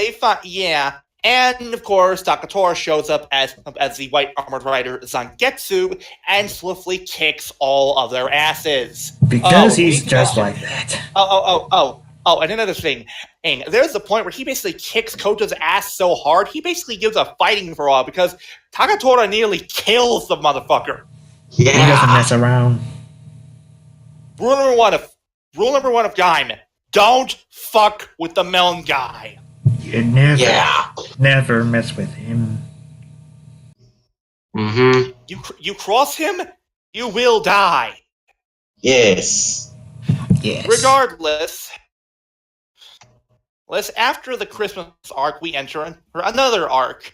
and of course Takatora shows up as the white armored rider Zangetsu and swiftly kicks all of their asses. Because he's just like that. And another thing, there's the point where he basically kicks Kota's ass so hard, he basically gives a fighting for all because Takatora nearly kills the motherfucker. Yeah. He doesn't mess around. Rule number one of Gaim: don't fuck with the melon guy. You never mess with him. Mm-hmm. You cross him, you will die. Yes. Regardless, after the Christmas arc, we enter another arc,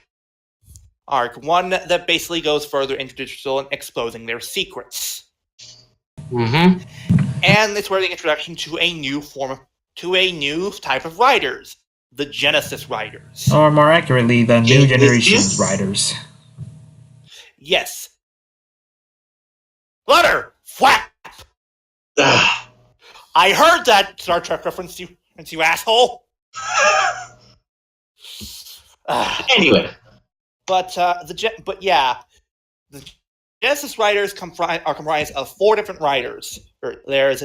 one that basically goes further into Digital and exposing their secrets. Mm-hmm. And it's where the introduction to a new type of writers, the Genesis writers. Or more accurately, the new generation's writers. Yes. Flutter! Flap! I heard that Star Trek reference, you asshole! Anyway. The Genesis writers are comprised of 4 different writers. There's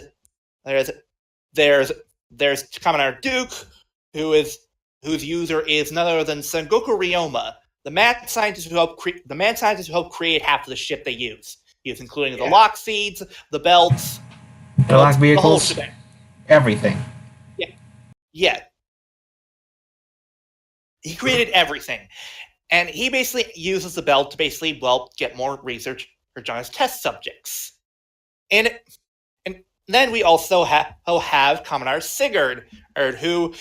Kaminari Duke, whose user is none other than Sengoku Ryoma, the mad scientist who helped create half of the ship they use, including the lock seeds, the belts, the lock vehicles, everything. Yeah. He created everything. And he basically uses the belt to get more research for John's test subjects. And then we also have Kaminari Sigurd, who,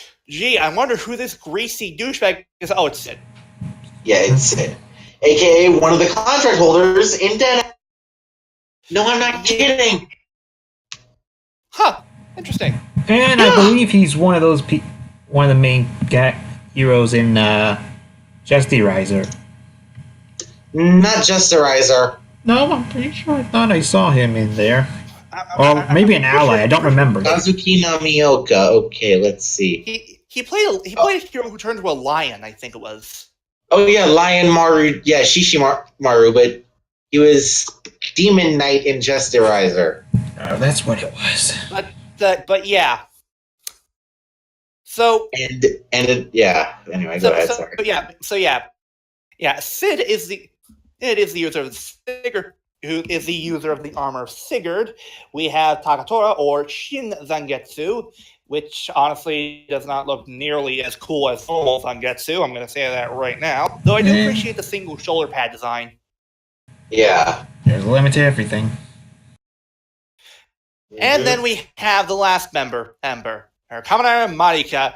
I wonder who this greasy douchebag is. Oh, it's Sid. Yeah, it's Sid. AKA one of the contract holders in Den. No, I'm not kidding. Huh. Interesting. And I believe he's one of the main heroes in Justerizer. Not Justerizer. No, I'm pretty sure I thought I saw him in there. Or maybe an ally, I don't remember. Kazuki Namioka. Okay, let's see. He played a hero who turned into a lion, I think it was. Oh yeah, Lion Maru. Yeah, Maru, but he was Demon Knight in Justerizer. Oh, that's what it was. But yeah. So Anyway, go ahead. Sorry. Sid is the user of Sigurd, who is the user of the armor of Sigurd. We have Takatora, or Shin Zangetsu, which honestly does not look nearly as cool as normal Zangetsu. I'm going to say that right now. Though I do appreciate the single shoulder pad design. Yeah. There's a limit to everything. And then we have the last member, Kaminari Marika,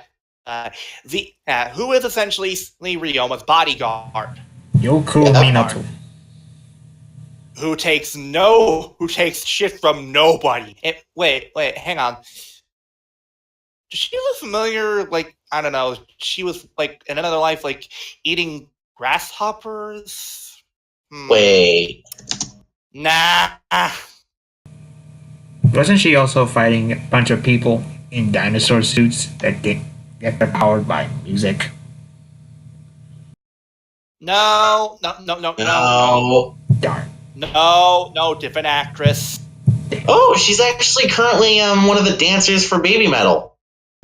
who is essentially Ryoma's bodyguard. Yoku Minato. Who takes shit from nobody. Wait, hang on. Does she look familiar? Like, I don't know. She was like in another life, like eating grasshoppers. Wait. Nah. Wasn't she also fighting a bunch of people in dinosaur suits that get powered by music? No. Darn. No, different actress. Oh, she's actually currently one of the dancers for Baby Metal.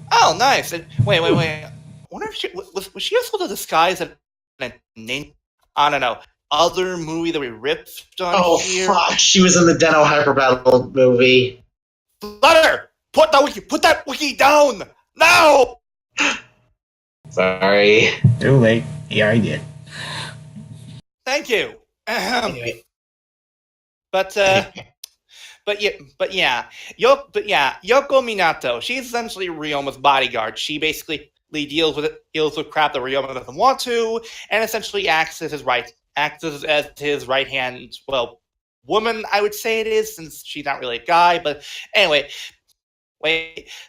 Oh, nice. Wait. I wonder if she was she also the disguise of a name? I don't know. Other movie that we ripped on here. Oh fuck! She was in the Deno Hyper Battle movie. Flutter! Put that wiki down! No! Sorry. Too late. Yeah, I did. Thank you. Anyway. But Yoko Minato. She's essentially Ryoma's bodyguard. She basically deals with crap that Ryoma doesn't want to, and essentially acts as his right hand, woman, I would say it is, since she's not really a guy. But anyway,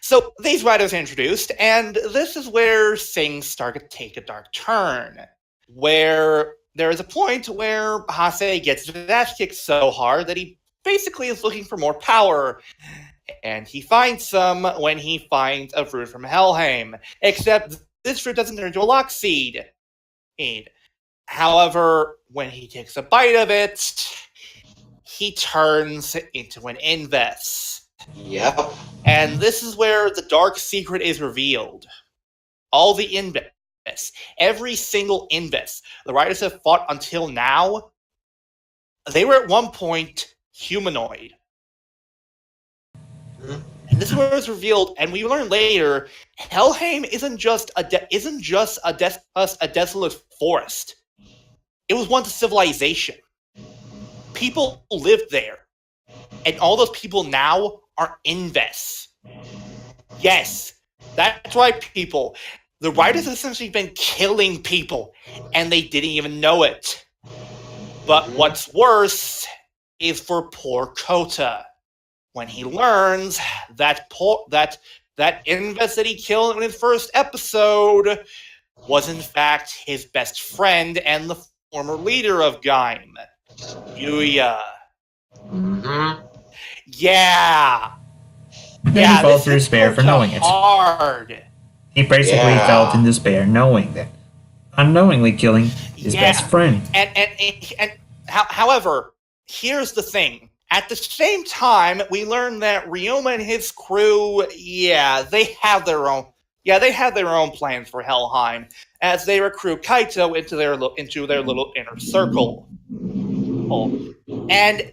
so these writers are introduced, and this is where things start to take a dark turn. Where there is a point where Hase gets his ass kicked so hard that he basically is looking for more power. And he finds some when he finds a fruit from Helheim. Except this fruit doesn't turn into a lock seed. However, when he takes a bite of it, he turns into an Inves. Yep. And this is where the dark secret is revealed. All the Inves, every single Inves the writers have fought until now, they were at one point humanoid. And this is where it was revealed, and we learn later, Helheim isn't just a desolate forest. It was once a civilization. People lived there, and all those people now are Inves. Yes, that's right, people. The writers have essentially been killing people, and they didn't even know it. But what's worse is for poor Kota. When he learns that Inves that he killed in his first episode was in fact his best friend and the former leader of Gaim, Yuya. Mm-hmm. Yeah. Then he falls through despair for knowing it. Hard. He basically felt in despair knowing that, unknowingly killing his best friend. And however, here's the thing. At the same time, we learn that Ryoma and his crew, they have their own plans for Helheim, as they recruit Kaito into their little inner circle. And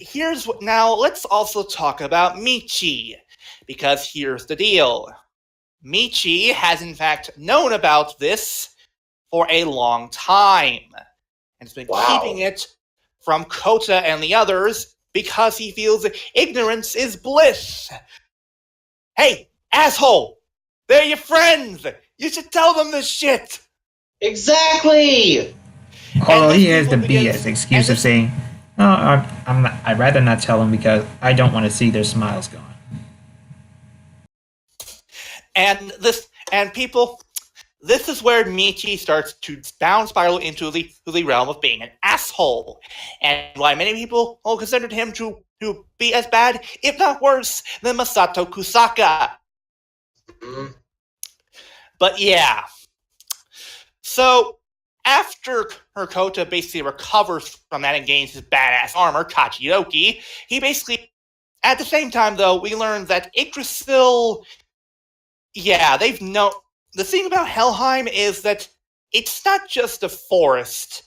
now let's also talk about Michi, because here's the deal. Michi has in fact known about this for a long time, and has been keeping it from Kota and the others, because he feels ignorance is bliss. Hey, asshole! They're your friends! You should tell them this shit! Exactly! Although he has the BS excuse of saying, I'd rather not tell them because I don't want to see their smiles gone. This is where Michi starts to down spiral into the realm of being an asshole, and why many people considered him to be as bad, if not worse, than Masato Kusaka. Mm-hmm. But yeah. So, after Kota basically recovers from that and gains his badass armor, Kachidoki, he basically, at the same time though, we learn that Yggdrasil, they've known. The thing about Helheim is that it's not just a forest.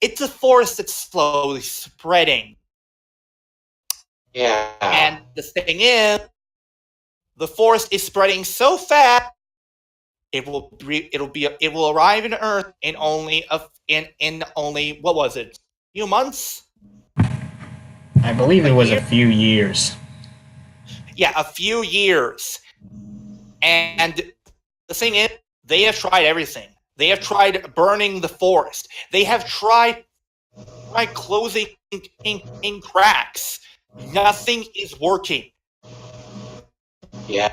It's a forest that's slowly spreading. Yeah. And the thing is, the forest is spreading so fast, it will arrive in Earth in only what was it? A few months? I believe it was a few years. Yeah, a few years. And the thing is, they have tried everything. They have tried burning the forest. They have tried closing in cracks. Nothing is working. Yeah.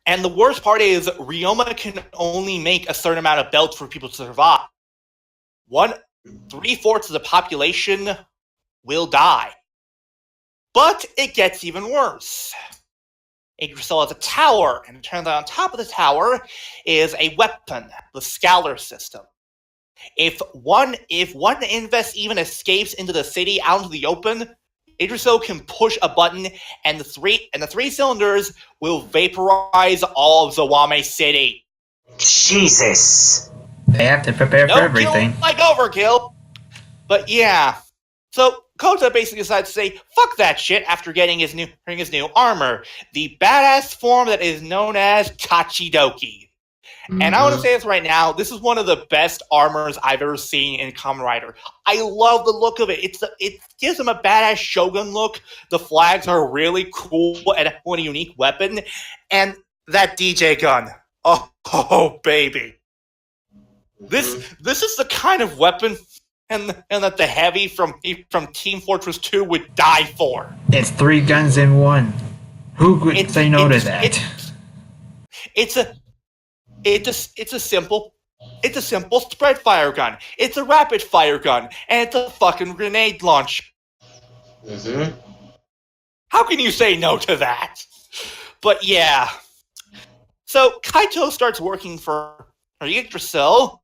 And the worst part is, Ryoma can only make a certain amount of belts for people to survive. 3/4 of the population will die. But it gets even worse. Yggdrasil has a tower, and it turns out on top of the tower is a weapon, the Scalar system. If one Inves even escapes into the city out into the open, Yggdrasil can push a button, and the three cylinders will vaporize all of Zawame City. Jesus. They have to prepare for everything. Kill like overkill. But yeah. So Kota basically decides to say, fuck that shit after getting his new armor. The badass form that is known as Kachidoki. Mm-hmm. And I want to say this right now, this is one of the best armors I've ever seen in Kamen Rider. I love the look of it. It gives him a badass Shogun look. The flags are really cool and a unique weapon. And that DJ gun. Oh baby. This is the kind of weapon and that the heavy from Team Fortress 2 would die for. It's 3 guns in one. Who could say no to that? It's a simple spread fire gun. It's a rapid fire gun, and it's a fucking grenade launcher. Mm-hmm. How can you say no to that? But yeah. So Kaito starts working for Yggdrasil,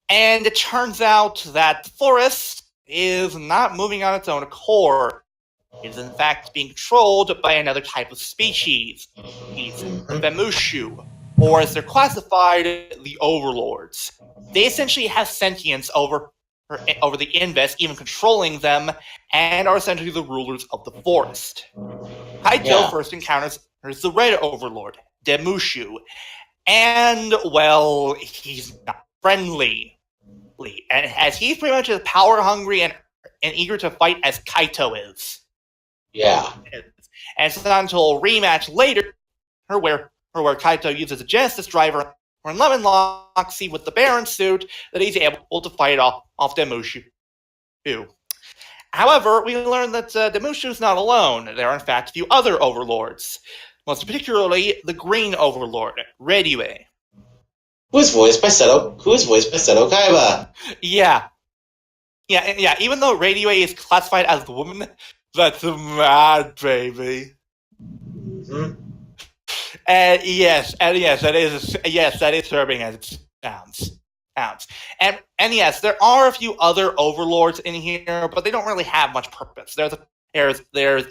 and it turns out that the forest is not moving on its own accord. It is in fact being controlled by another type of species, the Femushu, or as they're classified, the Overlords. They essentially have sentience over the Invest, even controlling them, and are essentially the rulers of the forest. Kaito first encounters the Red Overlord, Demushu, and, well, he's not friendly. And as he's pretty much as power-hungry and eager to fight as Kaito is. Yeah. And it's not until a rematch later where Kaito uses a Genesis driver or Lemon Loxy with the Baron suit that he's able to fight off Demushu. However, we learn that Demushu is not alone. There are in fact a few other overlords, most particularly the Green Overlord, Redue. Who is voiced by Seto Kaiba. Yeah. Even though Redue is classified as the woman, that's mad, baby. Mm-hmm. Yes, that is disturbing as it sounds. And yes, there are a few other overlords in here, but they don't really have much purpose. There's a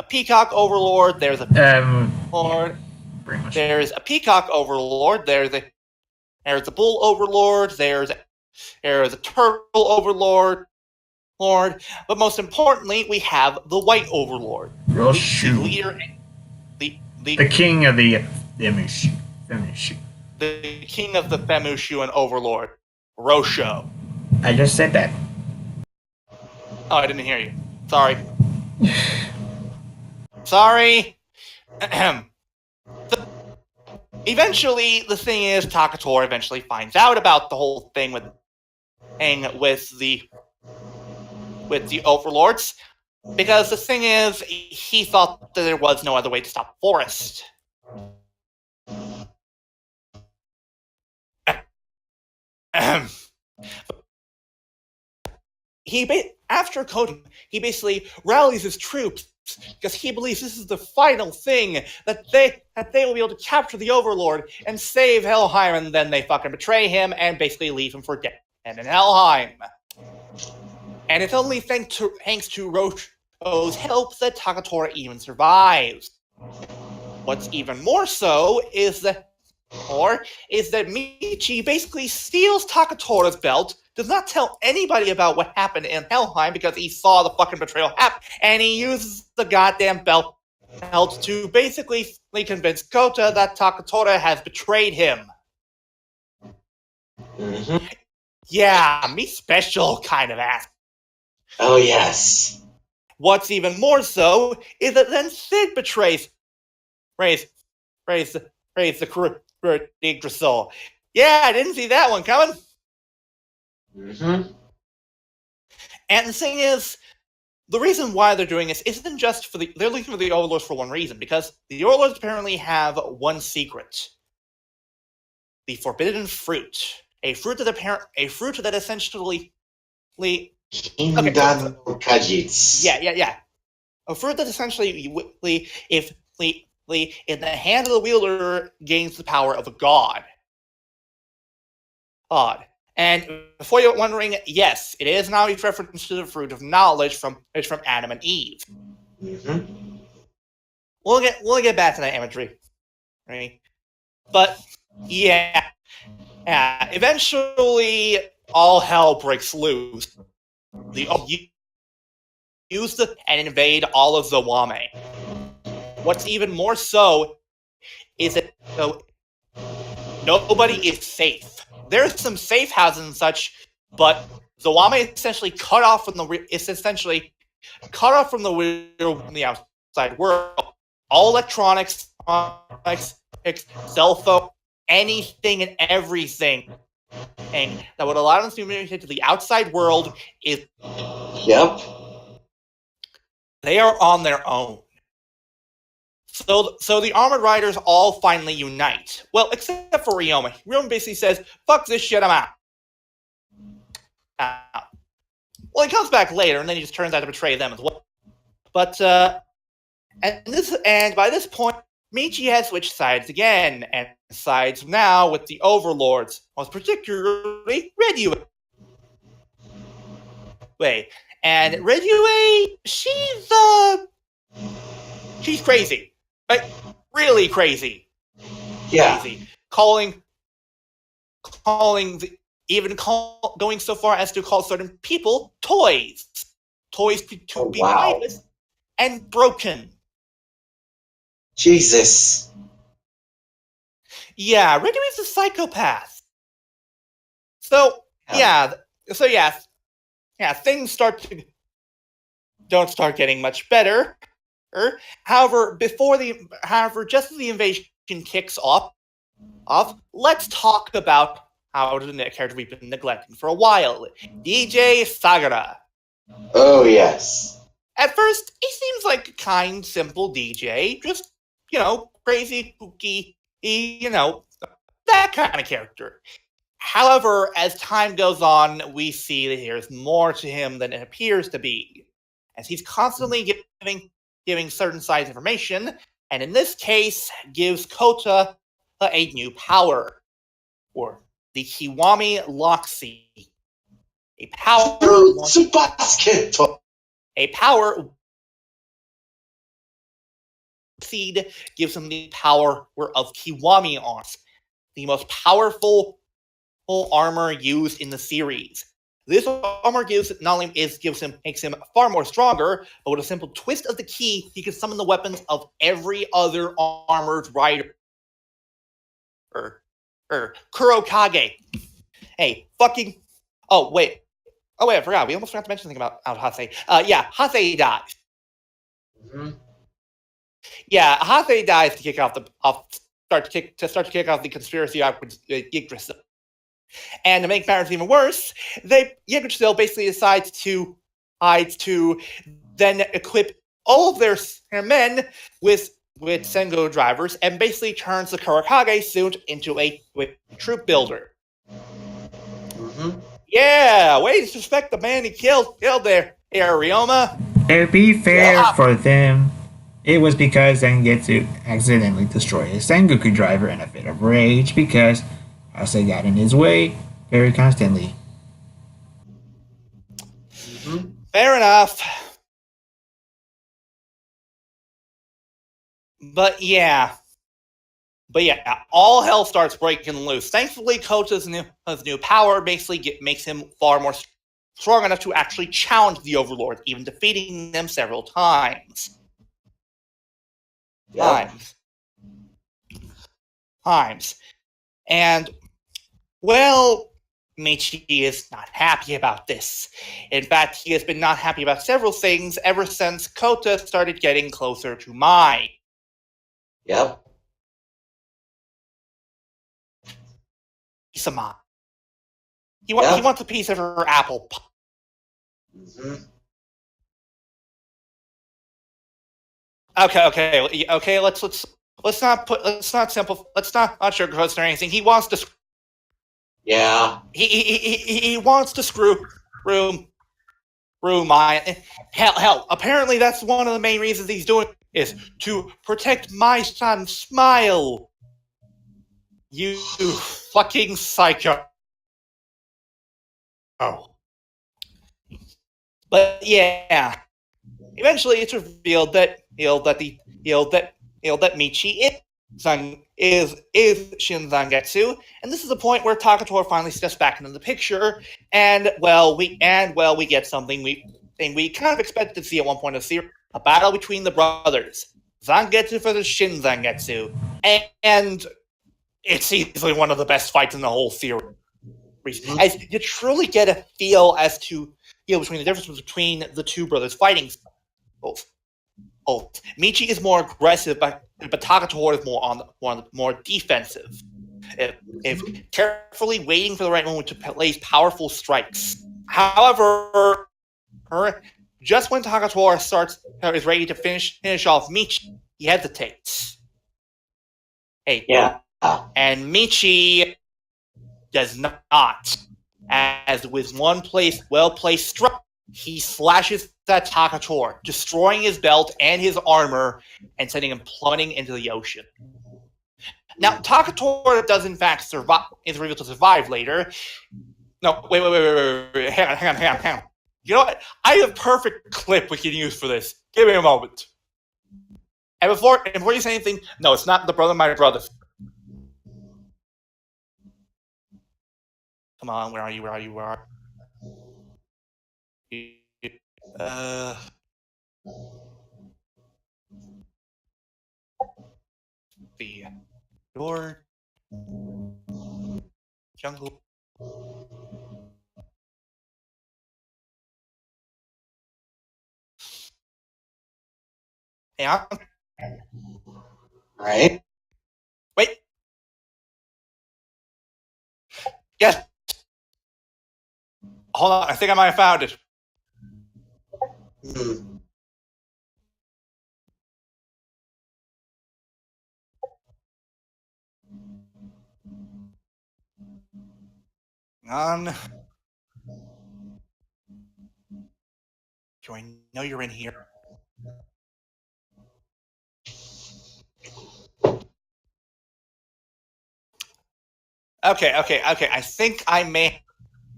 peacock overlord. There's a lord. There's a peacock overlord. There's a bull overlord. There's a turtle overlord. But most importantly, we have the white overlord, Roshu, the leader, the king of the Femushu. The king of the Femushu and overlord, Rosho. I just said that. Oh, I didn't hear you. Sorry. Sorry. Eventually, the thing is, Takatora eventually finds out about the whole thing with the overlords, because the thing is, he thought that there was no other way to stop Forest. After coding, he basically rallies his troops because he believes this is the final thing, that they will be able to capture the Overlord and save Helheim, and then they fucking betray him and basically leave him for dead in Helheim. And it's only thanks to Rosho's help that Takatora even survives. What's even more so is that Michi basically steals Takatora's belt, does not tell anybody about what happened in Helheim because he saw the fucking betrayal happen, and he uses the goddamn belt to basically convince Kota that Takatora has betrayed him. Mm-hmm. Yeah, me special kind of ass. Oh, yes. What's even more so is that then Sid betrays the crew Yggdrasil. Yeah, I didn't see that one coming. Mm-hmm. And the thing is, the reason why they're doing this isn't just they're looking for the Overlords for one reason, because the Overlords apparently have one secret. The forbidden fruit. A fruit that essentially Kindan Kajits. Yeah. A fruit that essentially, if in the hand of the wielder, gains the power of a god. And before you're wondering, yes, it is now a reference to the fruit of knowledge from Adam and Eve. Mm-hmm. We'll get back to that imagery, right? But yeah. Eventually, all hell breaks loose. Use and invade all of Zawame. What's even more so is that nobody is safe. There's some safe houses and such, but Zawame is essentially cut off from the outside world. All electronics, cell phone, anything and everything and that would allow them to communicate to the outside world is Yep. they are on their own. So the Armored Riders all finally unite. Well, except for Ryoma. Ryoma basically says, fuck this shit, I'm out. Well, he comes back later, and then he just turns out to betray them as well. But, and by this point, Michi has switched sides again, and sides now with the Overlords, most particularly Redue. And Redue, she's crazy. Like, really crazy. Yeah. Crazy. Going so far as to call certain people toys. Toys to be mindless and broken. Jesus. Yeah, Redue is a psychopath. So things don't start getting much better. However, just as the invasion kicks off, let's talk about how the character we've been neglecting for a while. DJ Sagara. Oh, yes. At first, he seems like a kind, simple DJ. Just, crazy, kooky, that kind of character. However, as time goes on, we see that there's more to him than it appears to be. As he's constantly giving certain sides information, and in this case, gives Kota a new power. Or the Kiwami Loxy. A power seed gives him the power of Kiwami arms, the most powerful armor used in the series. This armor makes him far more stronger, but with a simple twist of the key, he can summon the weapons of every other armored rider. Kurokage. Hey, fucking. Oh wait, I forgot. We almost forgot to mention something about Hase. Hase dies. Mm-hmm. Yeah, Hase dies to kick off the conspiracy of Yggdrasil. And to make matters even worse, Yggdrasil basically decides to then equip all of their men with Sengo drivers and basically turns the Kurokage suit into a troop builder. Mm-hmm. Yeah, way to disrespect the man he killed there, Ryoma. To be fair for them, it was because Zangetsu accidentally destroyed a Sengoku driver in a fit of rage because Hase got in his way very constantly. Mm-hmm. Fair enough. But yeah, all hell starts breaking loose. Thankfully, Kota's new power basically makes him far more strong enough to actually challenge the Overlord, even defeating them several times. Times. And, well, Michi is not happy about this. In fact, he has been not happy about several things ever since Kota started getting closer to Mai. Yep. Piece of Mai. He wants a piece of her apple pie. Mm-hmm. Okay. Let's not sugarcoat or anything. He wants to. Yeah. He wants to screw Mai. Hell. Apparently, that's one of the main reasons he's doing it, is to protect my son's smile. You fucking psycho. Oh. But yeah. Eventually, it's revealed that Michi is Shin Zangetsu, and this is the point where Takatora finally steps back into the picture, and we get something we kind of expected to see at one point of the series: a battle between the brothers, Zangetsu versus Shin Zangetsu, and it's easily one of the best fights in the whole series. As you truly get a feel as to between the difference between the two brothers fighting. Michi is more aggressive, but Takatora is more defensive. if carefully waiting for the right moment to place powerful strikes. However, just when Takatora is ready to finish off Michi, he hesitates. Hey, Yeah. and Michi does not. As with one well-placed strike, he slashes at Takatora, destroying his belt and his armor, and sending him plummeting into the ocean. Now, Takatora does in fact survive, is revealed to survive later. No, wait, hang on. You know what? I have a perfect clip we can use for this. Give me a moment. And before you say anything, no, it's not the brother of my brother. Come on, where are you? The door, jungle. Hang on. Right. Wait. Yes. Hold on, I think I might have found it. Hang on. Do I know you're in here? Okay. I think I may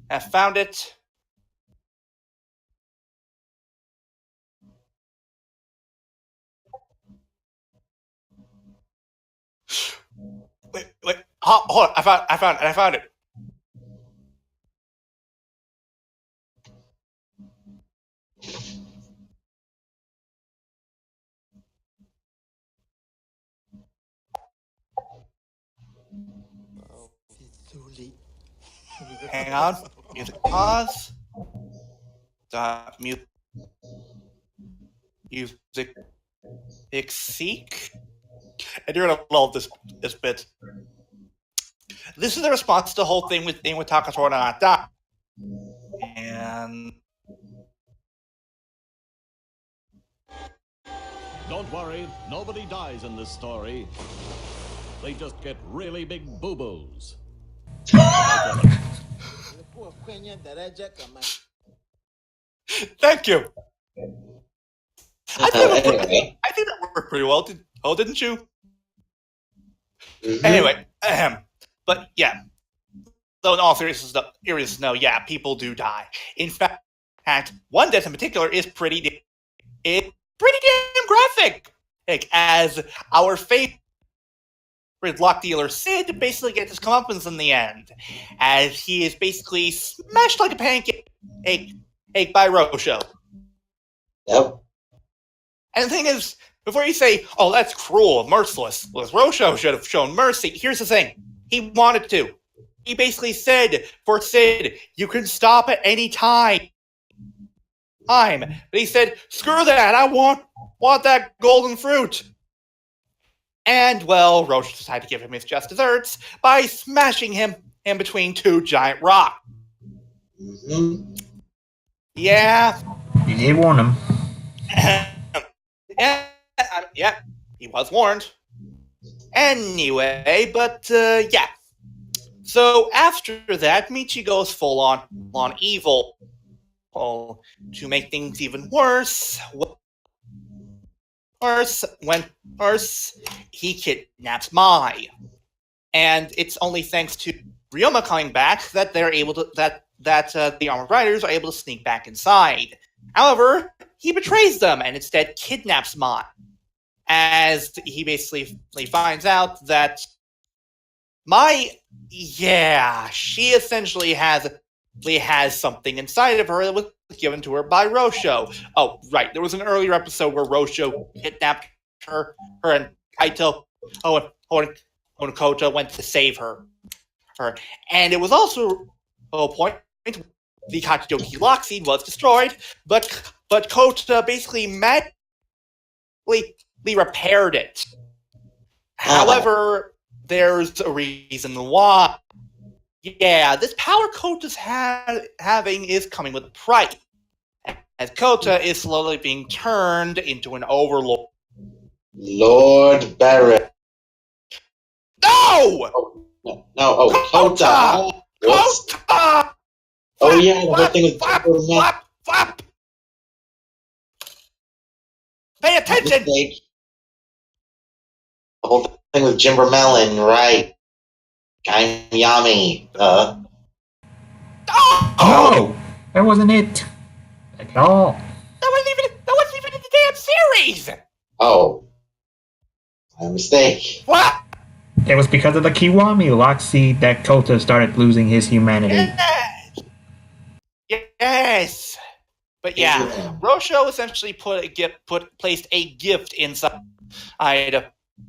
have found it. Wait. Hold on. I found it. Hang on. Music pause. Music seek. And you're gonna love this bit. This is the response to the whole thing with Takatora not die. And Don't worry, nobody dies in this story. They just get really big boo-boos. thank you. Anyway. I think that worked pretty well. Didn't you? Mhm. Anyway, but yeah. So in all seriousness, no, yeah, people do die. In fact, one death in particular is pretty damn graphic. Like, as our favorite lock dealer Sid basically gets his comeuppance in the end, as he is basically smashed like a pancake by Rosho. Yep. And the thing is, before you say, "Oh, that's cruel, merciless," well, Rosho should have shown mercy. Here's the thing: he wanted to. He basically said for Sid, "You can stop at any time." But he said, "Screw that! I want that golden fruit." And well, Rosho decided to give him his just desserts by smashing him in between two giant rocks. Mm-hmm. Yeah. You did warn him. Yeah, he was warned. Anyway, but yeah. So after that, Michi goes full on evil. Oh, to make things even worse, he kidnaps Mai, and it's only thanks to Ryoma coming back that they're able to that the armored riders are able to sneak back inside. However, he betrays them and instead kidnaps Mai, as he basically finds out that Mai, yeah, she essentially has something inside of her that was given to her by Rosho. Oh, right, there was an earlier episode where Rosho kidnapped her and Kaito, and Kota went to save her. And it was also a point the Kachidoki lock seed was destroyed, but Kota basically magically repaired it. However, there's a reason why. Yeah, this power Kota's having is coming with a price, as Kota is slowly being turned into an overlord. Lord Barrett. No! No, Kota! Whoops. Kota! Oh yeah, the whole thing with flap, flap! Pay attention! The whole thing with Jimber Melon, right? I'm yummy. Oh! No! That wasn't it. At all. That wasn't even in the damn series! Oh. My mistake. What? It was because of the Kiwami lock seed that Kota started losing his humanity. Yes. But yeah, Rosho essentially placed a gift inside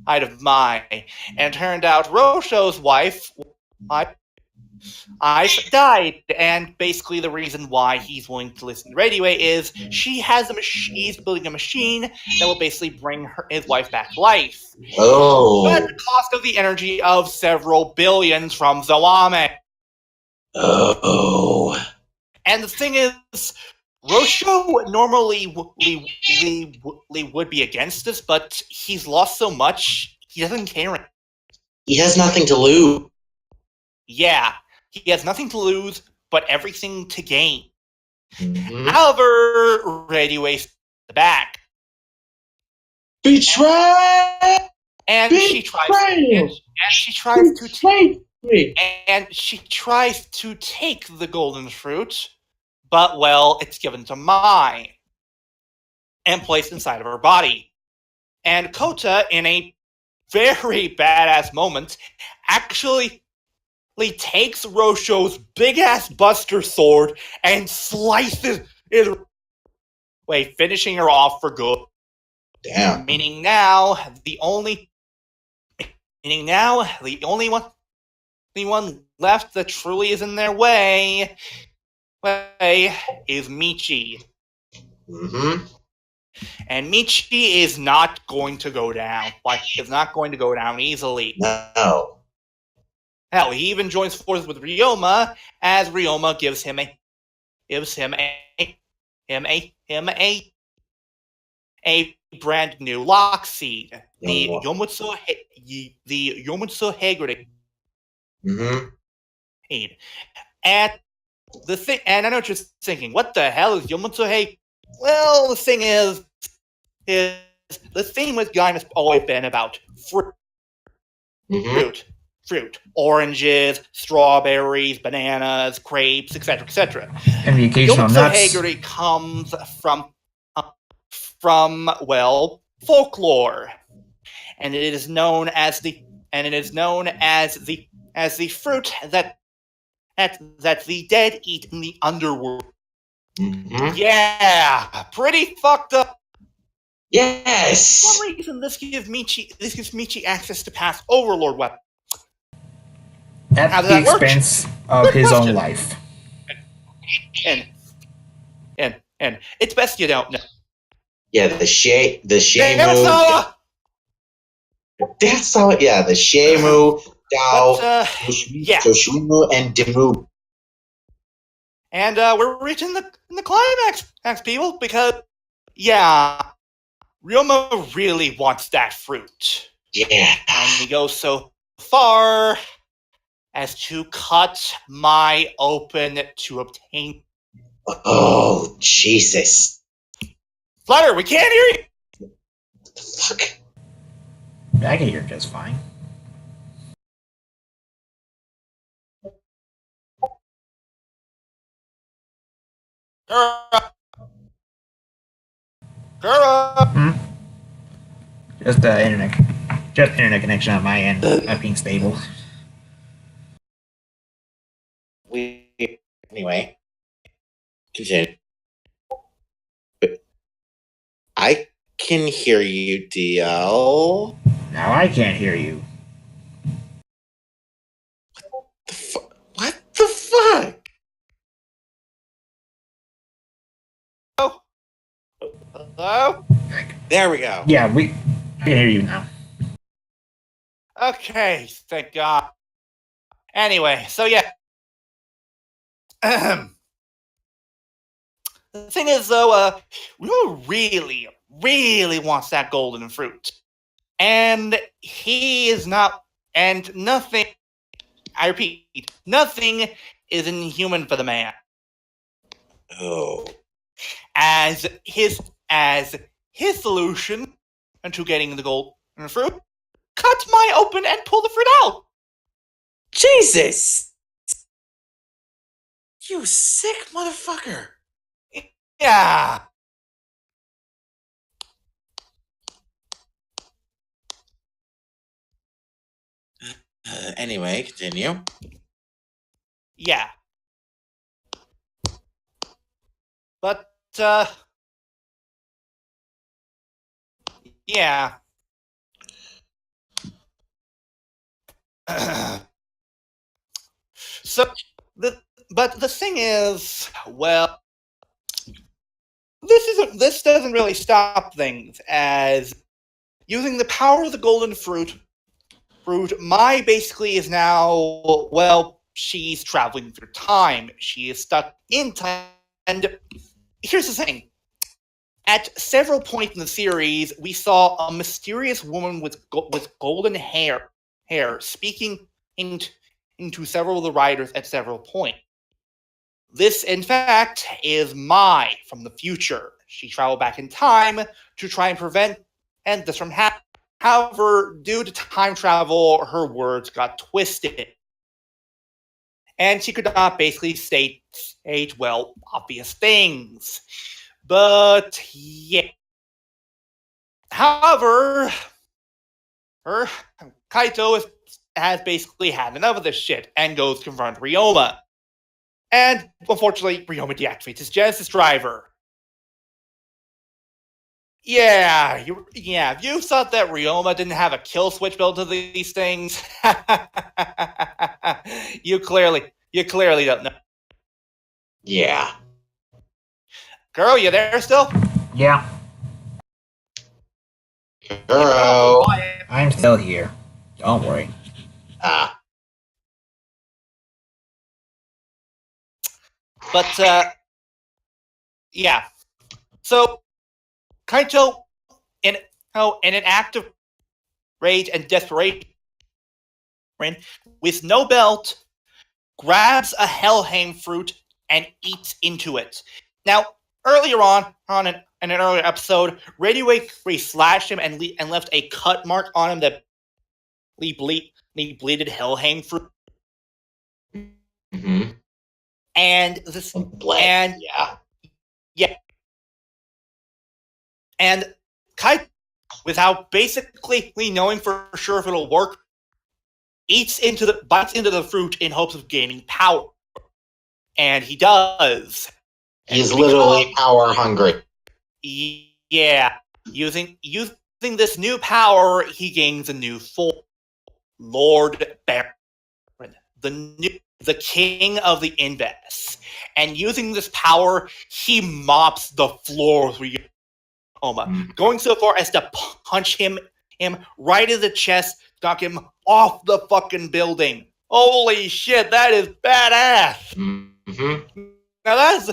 of Mai, and it turned out Rosho's wife died, and basically the reason why he's willing to listen to Radio is he's building a machine that will basically bring his wife back to life. Oh. But at the cost of the energy of several billions from Zoame. Oh. And the thing is, Rosho normally would be against this, but he's lost so much, he doesn't care. He has nothing to lose. Yeah, he has nothing to lose, but everything to gain. Mm-hmm. However, Radio Ace the back. Betray! She tries to take the golden fruit, but well, it's given to Mai and placed inside of her body. And Kota, in a very badass moment, actually takes Rosho's big-ass Buster Sword and slices it away, finishing her off for good. Damn. Meaning now, the only one left that truly is in their way is Michi. Mm-hmm. And Michi is not going to go down. It's not going to go down easily. No. Hell, he even joins forces with Ryoma, as Ryoma gives him a brand new lock seed, the Yomutsu Hagrid. Mm-hmm. And I know what you're thinking. What the hell is Yomutsu Hagrid? Well, the thing is the theme with Gaim has always been about fruit. Mm-hmm. Fruit, oranges, strawberries, bananas, grapes, etc., etc. And the occasional nuts. Hagrid comes from folklore, and it is known as the fruit that the dead eat in the underworld. Mm-hmm. Yeah, pretty fucked up. Yes. For some reason, this gives Michi access to past Overlord weapons. At the expense of his own life. And it's best you don't know. Yeah, the Shemu. That's all. Yeah, the Shemu, Dao, Toshimu, and Demu. And we're reaching the climax, people, because Ryoma really wants that fruit. Yeah. And he goes so far as to cut Mai open to obtain. Oh, Jesus. Flutter, we can't hear you! Fuck. I can hear just fine. Kura! Just internet connection on my end, not being stable. Anyway, continue. But I can hear you, DL. Now I can't hear you. What the fuck? Hello? There we go. Yeah, I can hear you now. Okay, thank God. Anyway, so yeah. The thing is, though, Ryo really, really wants that golden fruit. And he is not, and nothing, I repeat, nothing is inhuman for the man. Oh. As his solution to getting the golden fruit, cut my open and pull the fruit out. Jesus! You sick motherfucker! Yeah. Anyway, continue. Yeah. But, yeah. So, but the thing is, well, this doesn't really stop things, as using the power of the golden fruit, Mai basically is now, well, she's traveling through time. She is stuck in time, and here's the thing. At several points in the series, we saw a mysterious woman with golden hair speaking into several of the riders at several points. This, in fact, is Mai from the future. She traveled back in time to try and prevent this from happening. However, due to time travel, her words got twisted. And she could not basically state, well, obvious things. But, yeah. However, Kaito has basically had enough of this shit and goes to confront Ryoma. And, unfortunately, Ryoma deactivates his Genesis driver. Yeah, if you thought that Ryoma didn't have a kill switch built to these things, you clearly don't know. Yeah. Girl, you there still? Yeah, Girl. I'm still here. Don't worry. Ah. But, yeah. So, Kaito, in an act of rage and desperation, with no belt, grabs a Helheim fruit and eats into it. Now, earlier on in an earlier episode, Radio Wave slashed him and left a cut mark on him that bleeded Helheim fruit. Mm-hmm. And this Blood. yeah. And Kai, without basically knowing for sure if it'll work, bites into the fruit in hopes of gaining power. And he does. He's literally power hungry. Yeah. Using this new power, he gains a new form. Lord Baron. The king of the Inves. And using this power, he mops the floor with Ryoma, going so far as to punch him right in the chest, knock him off the fucking building. Holy shit, that is badass. Mm-hmm. Now that's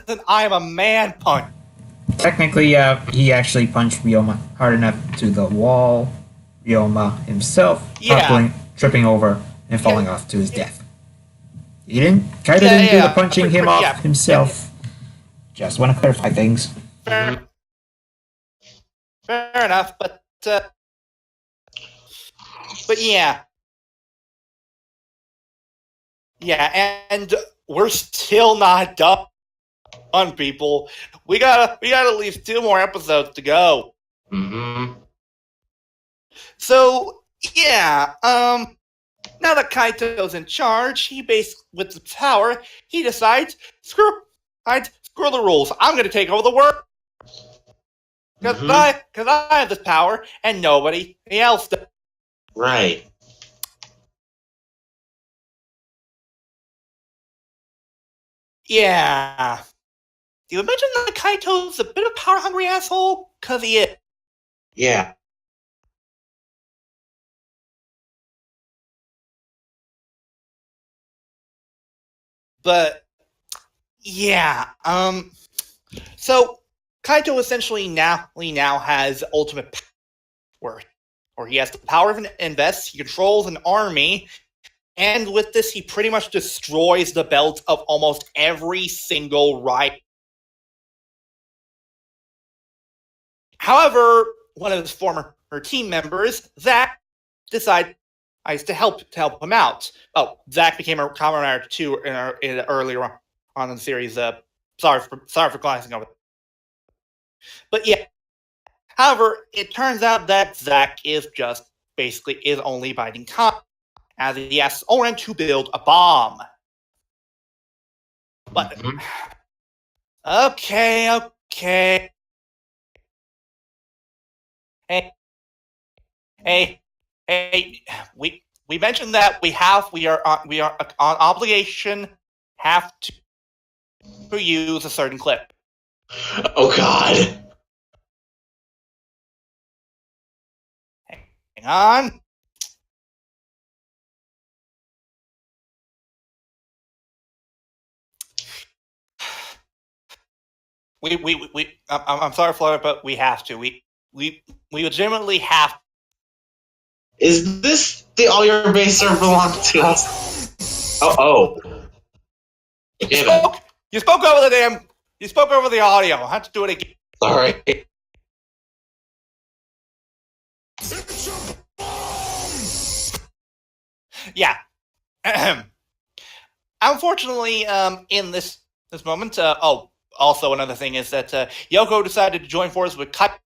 an I'm a man punch. Technically, he actually punched Ryoma hard enough to the wall. Ryoma himself tripping over and falling off to his death. He didn't. Kaito didn't do the punching him off himself. Just want to clarify things. Fair enough, but yeah. Yeah, and we're still not done, people. We got at least 2 more episodes to go. Mm-hmm. So yeah, now that Kaito's in charge, with the power, he decides screw the rules. I'm going to take over the world because I have this power and nobody else does. Right. Yeah. Do you imagine that Kaito's a bit of a power-hungry asshole? Because he is. Yeah. But yeah, so Kaito essentially now has ultimate power, or he has the power of an invest. He controls an army, and with this, he pretty much destroys the belt of almost every single rider. However, one of his former team members, Zack, decides to help him out. Oh, Zack became a comrade too earlier on in the series. Sorry for glancing over. But yeah. However, it turns out that Zack is only biding time, as he asks Oren to build a bomb. But okay. Hey, we mentioned that we are on obligation have to use a certain clip. Oh God. Hang on. I'm sorry, Flora, but we have to. We legitimately have. Is this the all your base server belong to us? Oh. Okay, then. You spoke over the audio. I have to do it again. Sorry. Yeah. Unfortunately, in this moment, also another thing is that Yoko decided to join forces with Kaito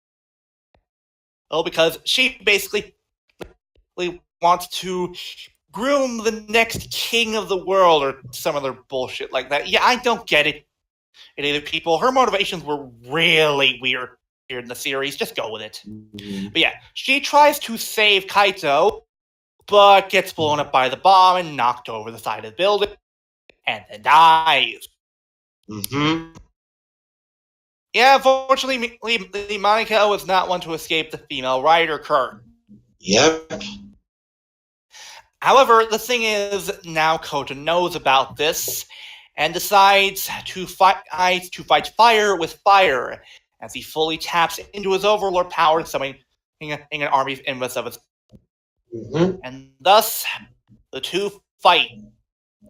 because she basically wants to groom the next king of the world or some other bullshit like that. Yeah, I don't get it. Either people, her motivations were really weird in the series. Just go with it. Mm-hmm. But yeah, she tries to save Kaito, but gets blown up by the bomb and knocked over the side of the building, and then dies. Mm-hmm. Yeah, unfortunately, Monica was not one to escape the female rider curse. Yep. However, the thing is, now Kota knows about this and decides to fight fire with fire as he fully taps into his overlord power, summoning an army of invis of his. Mm-hmm. And thus, the two fight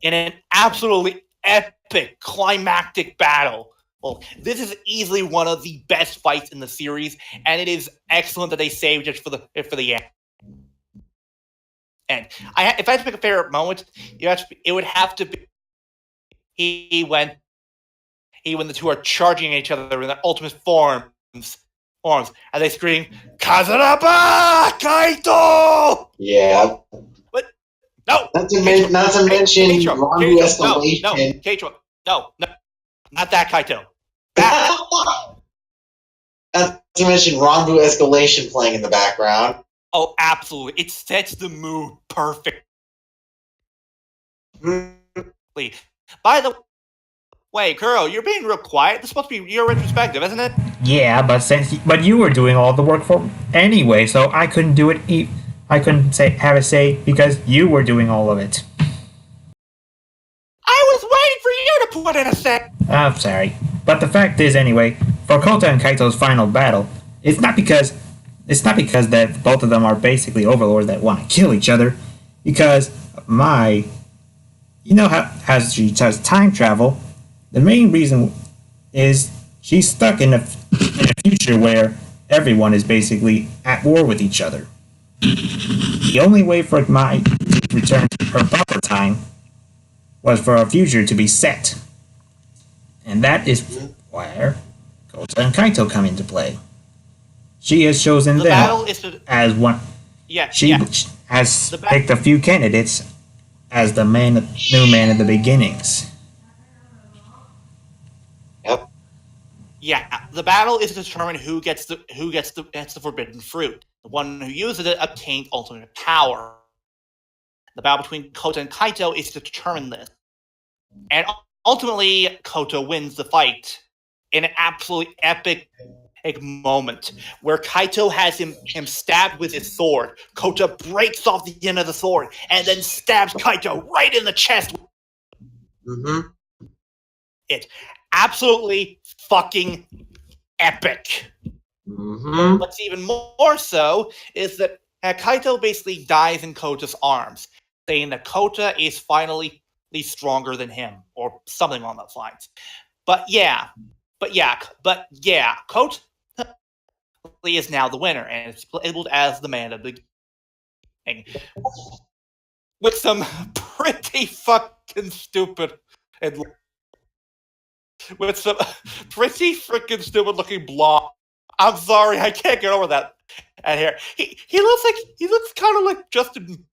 in an absolutely epic climactic battle. Well, this is easily one of the best fights in the series, and it is excellent that they saved it for the end. And if I had to pick a favorite moment, it would have to be when the two are charging each other in their ultimate forms, and they scream, "Kazanaba, Kaito!" Yeah. But no, not to mention Ranbu escalation. Keiichiro, no, not that Kaito. Not to mention Ranbu escalation playing in the background. Oh, absolutely! It sets the mood perfect. By the way, Kuro, you're being real quiet. This is supposed to be your retrospective, isn't it? Yeah, but you were doing all the work for anyway, so I couldn't do it. I couldn't have a say because you were doing all of it. I was waiting for you to put in a sec. I'm sorry, but the fact is, anyway, for Kota and Kaito's final battle, it's not because that both of them are basically overlords that want to kill each other, because how she does time travel. The main reason is she's stuck in a future where everyone is basically at war with each other. The only way for Mai to return to her proper time was for a future to be set. And that is where Kota and Kaito come into play. She has chosen them as one. Yeah, she has picked a few candidates as the new man of the beginnings. Yep. Yeah, the battle is to determine who gets the forbidden fruit. The one who uses it obtains ultimate power. The battle between Kota and Kaito is to determine this. And ultimately, Kota wins the fight in an absolutely epic moment where Kaito has him stabbed with his sword. Kota breaks off the end of the sword and then stabs Kaito right in the chest. Mm-hmm. it. Absolutely fucking epic. Mm-hmm. What's even more so is that Kaito basically dies in Kota's arms, saying that Kota is finally stronger than him, or something along those lines. But yeah, Kota is now the winner, and is labeled as the man of the game. With some pretty fucking stupid and with some pretty freaking stupid looking blonde. I'm sorry, I can't get over that. And here, he looks kind of like Justin.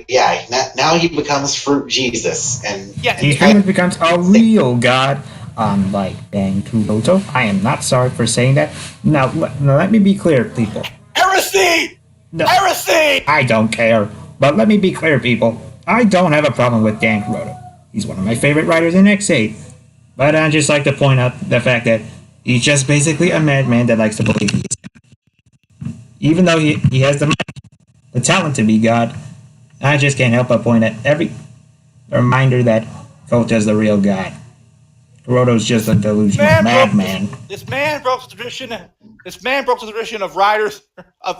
Yeah, now he becomes Fruit Jesus, and Yeah, He kind of becomes a real god, unlike Bang Kuroto. I am not sorry for saying that. Now, let me be clear, people. heresy. No, Heresy! I don't care. But let me be clear, people. I don't have a problem with Dan Kuroto. He's one of my favorite writers in X8. But I'd just like to point out the fact that he's just basically a madman that likes to believe he is. Even though he has the talent to be God, I just can't help but point at every reminder that Kota's the real God. Kuroto's just a delusional madman. This man broke the tradition. This man broke the tradition of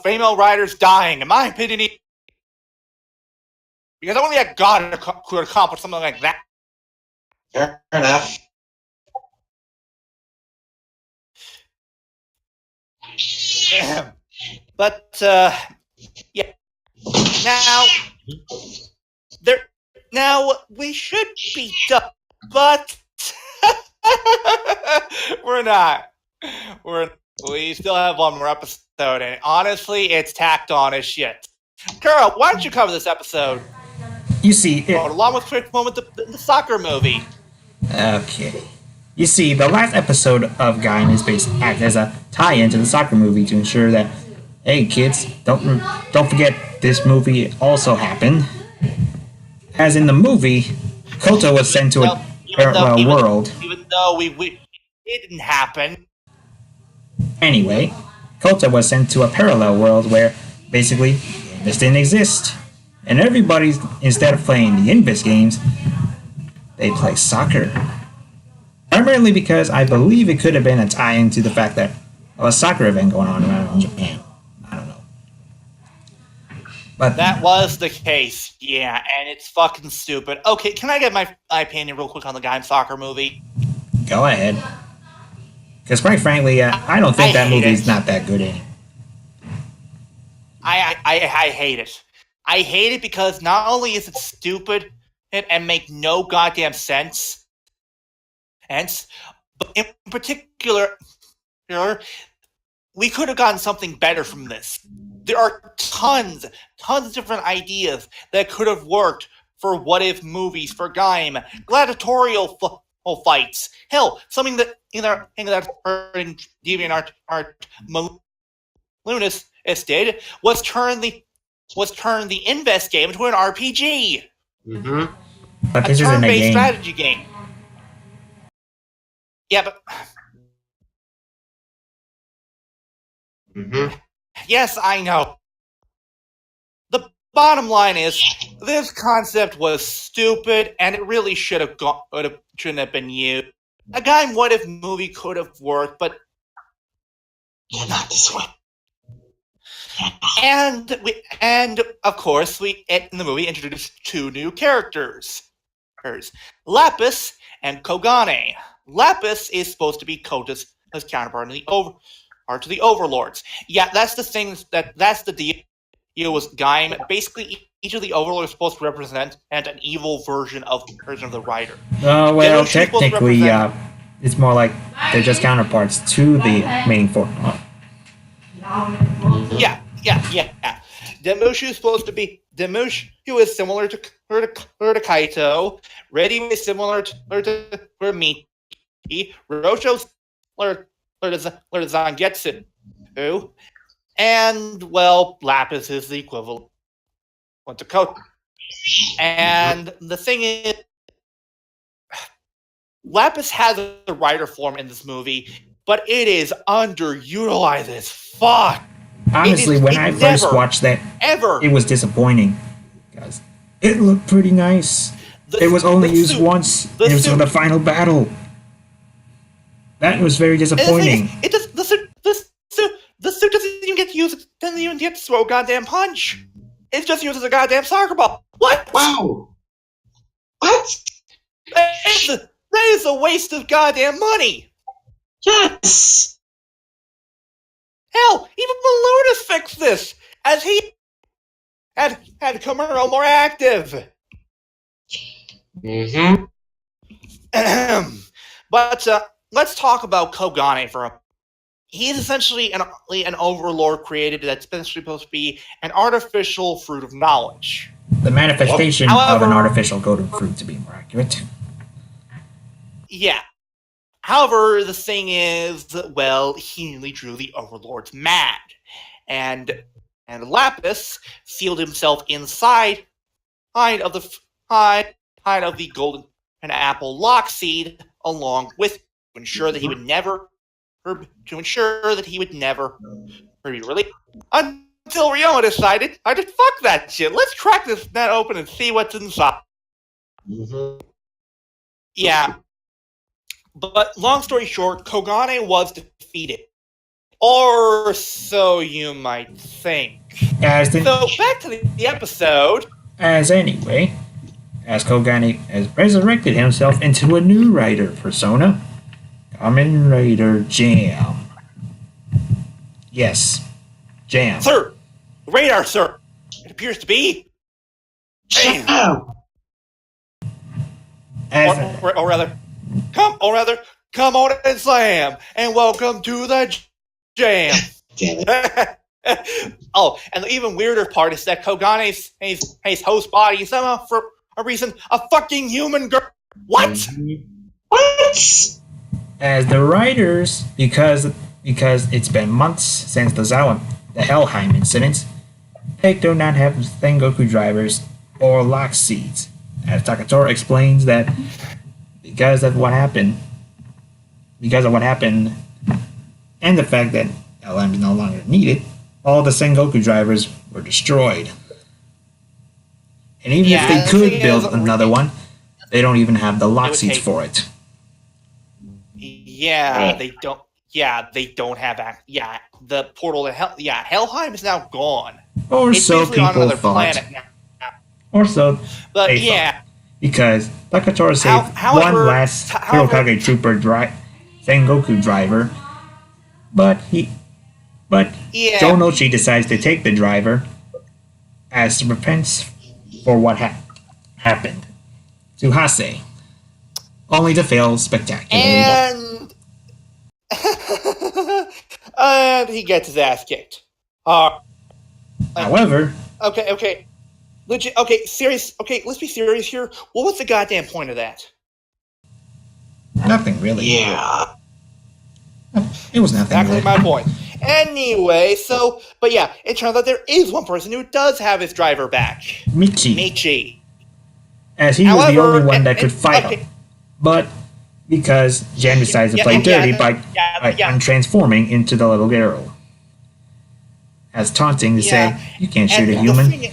female writers dying. In my opinion, because only a god could accomplish something like that. fair enough. But yeah. Now we should be done, but we're not. We still have one more episode, and honestly, it's tacked on as shit. Carl, why don't you cover this episode? You see, along with quick moment the soccer movie. Okay. You see, the last episode of Gaim is based act as a tie-in to the soccer movie to ensure that, hey kids, don't forget this movie also happened. As in the movie, Kota was sent to a parallel world. Even though it didn't happen. Anyway, Kota was sent to a parallel world where basically this didn't exist. And everybody, instead of playing the Invis games, they play soccer. Primarily because I believe it could have been a tie-in to the fact that a soccer event going on around in Japan. I don't know. But that was the case, yeah, and it's fucking stupid. Okay, can I get my opinion real quick on the Gaim soccer movie? Go ahead. Because quite frankly, I don't think that movie's not that good anymore. I hate it. I hate it because not only is it stupid and make no goddamn sense, but in particular, we could have gotten something better from this. There are tons of different ideas that could have worked for what-if movies, for Gaim, gladiatorial fights. Hell, something that in DeviantArt Lunas did was turn the Invest game into an RPG. Mm-hmm. But a this isn't a turn-based game. strategy game. Yeah, but Mm-hmm. yes, I know. The bottom line is, this concept was stupid, and it really shouldn't have been used. A Gaim What If movie could have worked, but not this way. And of course, we in the movie introduced two new characters, Lapis and Kogane. Lapis is supposed to be Kota's counterpart to the Overlords. Yeah, that's the thing. That's the deal with Gaim. Basically, each of the Overlords is supposed to represent an evil version of the writer. Well, technically, it's more like they're just counterparts to the main form. Yeah. Demushu is supposed to be who is similar to Kaito. Ready is similar to Miki. Rosho's similar to Zangetsu. And, well, Lapis is the equivalent to Kota. And the thing is, Lapis has a writer form in this movie, but it is underutilized as fuck. Honestly, when I first watched that, it was disappointing. Because it looked pretty nice. It was only used suit- once. the It was for suit- the final battle. That was very and the thing disappointing. is, it does, the suit doesn't even get to use, doesn't even get to throw a goddamn punch. It's just used as a goddamn soccer ball. What? Wow. What? That is a waste of goddamn money. Yes. Hell, even Balloonus fixed this, as he had Kamuro more active. Mm-hmm. But let's talk about Kogane for a. He's essentially an overlord created that's essentially supposed to be an artificial fruit of knowledge. The manifestation of However- an artificial golden fruit, to be more accurate. Yeah. However, the thing is, well, he nearly drew the overlords mad, and Lapis sealed himself inside of the golden apple lock seed along with to ensure that he would never be released until Ryoma decided, I just fuck that shit. Let's crack this net open and see what's inside. Mm-hmm. Yeah. But long story short, Kogane was defeated. Or so you might think. As Back to the episode. as Kogane has resurrected himself into a new rider persona, Kamen Rider Jam. Yes, Jam. Sir! Radar, sir! It appears to be. Jam! Or rather, come on and slam, and welcome to the jam. Damn it. Oh, and the even weirder part is that Kogane's his host body is somehow, for a reason, a fucking human girl. What? What? As the writers, because it's been months since the Helheim incident, they do not have Sengoku drivers or lock seeds. As Takatora explains that because of what happened, and the fact that LM is no longer needed, all the Sengoku drivers were destroyed. And even if they could build another one, they don't even have the lock seeds for it. Yeah, they don't. Yeah, they don't have. The portal to Hell. Yeah, Helheim is now gone. Or It's so basically on people another thought. planet now. Or so But they yeah, thought. Because Takatora saved however- one last however- Hirokage Trooper Sengoku driver, but yeah. Jonochi decides to take the driver as repents for what happened to Hase, only to fail spectacularly. And and he gets his ass kicked. However, Okay. Legit. Okay, serious. Okay, let's be serious here. What was the goddamn point of that? nothing really. Yeah. It was nothing Exactly really. my point. Anyway, but yeah, it turns out there is one person who does have his driver back. Michi. As he was the However, only one that could fight okay. him. But because Jan decides to play dirty by untransforming into the little girl. As taunting to say, you can't shoot a human.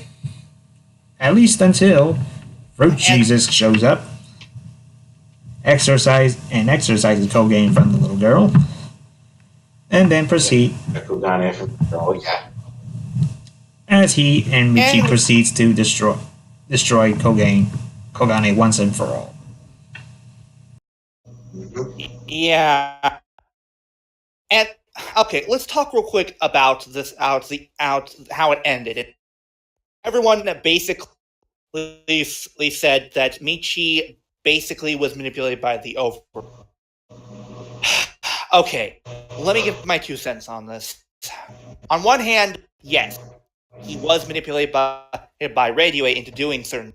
At least until Fruit Jesus shows up, exercises Koge in front of the little girl, and then proceed Oh, yeah. as he and Michi proceeds to destroy Kogane once and for all. Yeah. And okay, let's talk real quick about this how it ended. Everyone basically said that Michi basically was manipulated by the over. Okay, let me give my 2 cents on this. On one hand, yes, he was manipulated by Radio into doing certain,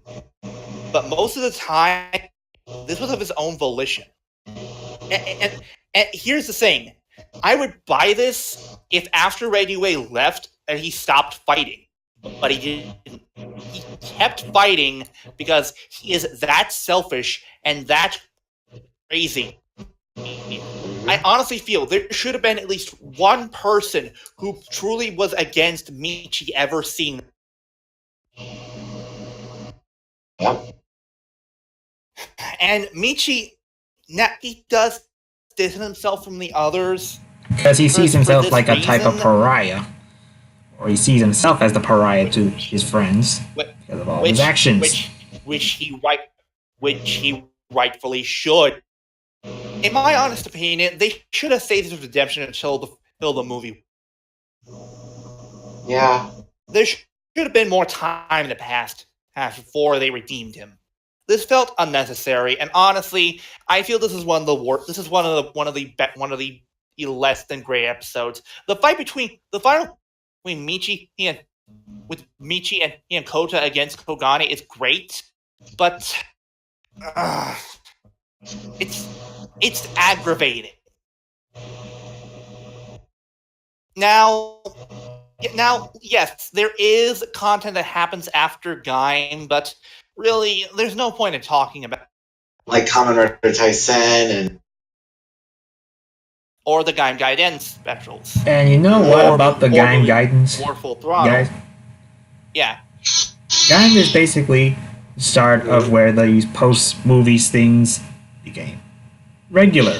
but most of the time, this was of his own volition. And here's the thing. I would buy this if after Radio left and he stopped fighting. But he didn't. He kept fighting because he is that selfish and that crazy. I honestly feel there should have been at least one person who truly was against Michi ever seeing. Yep. And Michi, he does distance himself from the others Because he sees himself this like a type of reason. pariah. Or he sees himself as the pariah to his friends because of all his actions. Which he rightfully should. In my honest opinion, they should have saved his redemption until the movie. Yeah. There should have been more time in the past before they redeemed him. This felt unnecessary, and honestly, I feel this is one of the worst. This is one of the less than great episodes. The final between Michi and Kota against Kogane is great, but it's aggravating. Now, yes, there is content that happens after Gaim, but really, there's no point in talking about Like Kamen Rider Taisen and or the Gaim Gaiden specials. And you know what about the Gaim Guidance? Or Full Throttle. Guys? Yeah. Gaim is basically the start of where these post-movies things became regular.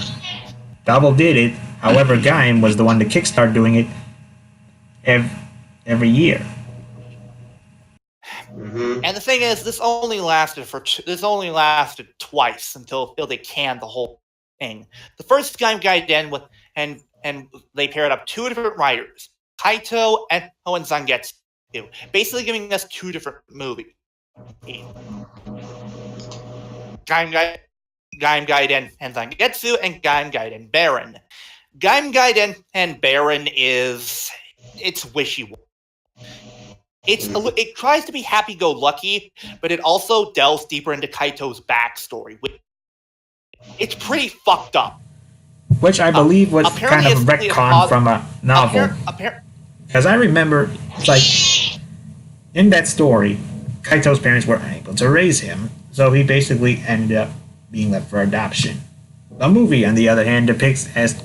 Double did it, however Gaim was the one to kickstart doing it every year. And the thing is, this only lasted twice until they canned the whole thing. The first Gaim Gaiden and they paired up two different writers, Kaito and Zangetsu, basically giving us two different movies. Gaim Gaiden and Zangetsu and Gaim Gaiden Baron. Gaim Gaiden and Baron it's wishy-washy. It tries to be happy-go-lucky, but it also delves deeper into Kaito's backstory. It's pretty fucked up. Which I believe was kind of a retcon from a novel. Because I remember, it's like, in that story, Kaito's parents were unable to raise him, so he basically ended up being left for adoption. The movie, on the other hand, depicts as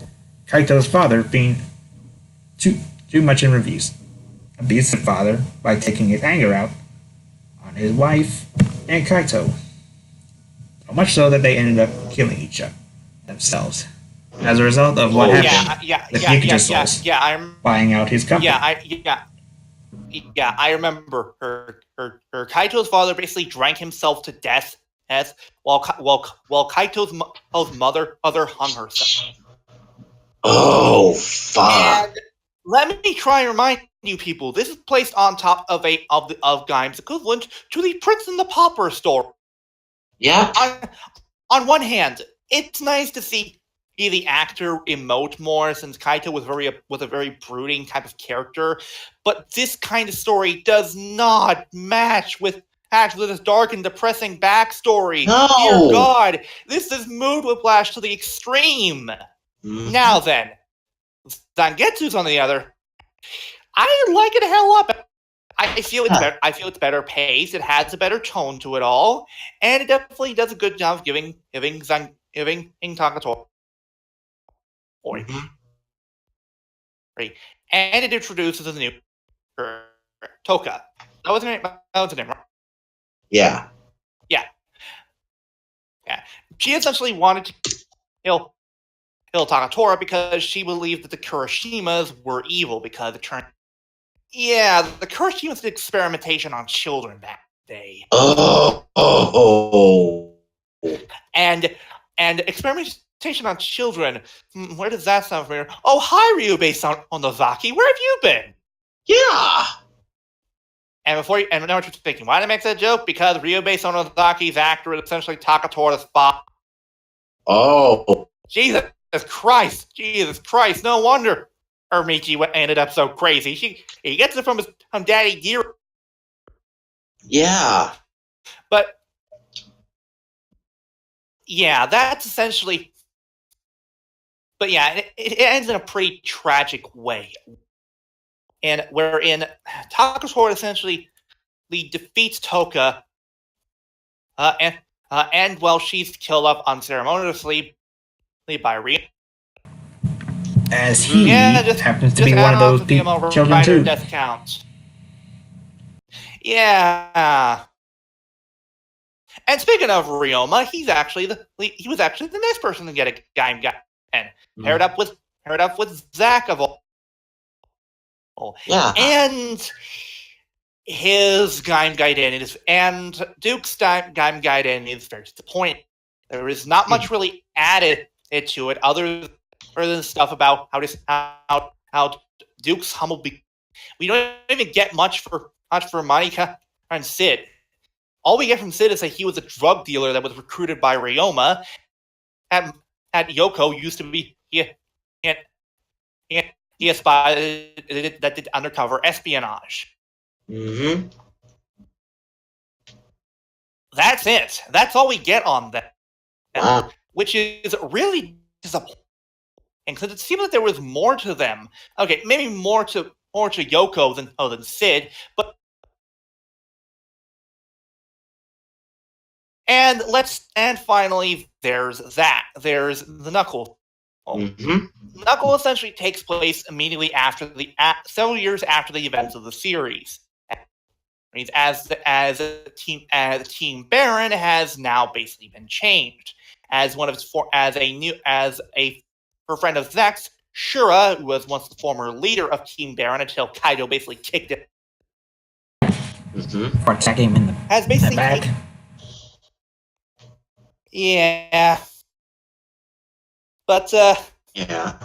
Kaito's father being too much in reviews. Abusive father by taking his anger out on his wife and Kaito. So much so that they ended up killing each other themselves as a result of what happened. The Future Souls buying out his company. I remember her Kaito's father basically drank himself to death while Kaito's mother hung herself. Oh fuck! And let me try and remind you people, this is placed on top of Gaim's equivalent to the Prince and the Pauper story. Yeah. On one hand, it's nice to see the actor emote more, since Kaito was a very brooding type of character, but this kind of story does not match with this dark and depressing backstory. No. Dear God, this is mood whiplash to the extreme. Now then, Zangetsu's on the other. I like it a hell lot. I feel it's better. I feel it's better paced. It has a better tone to it all, and it definitely does a good job of giving Takatori. And it introduces a new Toka. That was the name, right? Yeah. She essentially wanted to kill Takatora because she believed that the Kurishimas were evil because it turned. Yeah, the Kurishimas did experimentation on children back in the day. And experimentation on children. Where does that sound familiar? Oh, hi, Ryubei Onozaki. Where have you been? Yeah. And now what you're thinking, why did I make that joke? Because Ryubei Onozaki's actor is essentially Takatora's father. Oh. Jesus Christ. No wonder Michi ended up so crazy. He gets it from Daddy Gear. Yeah. But yeah, that's essentially. But yeah, it ends in a pretty tragic way, and wherein Takatora essentially defeats Toka, and well, she's killed up unceremoniously by Ryo. As he happens to be one of those children too. Death count. Yeah. And speaking of Ryoma, he was actually the next person to get a Gaim Gaiden, paired up with Zack of all. Yeah. And his Gaim Gaiden and Duke's Gaim Gaiden is very disappointing. There is not much really added to it other than stuff about how Duke's humble. We don't even get much for Monica and Sid. All we get from Sid is that he was a drug dealer that was recruited by Ryoma, and Yoko used to be he a spy that did undercover espionage. Mm-hmm. That's it. That's all we get on that. Wow. Which is really disappointing. Because it seemed like there was more to them. Okay, maybe more to Yoko than Sid, but and finally there's that. There's the Knuckle. Mm-hmm. Knuckle essentially takes place immediately after several years after the events of the series. As Team Baron has now basically been changed as one of a friend of Zack's, Shura, who was once the former leader of Team Baron until Kaido basically kicked it. Mm-hmm. Or attack him in the Has basically back. Yeah, but Yeah.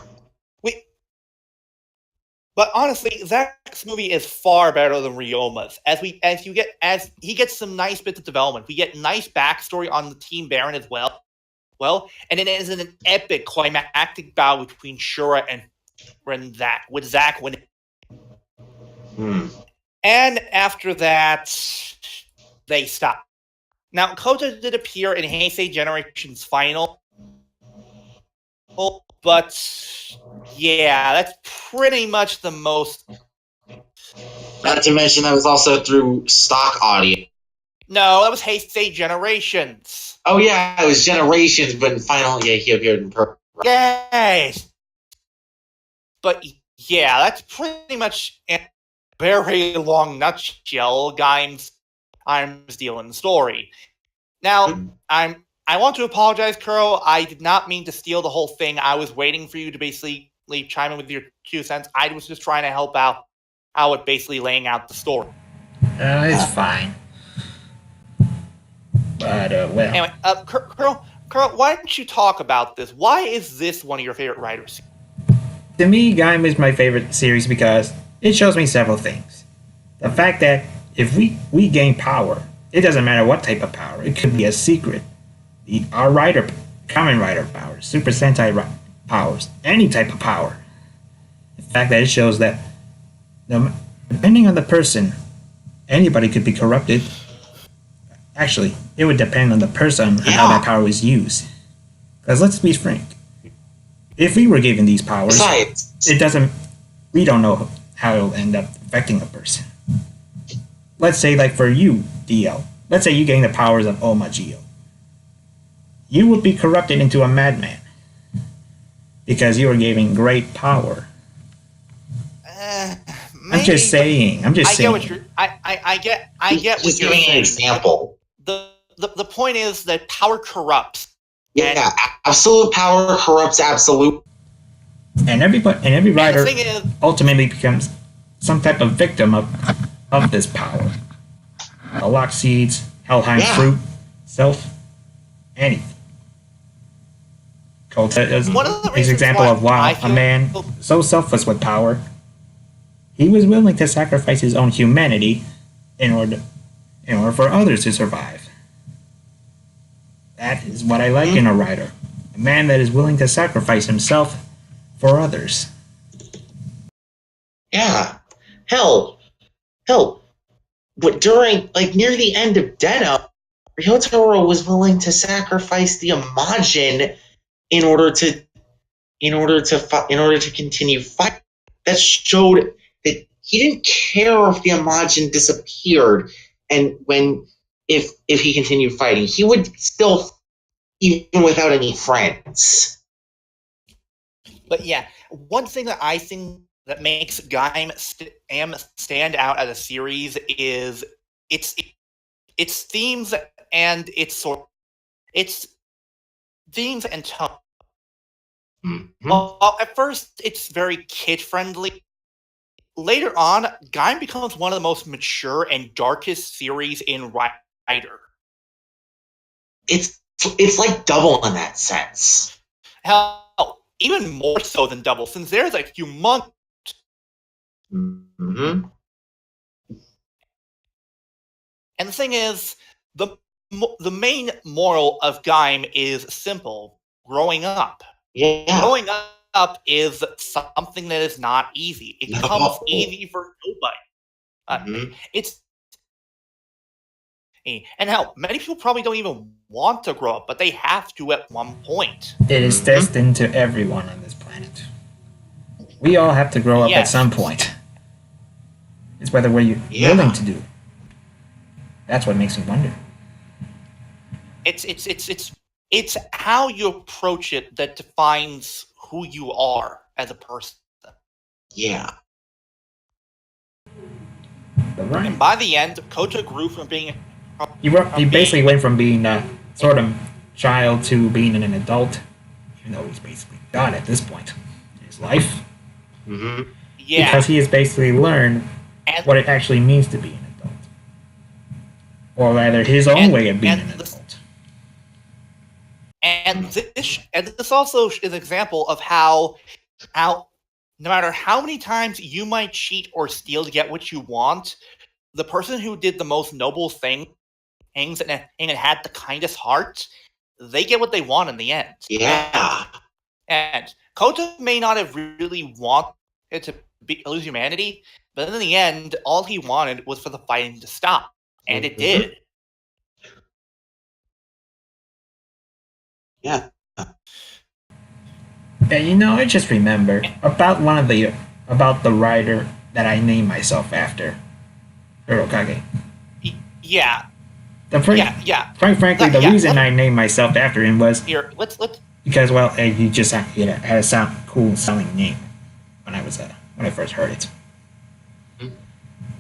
But honestly, Zack's movie is far better than Ryoma's. As he gets some nice bits of development. We get nice backstory on the Team Baron as well. And it is an epic climactic battle between Shura and Zack, with Zack winning. And after that, they stop. Now, Kota did appear in Heisei Generation's final, but yeah, that's pretty much the most. Not to mention that was also through stock audio. No, that was Heisei Generations. Oh yeah, it was Generations, but finally, he appeared in person. Yes. But yeah, that's pretty much in a very long nutshell Gaim's dealing story. Now, I want to apologize, Kuro. I did not mean to steal the whole thing. I was waiting for you to basically chime in with your 2 cents. I was just trying to help out with basically laying out the story. It's fine. But, well. Anyway, Kuro, why don't you talk about this? Why is this one of your favorite writers? To me, Gaim is my favorite series because it shows me several things. The fact that if we gain power, it doesn't matter what type of power. It could be a secret. Our Kamen Rider powers, Super Sentai powers, any type of power. The fact that it shows that depending on the person, anybody could be corrupted. Actually, it would depend on the person and how that power was used. Because let's be frank, if we were given these powers, we don't know how it'll end up affecting a person. Let's say, like for you, DL, let's say you gain the powers of Omagio. You would be corrupted into a madman because you were given great power. I'm just saying. I get what you're. I get what you're Just giving an example. The point is that power corrupts. Yeah, absolute power corrupts absolute. And every rider is, ultimately becomes some type of victim of this power. The Lock Seeds, Helheim Fruit, anything. Kota is his example of a man so selfless with power. He was willing to sacrifice his own humanity in order for others to survive. That is what I like in a writer. A man that is willing to sacrifice himself for others. Yeah. Hell. But during, near the end of Den-O, Ryotaro was willing to sacrifice the Imagine in order to continue fighting. That showed that he didn't care if the Imagine disappeared, and if he continued fighting, he would still, even without any friends. But yeah, one thing that I think that makes Gaim stand out as a series is its themes and it's themes and tone. Mm-hmm. Well, at first, it's very kid-friendly. Later on, Gaim becomes one of the most mature and darkest series in Rider. It's like Double in that sense. Hell, even more so than Double, since there's a humongous. Mm-hmm. And the thing is, the main moral of Gaim is simple: growing up. Yeah. Growing up is something that is not easy. It comes easy for nobody. It's and hell, many people probably don't even want to grow up, but they have to at one point. It is destined to everyone on this planet. We all have to grow up at some point. It's whether we're willing to do it. That's what makes me wonder. It's how you approach it that defines who you are as a person. Yeah. And by the end, Kota grew from being he basically went from being a sort of child to being an adult, even though he's basically God at this point in his life. Mm-hmm. Yeah. Because he has basically learned what it actually means to be an adult. Or rather, his own way of being an adult. And this also is an example of how no matter how many times you might cheat or steal to get what you want, the person who did the most noble things and had the kindest heart, they get what they want in the end. Yeah. And Kota may not have really wanted to lose humanity, but in the end, all he wanted was for the fighting to stop. And it did. Yeah. And I just remember about the writer that I named myself after, Hirokage. Yeah. Frankly, the reason I named myself after him was let's because he just had a cool sounding name when I first heard it.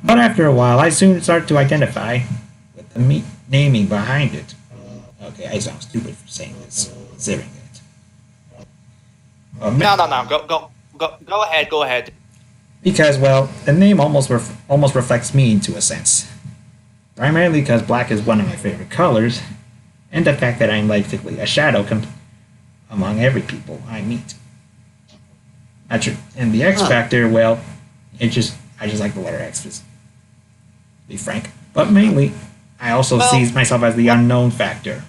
But after a while, I soon started to identify with the naming behind it. Okay, I sound stupid for saying this, considering it. No. Go ahead. Because the name almost reflects me into a sense. Primarily because black is one of my favorite colors, and the fact that I'm basically a shadow among every people I meet. And the X factor, I just like the letter X, to be frank. But mainly, I also see myself as the unknown factor.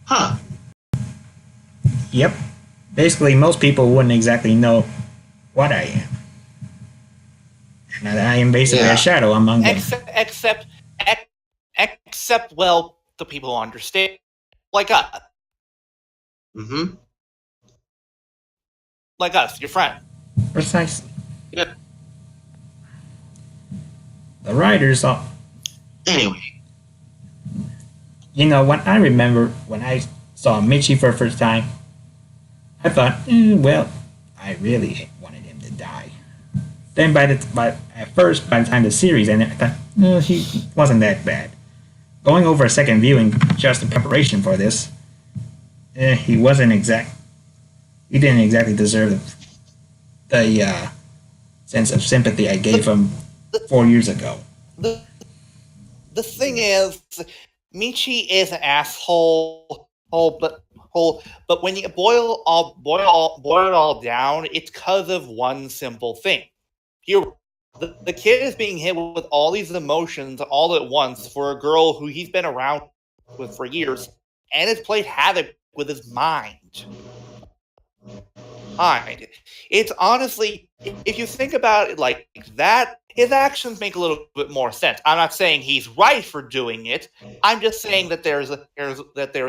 Huh. Yep. Basically, most people wouldn't exactly know what I am. And I am basically a shadow among them. Except, the people who understand, like us. Mm-hmm. Like us, your friend. Precisely. Yeah. The writers are... Anyway. When I saw Michi for the first time, I thought, I really wanted him to die. Then by the time the series ended, I thought, he wasn't that bad. Going over a second viewing just in preparation for this, he didn't exactly deserve the sense of sympathy I gave him 4 years ago. The thing is, Michi is an asshole, but when you boil it all down, it's because of one simple thing. The kid is being hit with all these emotions all at once for a girl who he's been around with for years, and has played havoc with his mind. It's honestly, if you think about it like that, his actions make a little bit more sense. I'm not saying he's right for doing it. I'm just saying that there is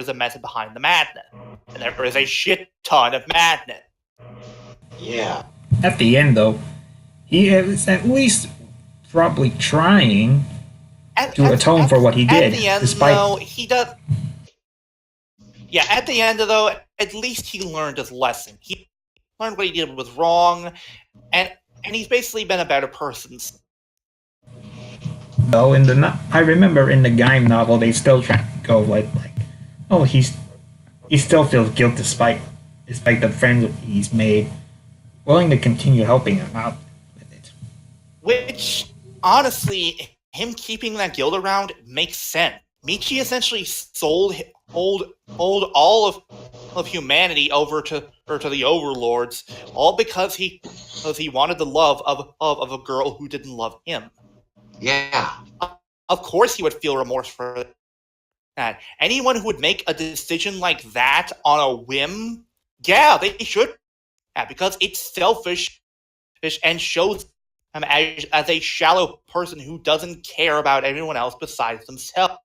a method behind the madness, and there is a shit ton of madness. Yeah. At the end, though, he is at least probably trying to atone for what he did. At the end, though, he does. Yeah, at the end, though, at least he learned his lesson. He learned what he did was wrong, and he's basically been a better person. though, I remember in the Gaim novel, they still try to go oh, he still feels guilt despite the friends he's made, willing to continue helping him out with it. Which, honestly, him keeping that guild around makes sense. Michi essentially sold all of humanity over to the overlords, all because he wanted the love of a girl who didn't love him. Yeah. Of course he would feel remorse for that. Anyone who would make a decision like that on a whim, yeah, they should. Yeah, because it's selfish and shows him as a shallow person who doesn't care about anyone else besides themselves.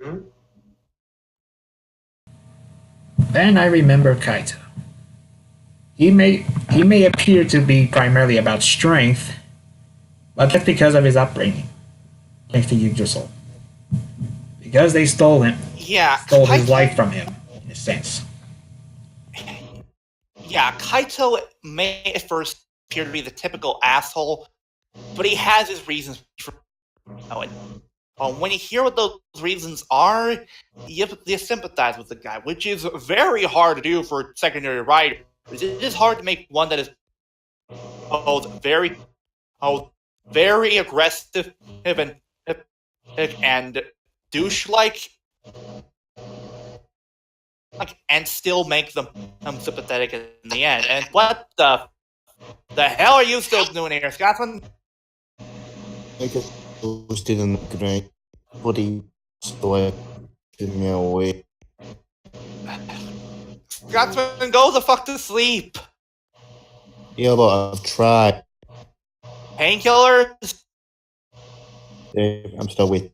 Hmm? Then I remember Kaito. He may appear to be primarily about strength, but that's because of his upbringing, thanks to Yggdrasil. Because they stole his life from him, in a sense. Yeah, Kaito may at first appear to be the typical asshole, but he has his reasons for it. When you hear what those reasons are, you sympathize with the guy, which is very hard to do for secondary writers. It is hard to make one that is very aggressive and douche-like, and still make them sympathetic in the end. And what the hell are you still doing here, Scotsman? I guess those didn't great. Bloody stole me away. Scotsman, go the fuck to sleep. Yeah, but I've tried. Painkillers? I'm still with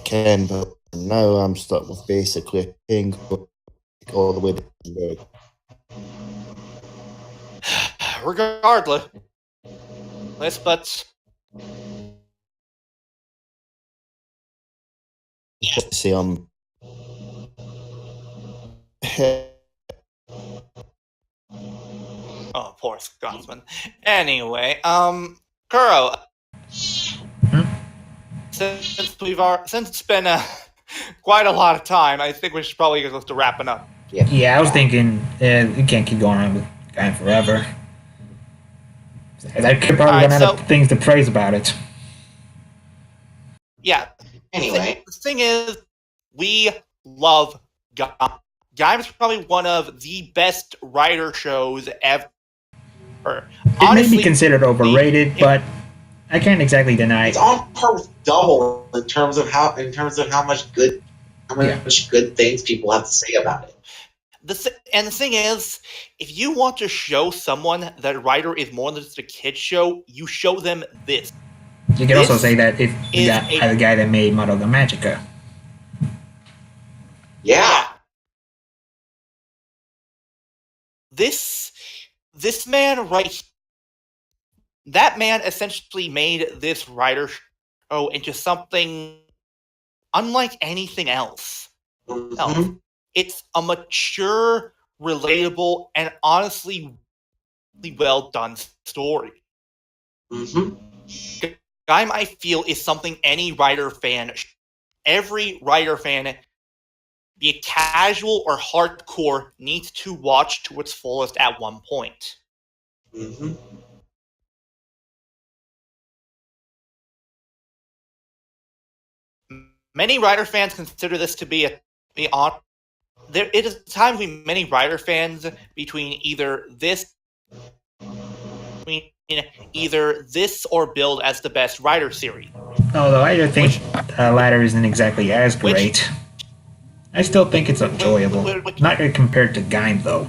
Ken, but now I'm stuck with basically paying all the way back. Regardless, but say oh, poor Scotsman. Anyway, Kuro. Since it's been quite a lot of time, I think we should probably get close to wrapping up. Yeah, I was thinking we can't keep going on with Gaim forever. I could probably run out of things to praise about it. Yeah. Anyway, the thing is, we love Gaim. Gaim is probably one of the best writer shows ever. It may be considered overrated, but I can't exactly deny it's on par with Double in terms of how much good things people have to say about it. The thing is, if you want to show someone that a writer is more than just a kid show, you show them this. You can also say that if you had a guy that made Madoka Magica. Yeah. This man that man essentially made this writer show into something unlike anything else. Mm-hmm. It's a mature, relatable, and honestly well done story. Mm-hmm. Gaim, I feel, is something every writer fan, be it casual or hardcore, needs to watch to its fullest at one point. Mm-hmm. Many writer fans consider this to be there is times when many writer fans between either this or Build as the best writer series. Although I don't think latter isn't exactly as great. I still think it's enjoyable. Not compared to Gaim, though.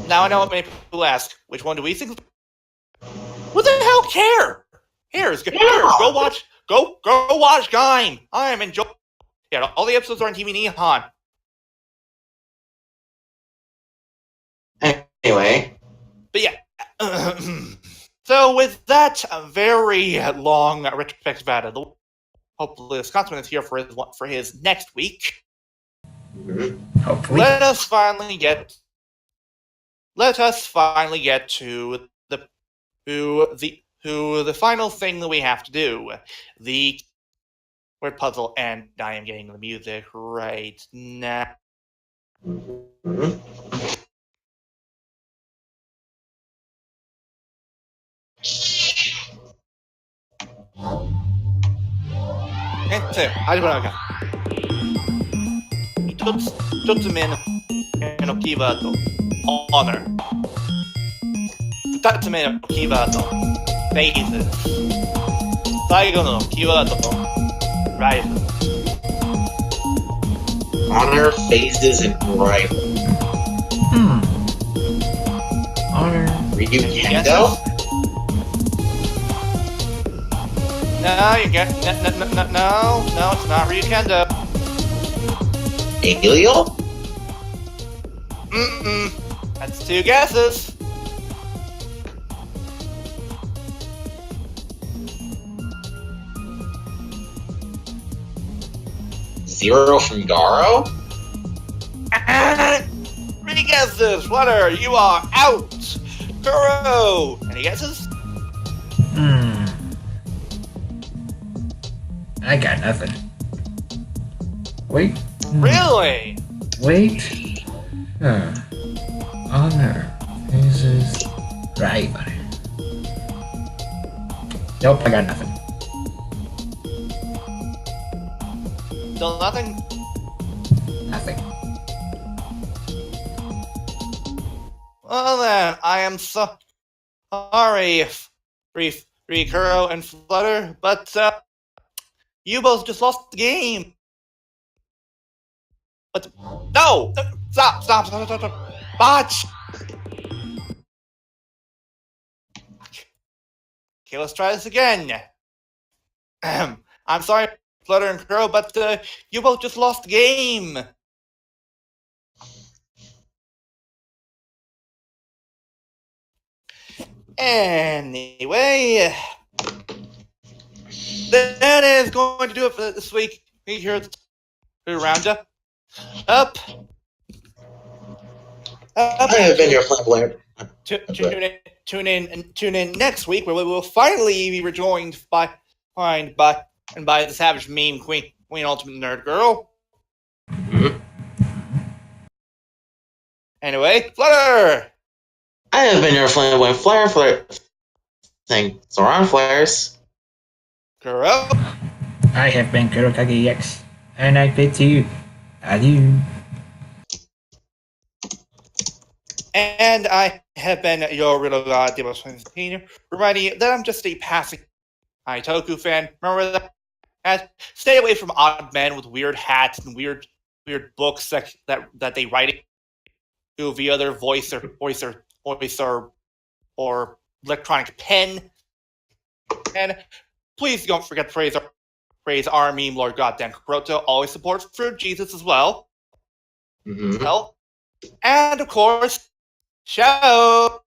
Now I know what many people ask. Which one do we think? What the hell care? Go watch Gaim. I am enjoying. Yeah, all the episodes are on TV Nihon. Anyway. But yeah. So with that very long retrospective added, hopefully Scotsman is here for his next week. Mm-hmm. Hopefully. Let us finally get to the to the final thing that we have to do, the word puzzle, and I am getting the music right now. Mhm.始まるか。一つ目のキーワード honor。二つ目のキーワード phases。最後のキーワード rival。Honor, phases, and rival. Honor. Ryukendo? No, you get no, it's not Ryukendo. Aliel? That's two guesses. Zero from Garo? Three guesses. Flutter, you are out. Kuro. Any guesses? I got nothing. Wait. Really? Wait. Honor. Phases. Rival. Nope, I got nothing. Still nothing? Nothing. Well then, I am sorry, Kuro and Flutter, but you both just lost the game. But no! Stop! Botch! Okay, let's try this again. I'm sorry, Flutter and Kuro, but you both just lost the game. Anyway, that is going to do it for this week here at the Roundup. I have been your flamboyant. Tune in next week where we will finally be rejoined by the Savage Meme Queen Ultimate Nerd Girl. Anyway, Flutter! I have been your flamboyant flare thing. So on flares. Kuro? I have been Kurokage X, and I bid to you adieu. And I have been your Riddle God, Demo Senior, reminding you that I'm just a passing Toku fan. Remember that? Stay away from odd men with weird hats and weird books that they write via their voice or electronic pen. And please don't forget to praise our meme Lord Goddamn Kuroto. Always supports Fruit Jesus as well. Mm-hmm. Well, and of course, show.